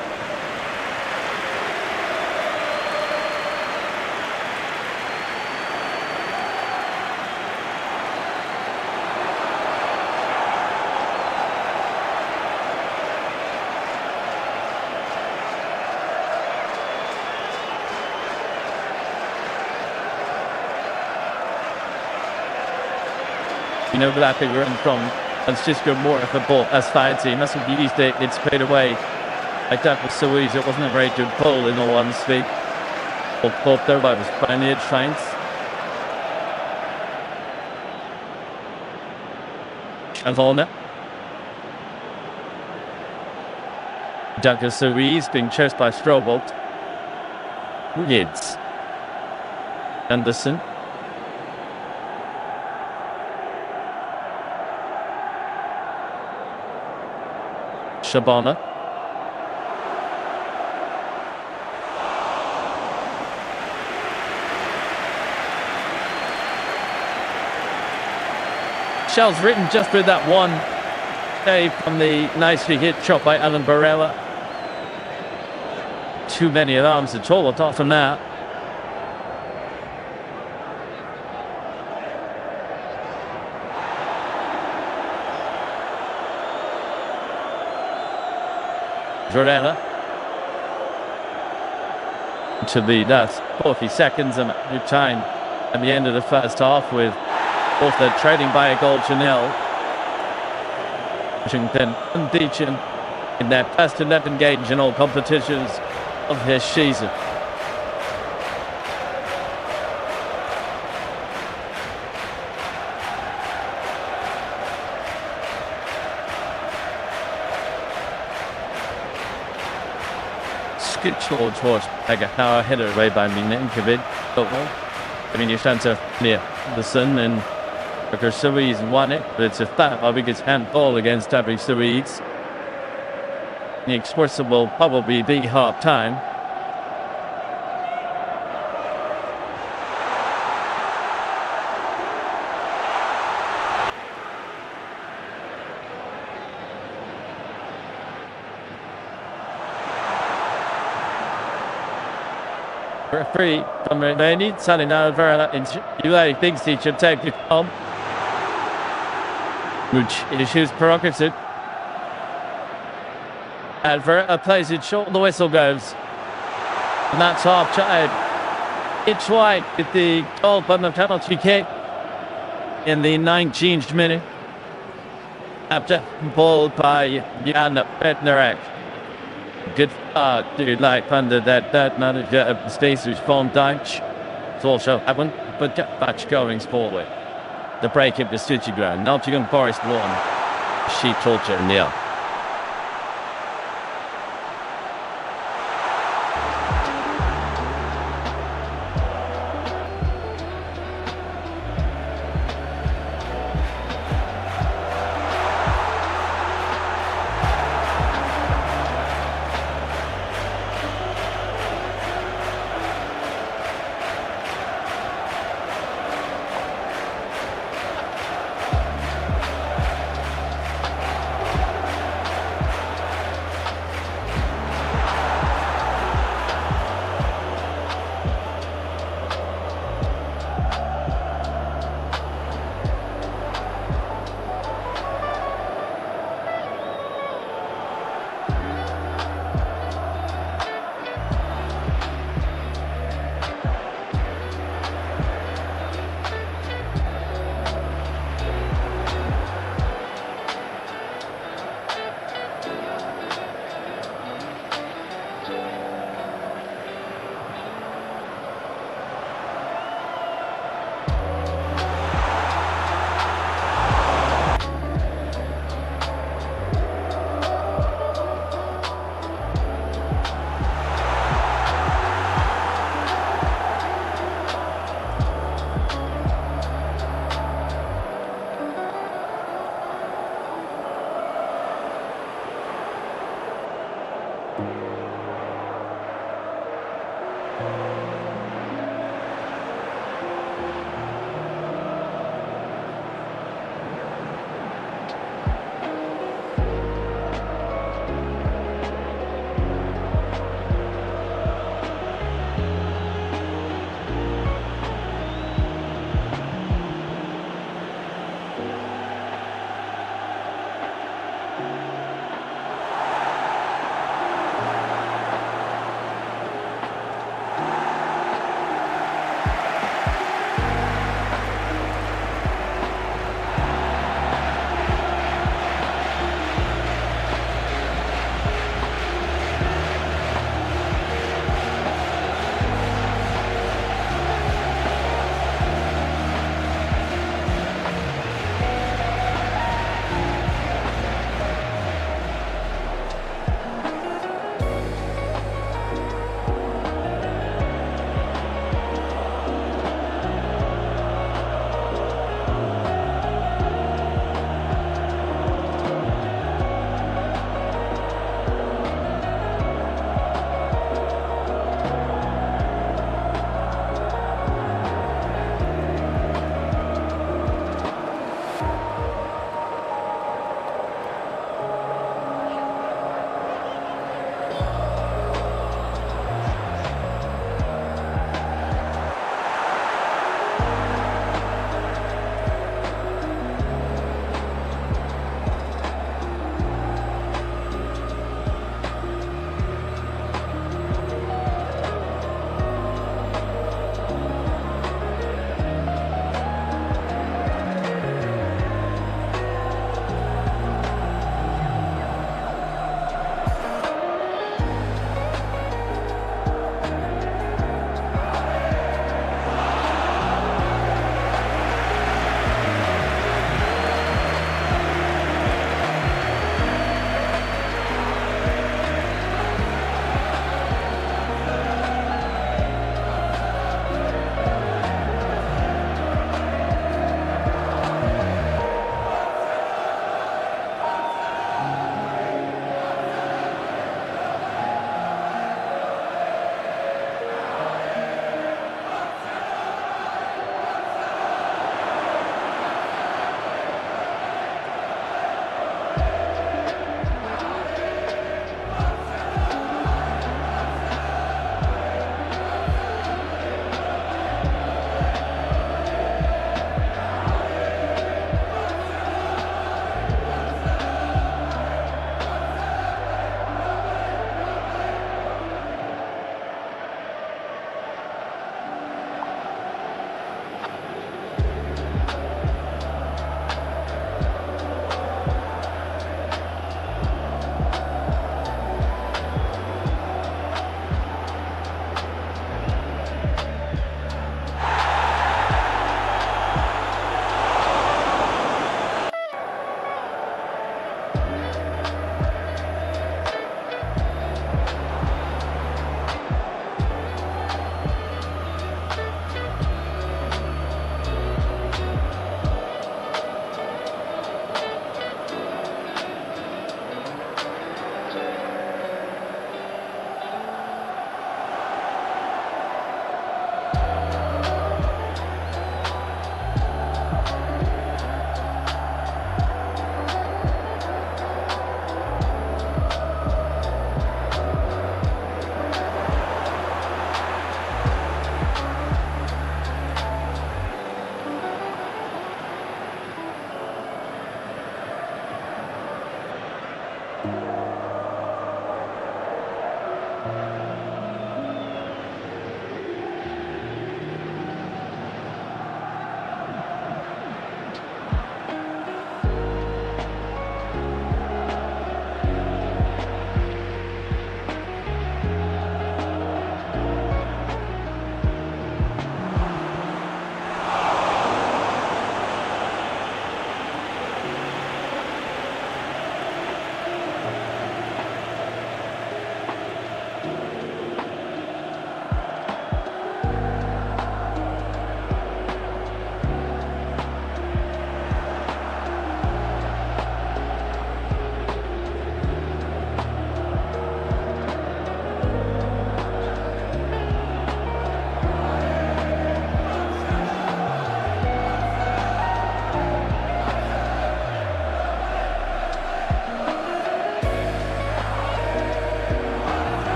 Speaker 1: You know, that big run from Francisco Moura for ball as fancy. He mustn't be used it. It's played away. I doubt it was so easy. It wasn't a very good pull in all honesty. Or Porto, but it was plenty of chance. Chavalna. Douglas Luiz being chased by Strobold. Yids. Anderson. Shabana. Shell's written just with that one save from the nicely hit shot by Alan Barella. Too many alarms at all apart from that. Jorella to the last 40 seconds and new time at the end of the first half, with Porto trading by a goal to nil. Washington unbeaten in their first 11 games in all competitions of this season. Good towards Braga, header away by Milenkovic. I mean, you stand to near the sun, and Suarez won it, but it's a foul. I think it's handball against David Suarez. The expulsion will probably be half time. Referee from Romania, telling over in thinks he should take it on, which is his prerogative. Advert plays it short, the whistle goes, and that's half time. It's White with the goal from the penalty kick in the 19th minute, after ball by Jan Bednarek. Good to like under that manager of Stacy's Von Deitch. It's also happened, but much going forward. The break of the City ground. Nottingham Forest 1, She Torture 0.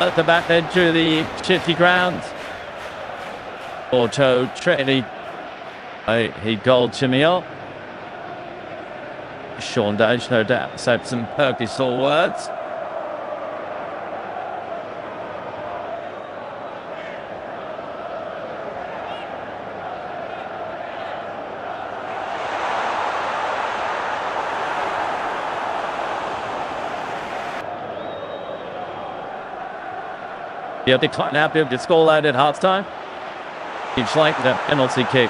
Speaker 1: at the back end to the shitty ground. Porto training. He gold Chimio. Sean Dage, no doubt, said some Turkish words. Yeah, decline now, the score line at half time. It's like the penalty kick.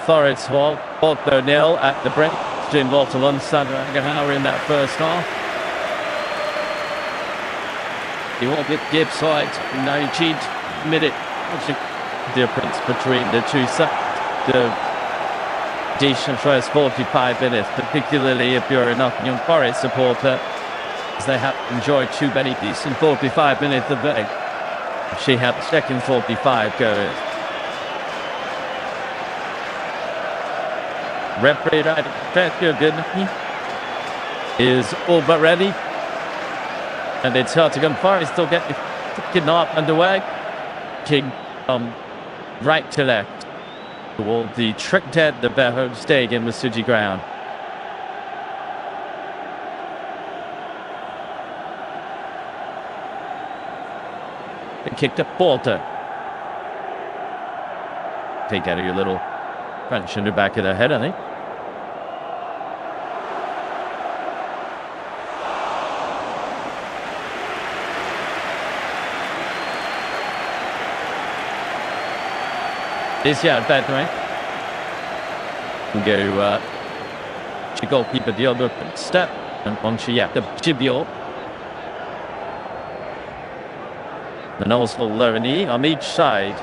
Speaker 1: Forest wall, Porto nil at the break. Jim Waterlund, Sandra Agahara in that first half. He won't get Gibbs side, 19th minute. What's the difference between the two sides? The decent first 45 minutes, particularly if you're a Nottingham Forest supporter, as they have enjoyed too many decent 45 minutes of it. She had the second 45 goes. Referee right good is all but ready, and it's Nottingham Forest still getting kidnapped underway. King right to left toward the trick end of their home stadium, the Suji ground. They kicked up Porto. Take out of your little crunch in the back of their head, I think. This yeah, bad right? Go to goalkeeper the other step and on the Gibio. And also Lerny on each side.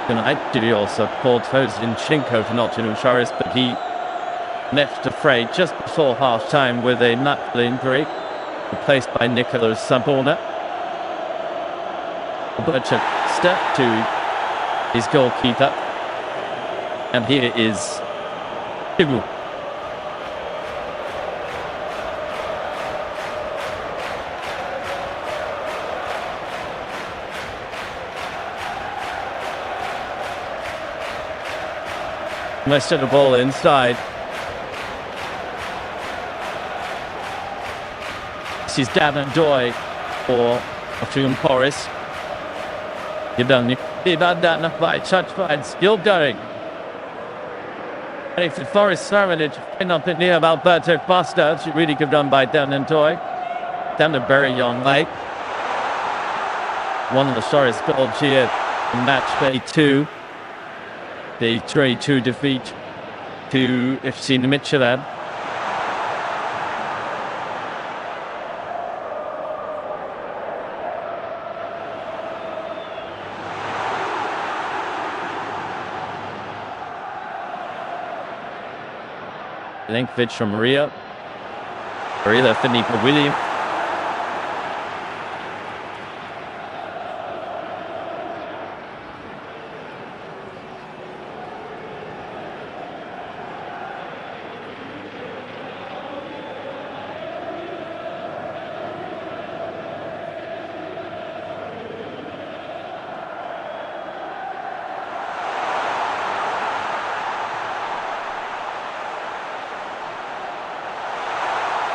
Speaker 1: Tonight, did he also called Zinchenko for Nottingham Forest, but he left the fray just before half time with a knuckle injury, replaced by Nicolas Sabona. Butcher step to his goalkeeper, and here is Tibu. Most of the ball inside. This is Davin Doy for Nottingham Forest. You've done that enough by touch fight, still going. And if the Forest Savage not bit near Alberto Costa, it's really good done by Davin Doy. Down the very young late. One of the sorest goals here in match day 2. The 3-2 defeat to FC Midtjylland. Linkovic from Maria Finipa William.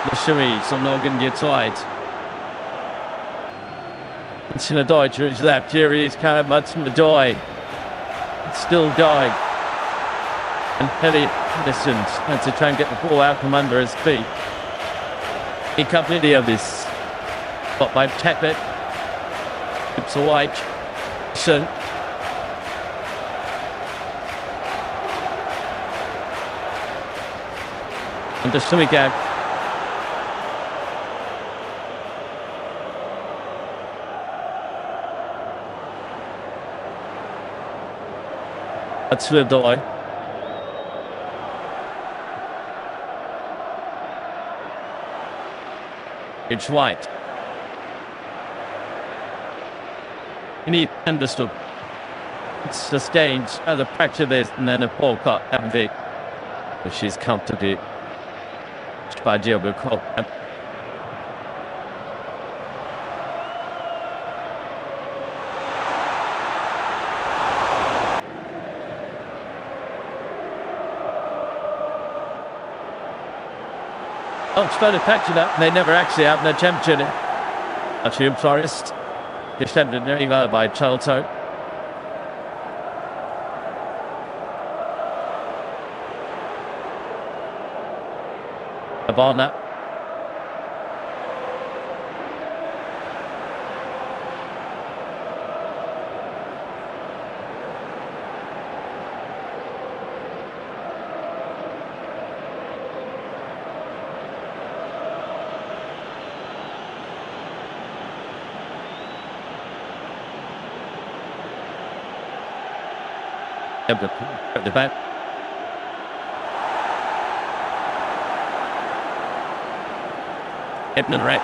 Speaker 1: Lushery, som någon ger tight. It's in a die to his left. Here he is, kind of much from the die. It's still dying. And Pelly listens and to try and get the ball out from under his feet. He completely of this. Got by Tepet. It's a white. So. And the Sumigag. That's Swift. It's White. You need understood. It's sustained the pressure this and then a full cut and Vic. But she's comfortably by Gilbert Cole. Oh, it's trying to catch it up. They never actually have an attempt at it. Actually, Forest defended very well by Chalto. Abana. The back. Edmund Wreck.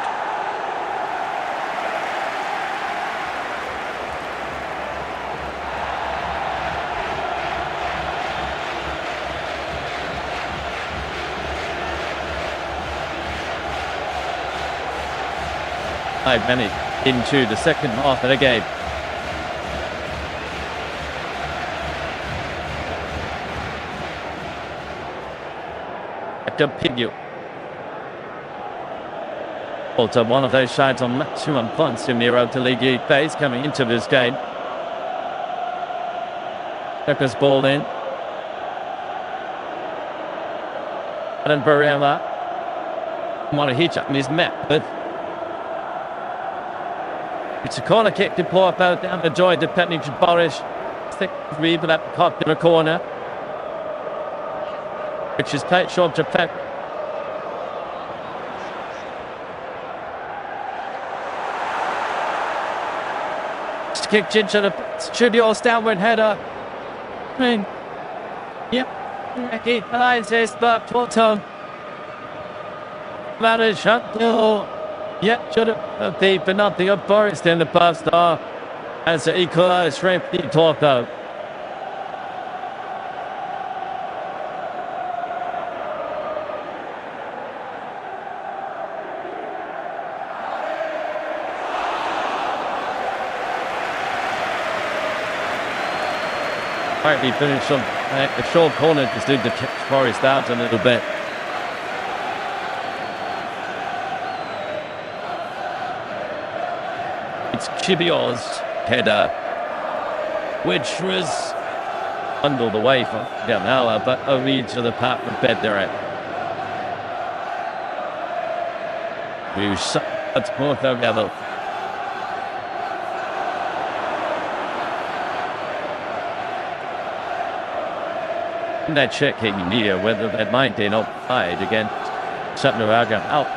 Speaker 1: Many into the second half of the game. Piggy. Also one of those sides on maximum points in the Europa League phase coming into this game. Tucker's ball in. And Barella. Want to hit up his map, but it's a corner kick deployed both down the joy depending to Boris. Thick read that caught in the corner. Which is played short to Pep. Kicked into the Studio's downward header. Yep. He finds his but PORTO. Managed until. Yep, should have beat, but nothing of Boris in the past half. As the equalised for PORTO. He finished on a short corner just to catch Forest out a little bit. It's Chibior's header, which was bundled away from Gamala, but only to the path of Bednarek. We shot at PORTO level. They're checking here whether that might be not offside against Braga out.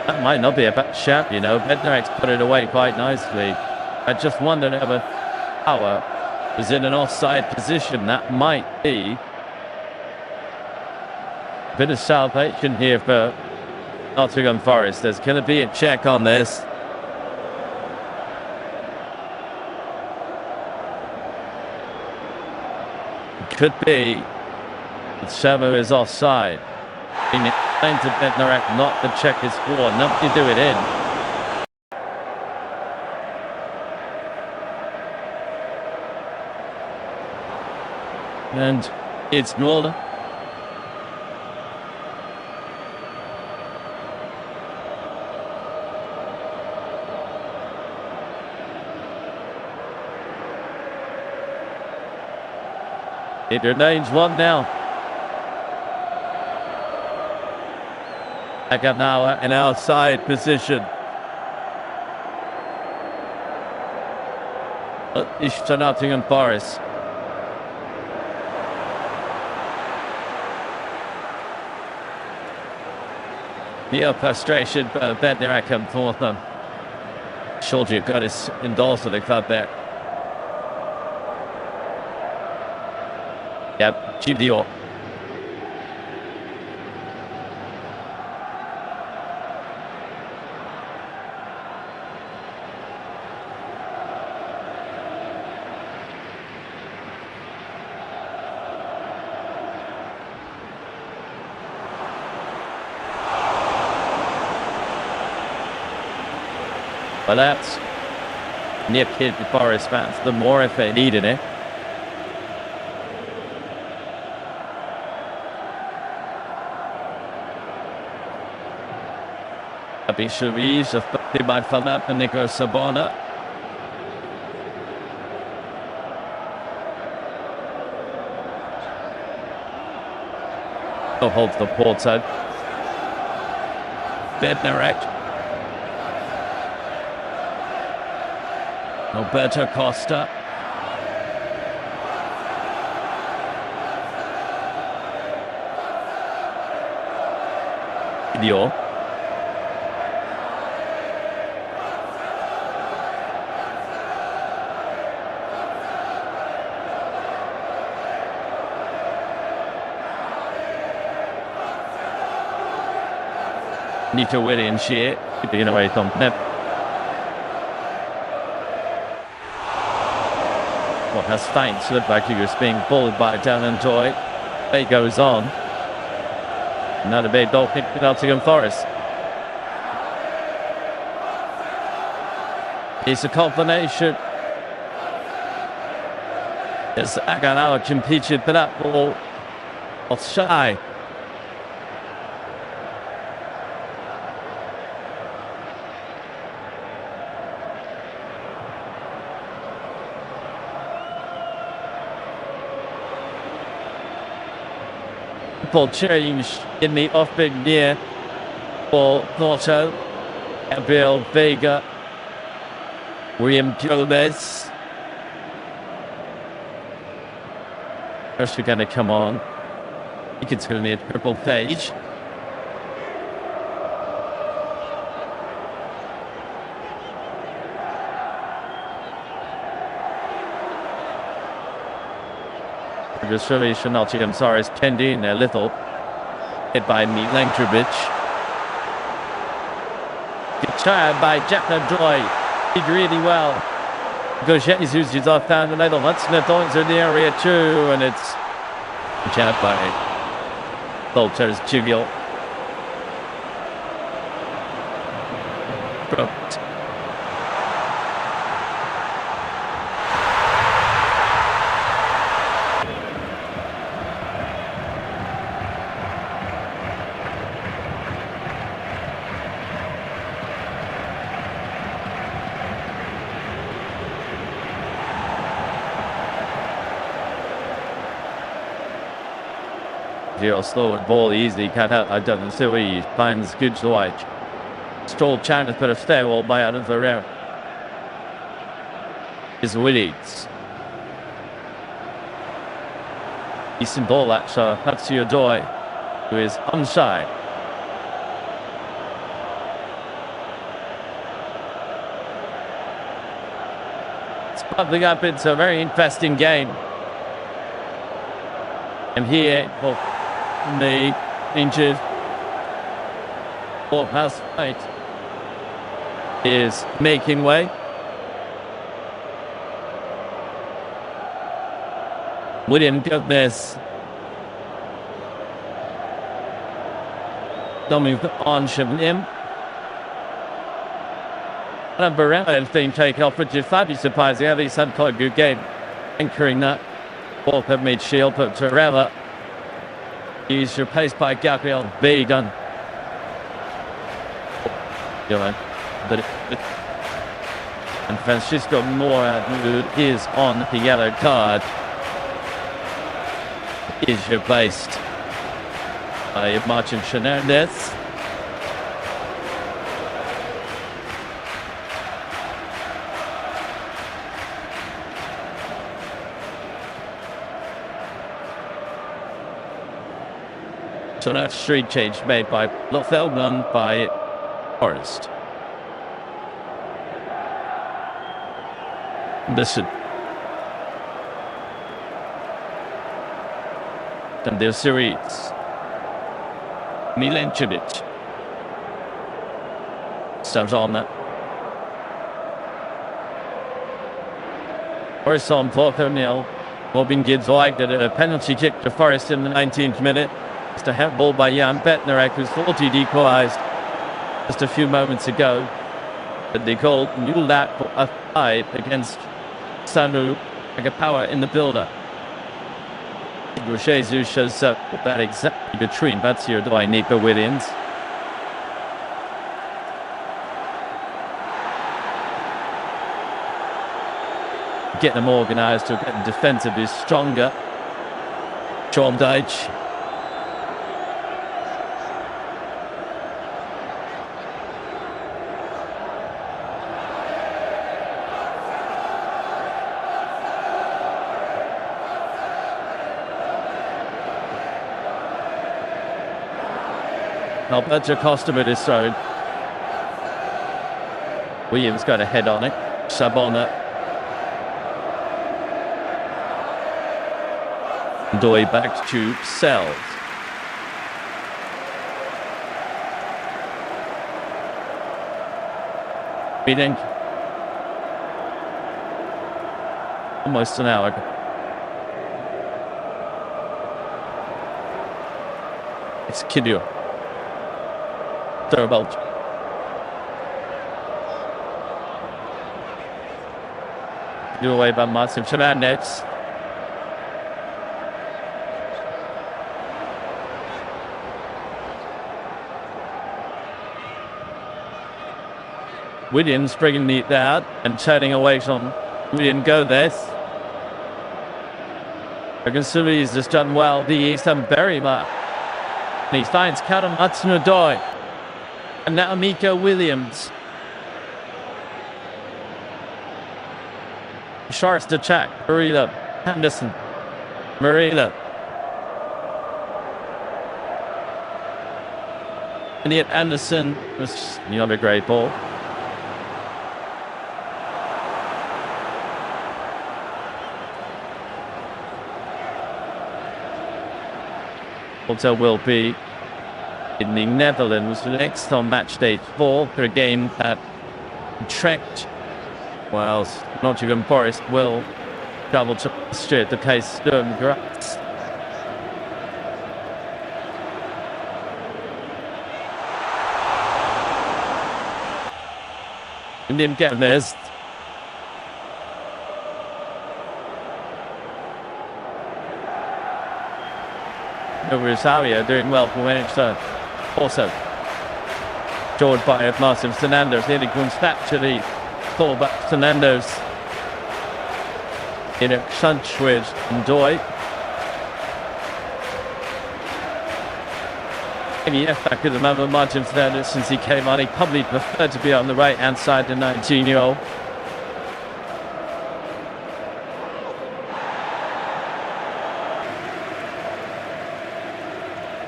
Speaker 1: That might not be a bad shot, you know. Bednarek's put it away quite nicely. I just wondered if Power was in an offside position. That might be a bit of salvation here for Nottingham Forest. There's going to be a check on this. Could be that Savo is offside. Being explained to Bednarek not to check his score, not to do it in. And it's Norland. It remains 1-0. Aganawa in outside position. Ishta Nottingham Forest. Near frustration for Bednarek and PORTO. Soldier got his indoors for the club there. Yep, GDO. Well, that's nip hit for his fans. The more if they needed it. Happy Cherise of by Panathinaikos Sabona. Oh, holds the Porto. Bednarek. Roberto Costa. Video. Nito Williams here, being away from Pep. Well, has faint, slid back to us being bullied by Dylan Joy. It goes on. Another big goal kick for Nottingham Forest. It's a combination. It's Aganala competed for that ball offside. Change in the off-big near for Porto. Gabriel Vega, William Gomez. First, we're going to come on. I think it's going to be a purple page. Reservation Nottingham Forest pending a little hit by Milankovic. Retired by Jacko Joy. Did really well. Jesus is off down the middle. Hudson Thorns in the area too, and it's jabbed by Bolter's Jiggle. Slow and ball easy, can't help. I don't see where he finds good to watch. Stroll chance for a stairwell by out of the round. Is Williams. Decent ball that's your Joy, who is onside. It's bubbling up into a very interesting game. And here, the injured or pass fight is making way. William Gomez coming on Shavnim. And Brann has been taken off, which is slightly surprising. He's had quite a good game anchoring that. Ball per midfield, but Torella is replaced by Gabriel Vegan. And Francisco Mora, who is on the yellow card, is replaced by Martin Hernandez. So that's street change made by Lofeld, none by Forest. Listen. And their series. Milenkovic. Starts on that. First on 4-0. Robin Gibbs liked it. A penalty kick to Forest in the 19th minute. It's a handball by Jan Bednarek, who's 40 equalised just a few moments ago. But they called Newlat for a 5 against Sanu Agapower in the builder. Jesus shows up that exactly between Batsir and Nico Williams. Get them organised to get them defensively stronger. John Deitch. Alberto Costa with his throw. Williams got a head on it. Sabona. Doi back to Sells. Beating. Almost an hour. It's Kidio. Thurbold. Given away by Martin Fernandez. Williams bringing it down and turning away from William Gomez. Agansuri has just done well. He's done very well. And he finds Callum Hudson-Odoi. And now Miko Williams. Sharks to check. Marilla. Henderson. Marilla. And yet Anderson was not a great ball. Also will be in the Netherlands next on match day 4 for a game at Utrecht, whilst Nottingham Forest will travel to Austria to play Sturm Graz. Indian Gomez. Rosario doing well for Winchester. Also, joined by Martin Fernandez. Nearly comes back to the fullback Fernandez in a crunch with Ndoye. Yes, I could remember Martin Fernandez since he came on. He probably preferred to be on the right hand side, the 19-year-old.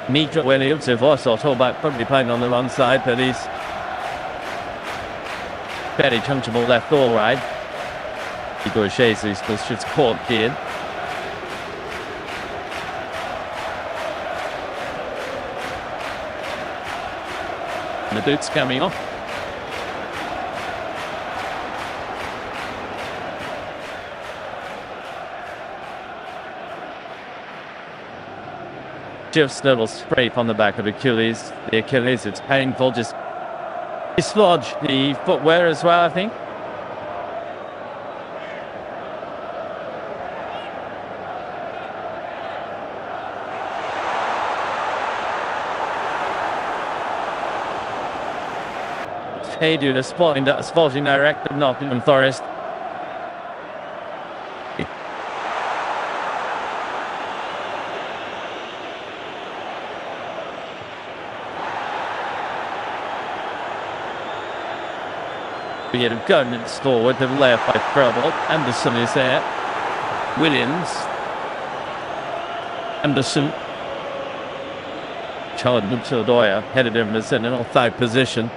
Speaker 1: Mika Williams, if I saw Tallback probably playing on the wrong side, but he's very comfortable left or right. Igor Jesus was just caught here. And the boots coming off. Just a little scrape on the back of Achilles. The Achilles, it's painful. Just dislodged the footwear as well, I think. Haydu, the sporting director of Nottingham Forest. We get a guidance forward, the layup by Frelbold. Anderson is there. Williams. Anderson. Charles Hudson-Odoi headed him as in an offside position.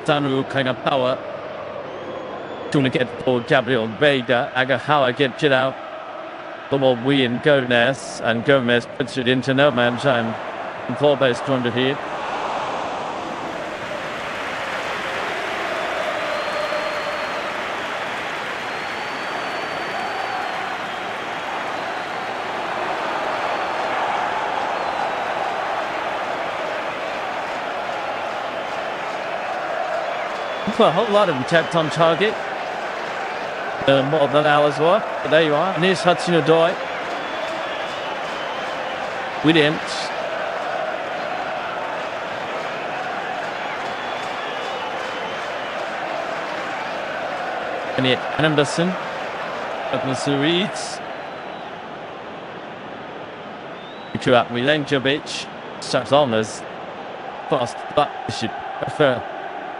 Speaker 1: Sanu kind of power. trying to get for Gabriel Vega. Agahawa gets it out. The ball we in Gomez, and Gomez puts it into no man's land. And Forbes trying to hit. Well, a whole lot of them tapped on target. More than ours were. But there you are. And here's Hudson-Odoi. Williams. And yet Anderson. Douglas Reeds. To up Milenkovic. Starts on as fast, but you should prefer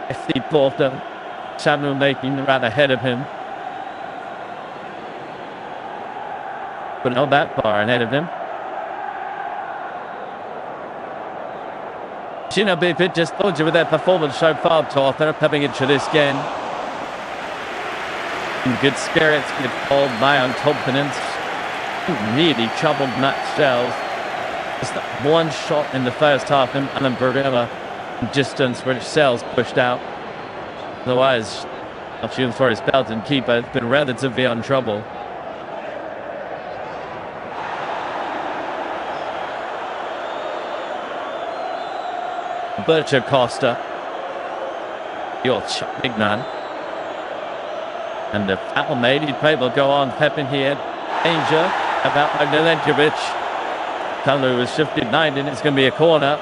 Speaker 1: FC Porto. Samuel making the run ahead of him. But not that far ahead of him. Gino Bipit just told you with their performance so far, Torthor, coming into this game. In good spirits, good form, high on confidence. Really troubled Matt Shells. Just that one shot in the first half, and Alan Barella distance which Sells pushed out. Otherwise, not shooting for his belt and keeper, has been relatively on trouble. Berto Costa. Your big man. And the foul made. He'd play will go on. Pep in here. Danger about Milenkovic. Kalu was shifted 9 and it's going to be a corner.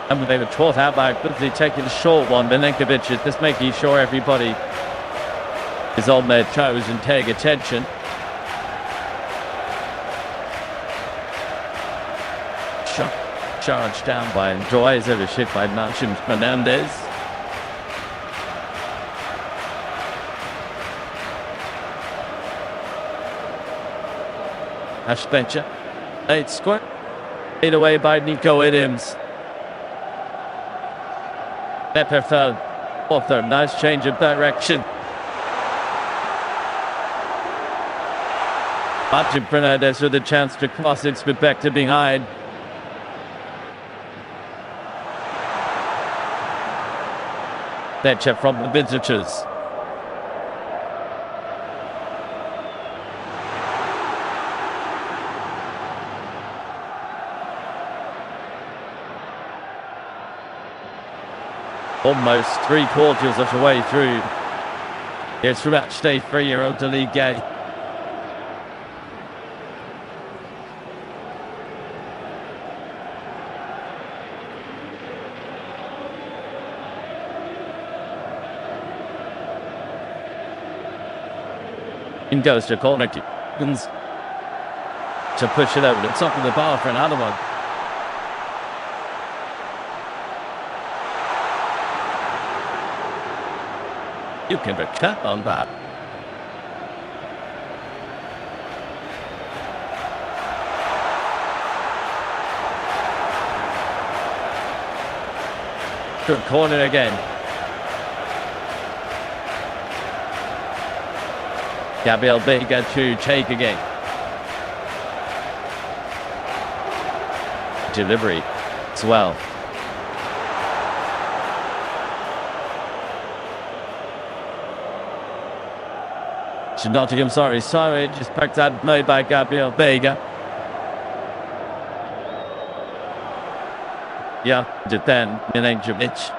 Speaker 1: And they were caught out by quickly taking a short one. Milenkovic is just making sure everybody is on their toes and paying attention. Charged down by Joy, is overshot by Martin Fernandez. Ash Bencher. Late square. Made away by Nico Williams. Pepper fell off there. Nice change of direction. Martin Fernandez with a chance to cross it, but back to behind. Bencher from the visitors. Almost 3/4 of the way through. It's match day 3 Europa League game. In goes to corner kick. To push it over the top of the bar for another one. You can cut on that. Good corner again. Gabriel Vega to take again. Delivery as well. Nottingham, sorry, just picked that made by Gabriel Vega. Yeah, then Milenkovic.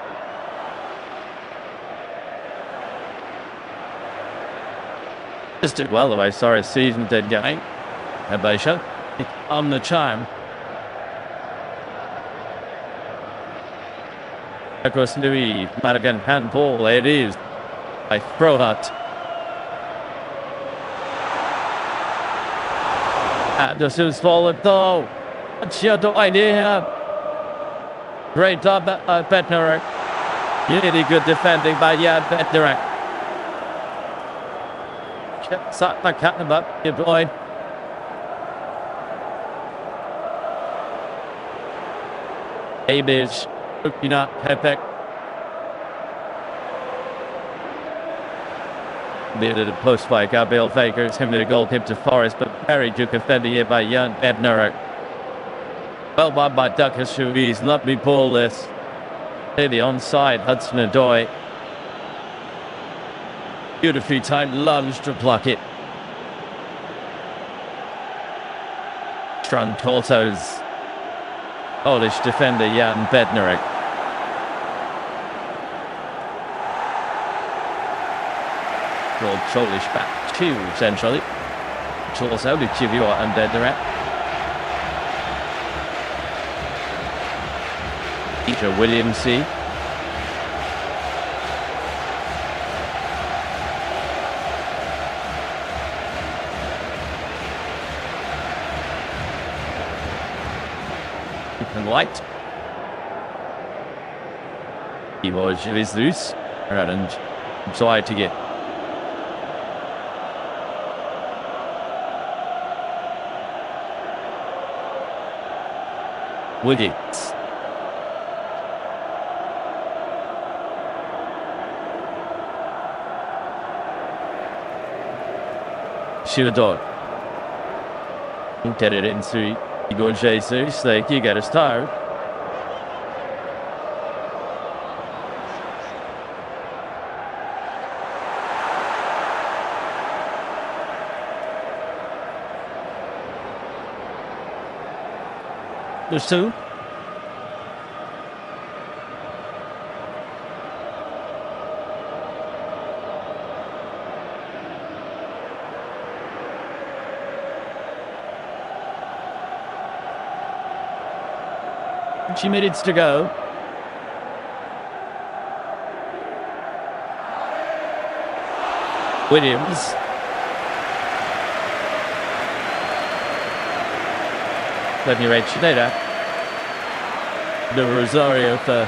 Speaker 1: Just did well the way, sorry, season did going. Abasha on the chime. Across Louis, Madigan handball, it is by Frohut. Anderson's forward though. What's your idea? Great job by Bednarek. Really good defending by Jan Bednarek. Sat by cutting him up. Good boy. Abish looking up Pepe. Needed a post by Gabriel Fakers, him with a goal kick to Forest, but very good defender here by Jan Bednarek. Well done by Dukas Ruiz, lovely ball this. Here the onside, Hudson Odoi. Beautifully timed lunge to pluck it. Trun Porto's Polish defender Jan Bednarek. Rolled Polish back to centrally. Also with Chivio and Bednarek. Peter Williamsy. Light. He was loose and tried to get Wiggins. Shieldon. Get it into Igor Jesus, like you get a start. There's two. Minutes to go. Williams. Let me read Schneider. The Rosario for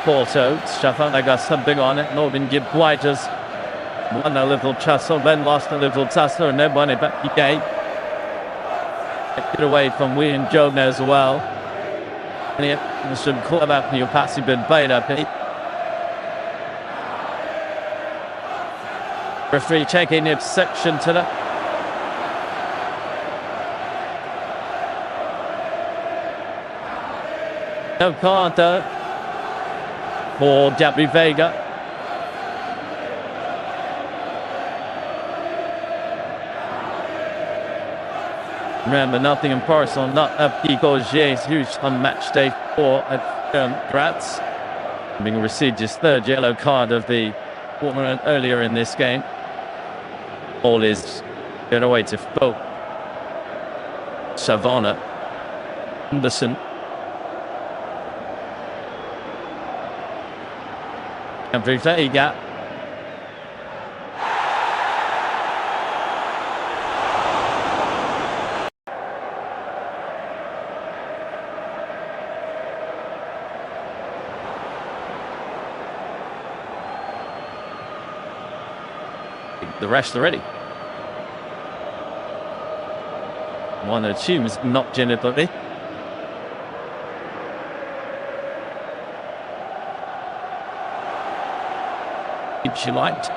Speaker 1: Porto. Stefan, I got something on it. Norman Gibb Whiters won a little tussle, then lost a little tussle, and then won it back again. Get away from William Jones as well. And some club up your passing been played up. Referee taking the section to the no card though for W Vega. Remember, Nottingham Forest on not up Igor Jesus on match day 4 at Graz, having received his third yellow card of the tournament earlier in this game. All is going away to Bo Savannah Anderson. And Vega. The rest already. One assumes not deliberately. If she liked.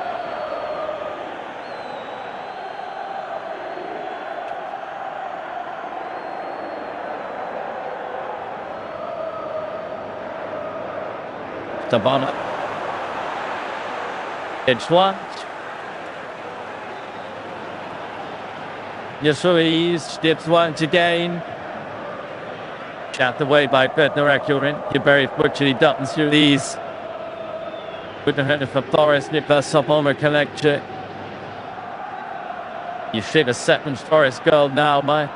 Speaker 1: Tabana. It's one. Yasui's dips once again. Shot away by Bednarek. You're very fortunately done through these. With the header for Forest, Nicholas Homer connection. You should a second Forest goal now by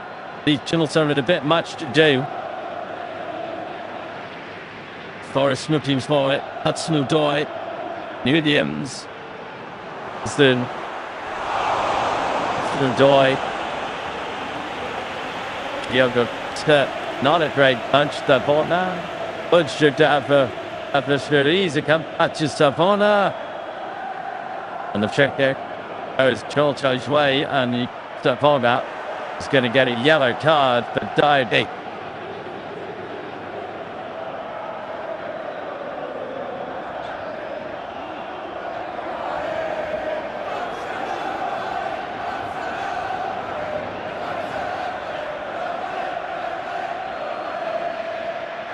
Speaker 1: the Chilton with a bit much to do. Forest looking for it. Hudson Odoi. Williams. Then Odoi. Yoga not a great punch. Savona. Punch to have easy come to Savona. And the check there goes Cholto's way, and Savona is going to get a yellow card for diving.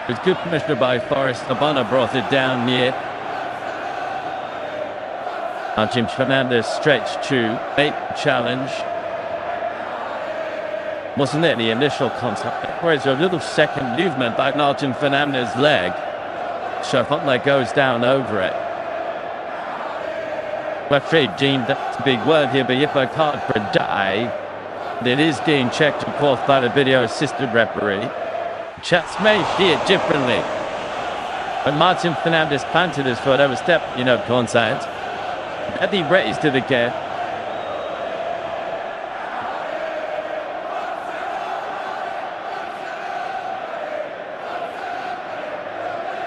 Speaker 1: It was good pressure by Forest. Sabana brought it down near. Jim Fernandez stretched to make the challenge. Wasn't there the initial contact? Whereas a little second movement by Martin Fernandez's leg. So I thought that goes down over it. Referee deemed that's a big word here, but if I card for a die, it is being checked, of course, by the video assistant referee. Chats may see it differently. When Martin Fernandez planted his foot over step, contact. And he raised it again.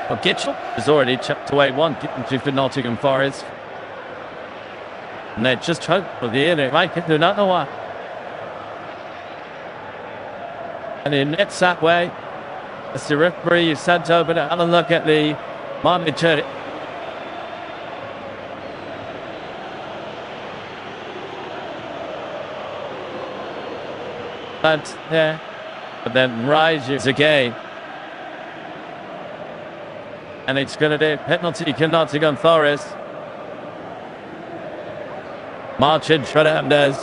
Speaker 1: Well, Kitchell has already chucked away one, getting for Nottingham Forest. And they just hope for the end. It might get to another one. And he nets that way. As the referee is sent over to have a look at the monitor. But then rises again. And it's going to be a penalty to Nottingham Forest. Martin Fernandez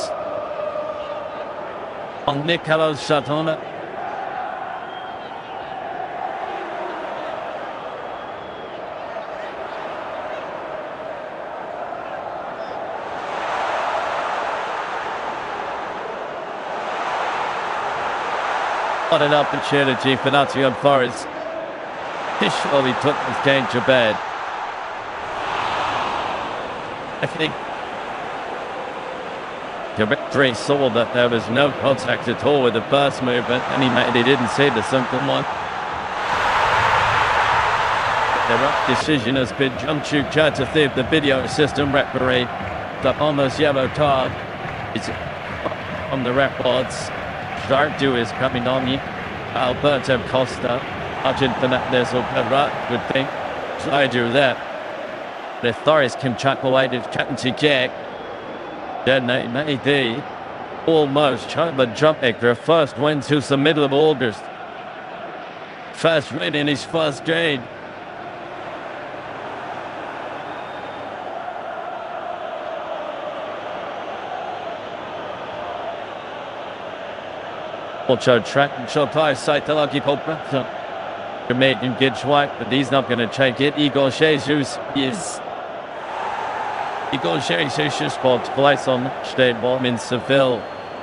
Speaker 1: on Nicolas Satona. What an opportunity for Nottingham Forest. He surely took this game to bed. I think the referee saw that there was no contact at all with the first movement, and he didn't see the second one. The rough decision has been jumped to courtesy of the video system referee. The almost yellow card is on the records. Zardu is coming on you. Alberto Costa. Argent Fernandez will come right, would think. Zardu there. The Forest can chuck away to captaincy kick. Then they may be almost trying to jump their first win since the middle of August. First win in his first game. Also track and shot by Saitalaki Polprata. Jamaican gets white, but he's not going to take it. Igor Jesus is. Igor Jesus spots place on state bomb in Seville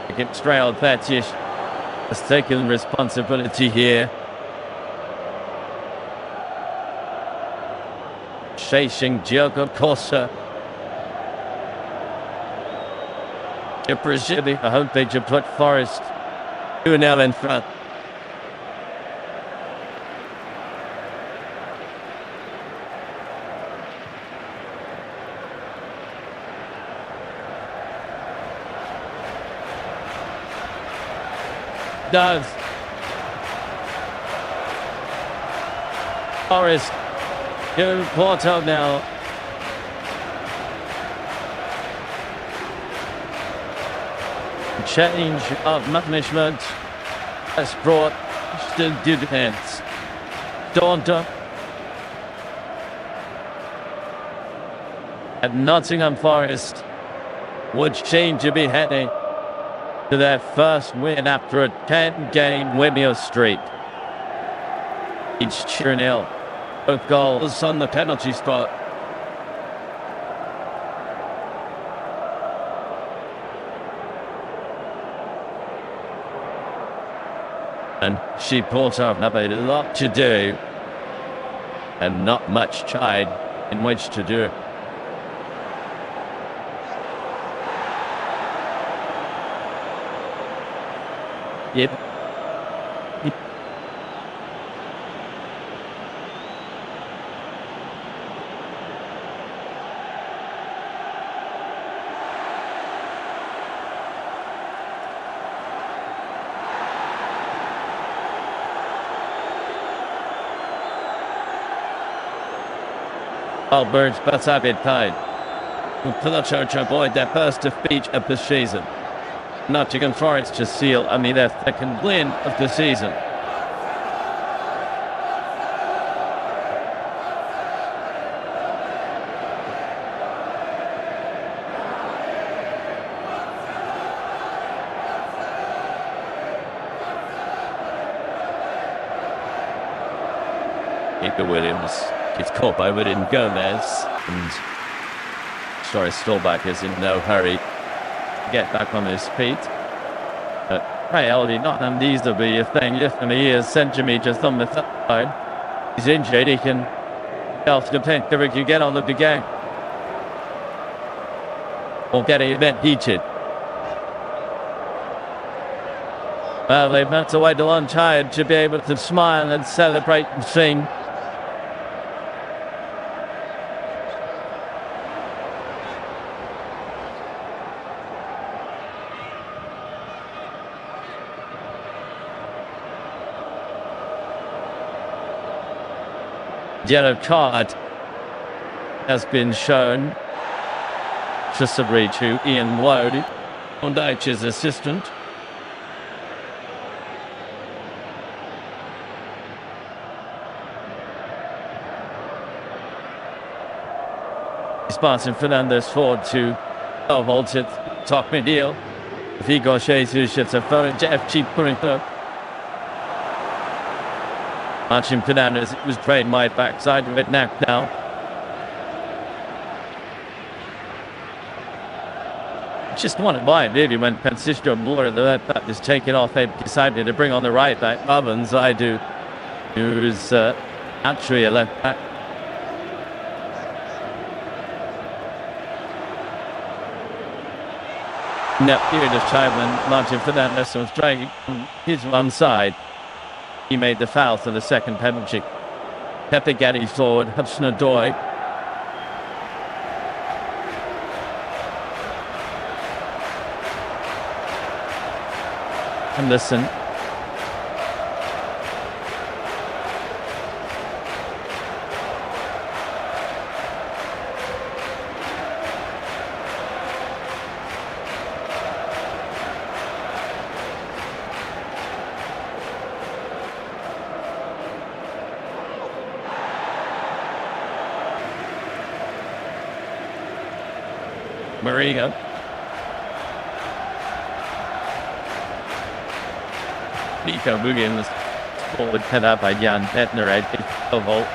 Speaker 1: against Real Betis. Has taken responsibility here. Chasing Diogo Costa. I hope they just put Forest 2-0 in front. Does Forest to Porto now. Change of management has brought still dividends. Daunter and Nottingham Forest would change to be heading to their first win after a 10-game winning streak. It's 2-0. Both goals on the penalty spot. And Porto have a lot to do and not much time in which to do it. Yep. Salzburg Vs Panathinaikos to avoid their first defeat of the season. Nottingham Forest to seal their second win of the season. Nico Williams gets caught by William Gomez, and Stolbach is in no hurry to get back on his feet. But reality, Nottingham needs to be a thing. Definitely he is. Senjami just on the side. He's injured. He can help the pen. If he can get on the game. Or get a bit heated. Well, they've had to wait a long time to be able to smile and celebrate and sing. Yellow card has been shown possibly to Ian Wode, Ondaich's assistant. Spartan Fernandez forward to Volts at top midfield. Vigo Jesus shoots a phone to FG Purinto. Martin Fernandez was played my backside of it now. Just wanted by it really when Francisco Moore the left back is taken off. They decided to bring on the right back Ovens. I do. Who's actually a left back. In that period of time when Martin Fernandez was trying his one side, he made the foul for the second penalty. Pepe Gatti forward, Hudson-Odoi. Henderson. Maria. Nico Wiggins forward head up by Jan Petner at Volt.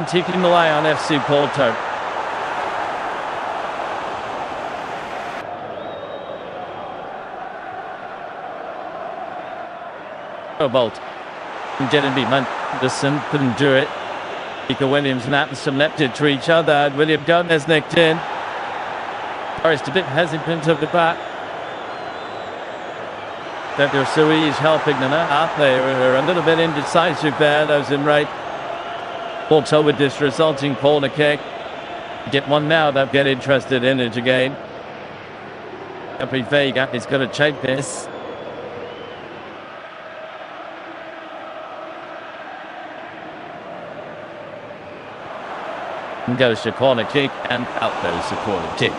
Speaker 1: Taking the lie on FC Porto. Bolt. Jeremy Manderson couldn't do it. Nico Williams and Atkinson leapt into each other, and William Gomez nicked in. Forrest a bit hesitant of the back. That they're so easy helping them out. They were a little bit indecisive there, those in right. Porto with this resulting corner kick. Get one now, they'll get interested in it again. Capri Vega is going to check this. And goes to corner kick, and out goes the corner kick.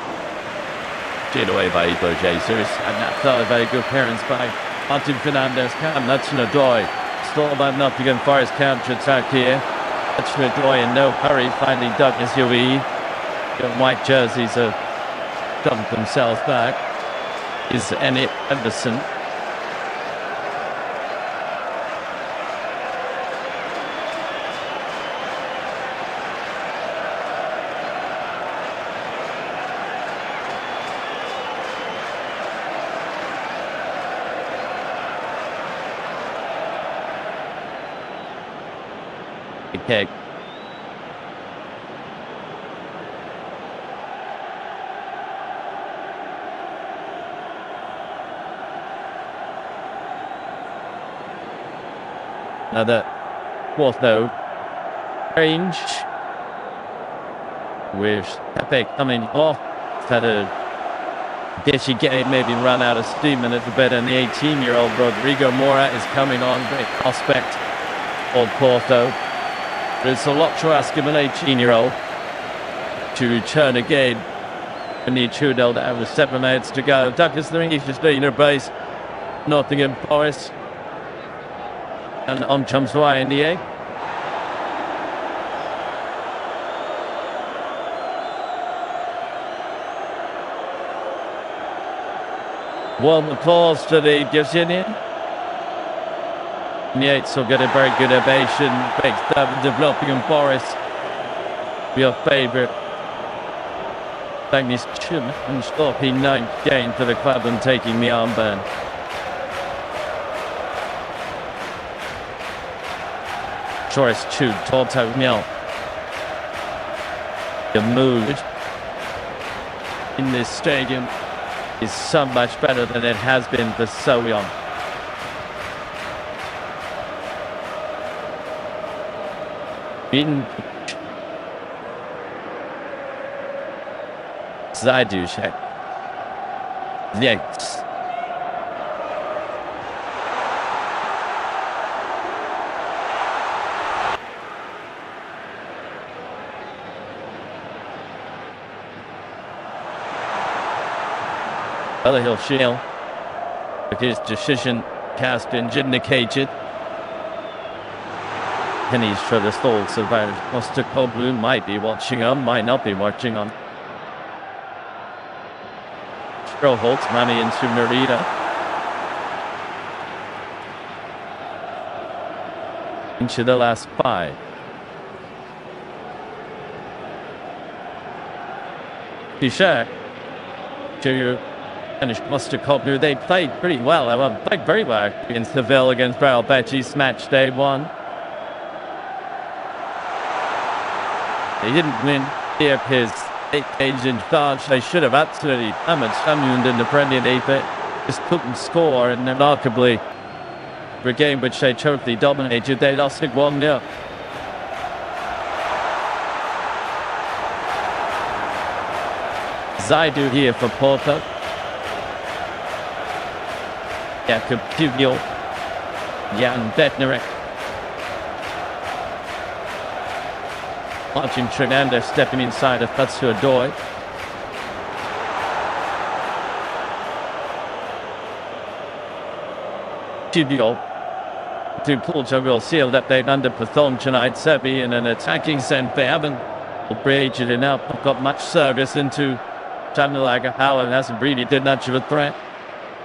Speaker 1: Cheered away by Ivo Jesus, and that felt a very good clearance by Martin Fernandez. Hudson-Odoi. Stalled by Nottingham Forest counter-attack here. Hudson-Odoi in no hurry, finally dug his UE. The white jerseys have dumped themselves back. Is Enid Anderson. Kick. Another Porto range with Pepe coming off. Had a Guess you get maybe run out of steam a little bit, and the 18-year-old Rodrigo Mora is coming on, great prospect of Porto. There's a lot to ask of an 18-year-old to return again. We need 2-0 down with 7 minutes to go. Douglas the English is leading their base. Nottingham Forest. And on comes Ryan in the egg. Warm applause to the Gazinian. Yates will get a very good ovation. Makes developing Forest your favourite. Magnus Chum and stopping 9th game for the club and taking the armband. Choice Chu Toto Miel. The mood in this stadium is so much better than it has been for so long. Zajdusek. Yates. He'll shield with his decision cast and indicated. Pennies for the stall survivors. Postecoglou might be watching on, might not be watching on. Stroholtz, money into Merida. Into the last 5. Pichek to finish Postecoglou. They played pretty well. They played very well against Seville, against Real Betis, match day 1. They didn't win here his 8 games in charge. They should have absolutely hammered Sunderland in the Premier League, but just couldn't score, and remarkably, for a game which they totally dominated, they lost it 1-0. Zaidu here for Porto. Jakub Pugiel. Jan Bednarek. Martin Fernandez stepping inside of Fatsu Adoy. Pugiel. To Porto will seal that they've underperformed tonight. Sebi in an attacking sense. They haven't created enough. Got much service into Tamalaga. Howland hasn't really did much of a threat.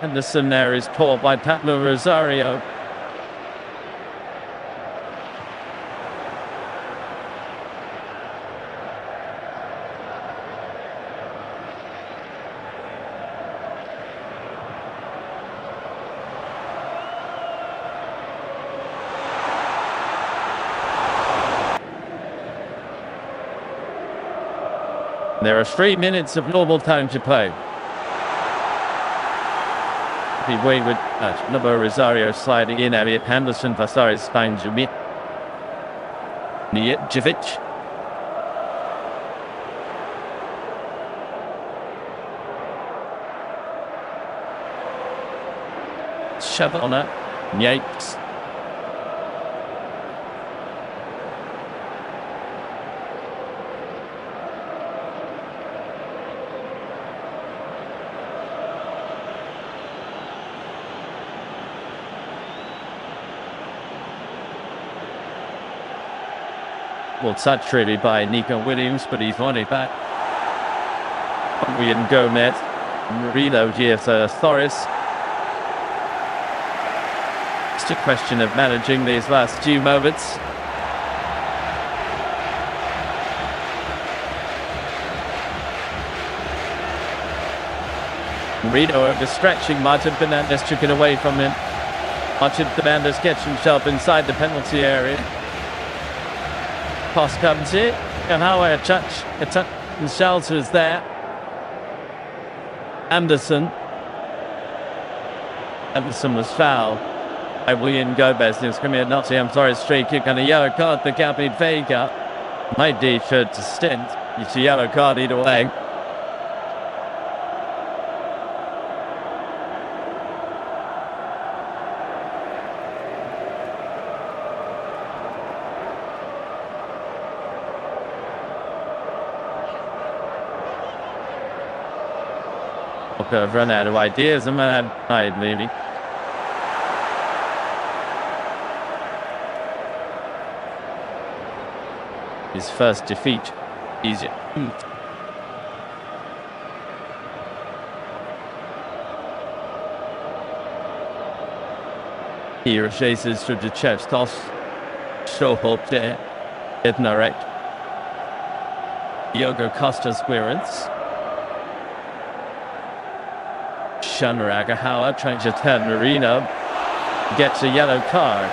Speaker 1: Henderson there is caught by Pablo Rosario. There are 3 minutes of normal time to play. Wayward number Rosario sliding in. Elliot Henderson, Vasaris, Steinjumi, Nijevic. Shavona, Yates. Well, touch really by Nico Williams, but he's won it back. Ian Gomez, Marino gives Thoris. Just a question of managing these last few moments. Marino overstretching. Martin Fernandez took it away from him. Martin Fernandez gets himself inside the penalty area. Pass comes in, and how a touch, and Salzburg is there. Anderson was fouled by William Gomez. It was coming at Nottingham Forest straight kick and a yellow card for Gavin Vega. Might be sure to stint. It's a yellow card either way. I've run out of ideas. I'm tired, maybe. His first defeat. Easy. Here chases through the chest toss. So hope there. Ednarek. Yogo Costa's clearance. Shanragahawa trying to turn Marino. Gets a yellow card.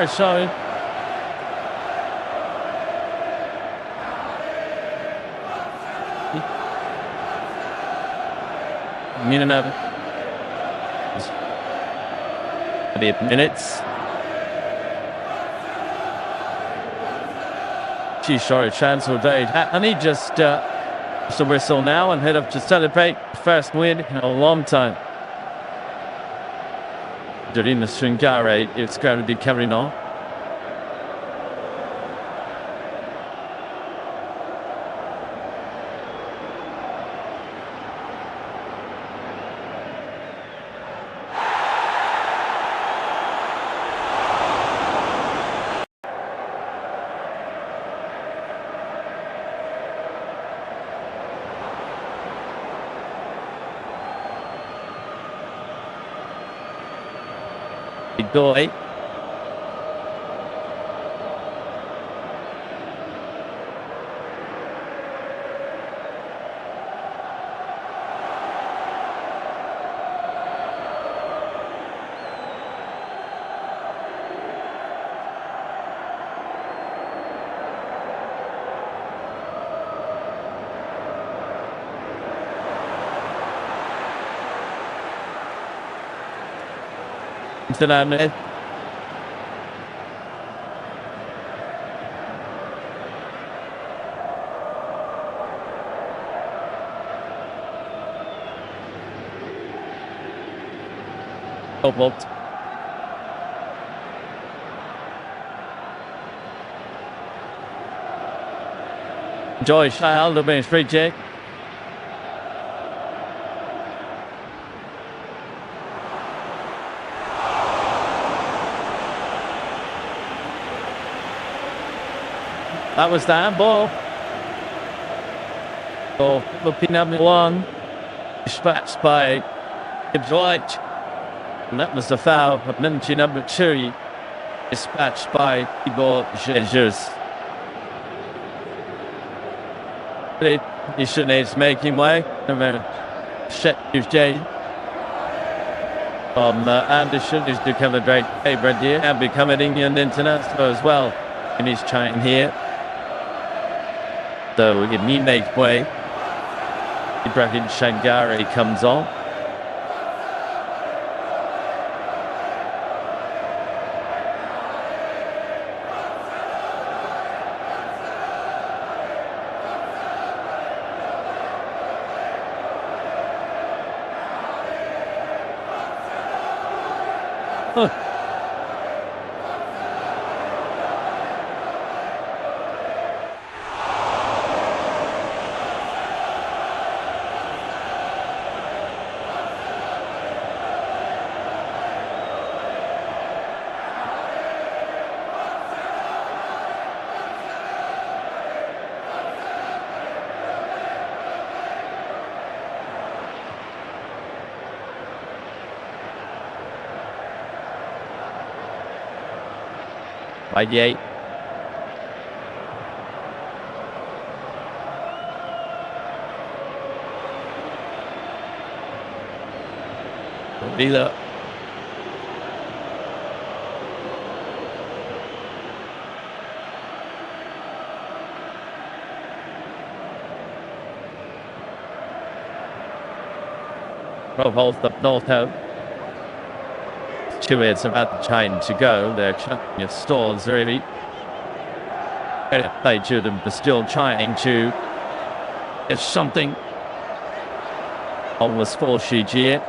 Speaker 1: Sorry. Minute 8 minutes. Gee, sorry, chance or date. And he just the whistle now and head up to celebrate first win in a long time. During the Stringare, it's going to be carrying on. Goal 8. International. Blocked. Joyce, Aldo being free check. That was the handball. So, looking at one. Dispatched by Gibbs White. And that was the foul of minute number 2. Dispatched by Igor Jesus. He should need making way. Set Jane. Anderson is become a great favourite here and become an England international as well in his time here. So we can make way. Ibrahim Shangari comes on. By the 8. VILA. holds the north out. 2 minutes about the time to go. They're chucking at stalls really. Play to them, but still trying to get something on the score sheet here.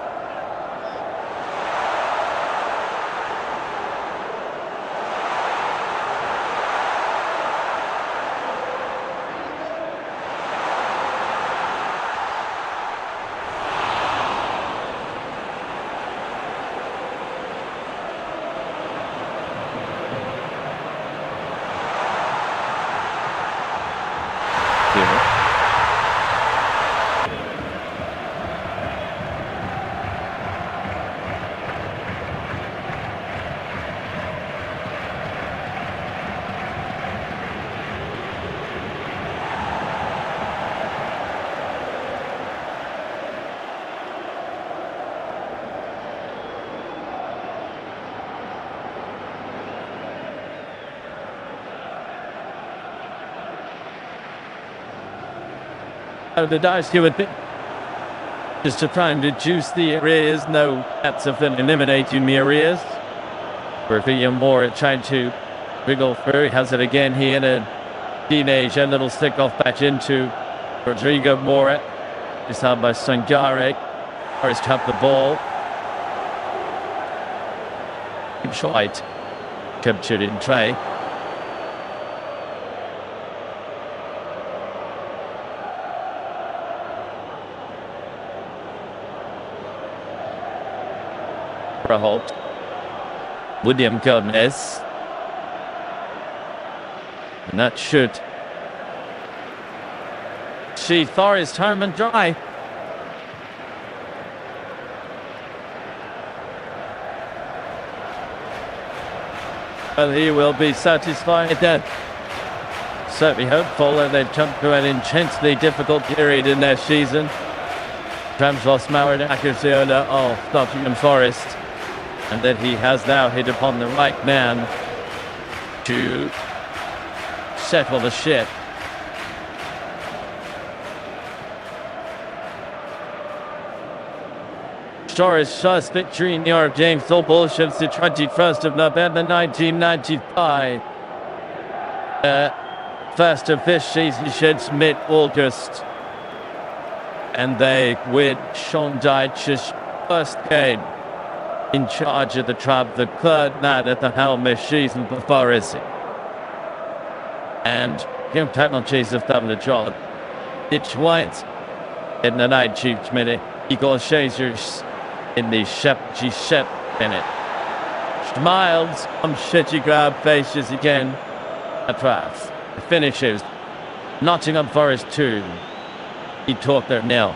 Speaker 1: The dice you would think, just to try and reduce the arrears. No, that's of them eliminating the arrears. Rafinha Moore trying to wriggle through. He has it again here. And teenager, little stick off back into Rodrigo Moura. It's held by Sangare. Forrest have the ball. Short. Captured in tray. Holt. William Gomez. And that should see Forrest home and dry. Well, he will be satisfied then. Certainly hopeful that they've come through an intensely difficult period in their season. Trams lost Maurer accuracy of Nottingham Forest. And that he has now hit upon the right man to settle the ship. Story's first victory in Europe James football since the 21st of November 1995. First of this season since mid-August. And they win Sean Dyche's first game in charge of the club, the third man at the helm this season for Forest. And him penalties have done the job. It's White in the 19th minute. Igor Jesus in the 77th minute. Smiles on shitty grab faces again. At last, the finishes. Nottingham Forest 2. He talked there nil.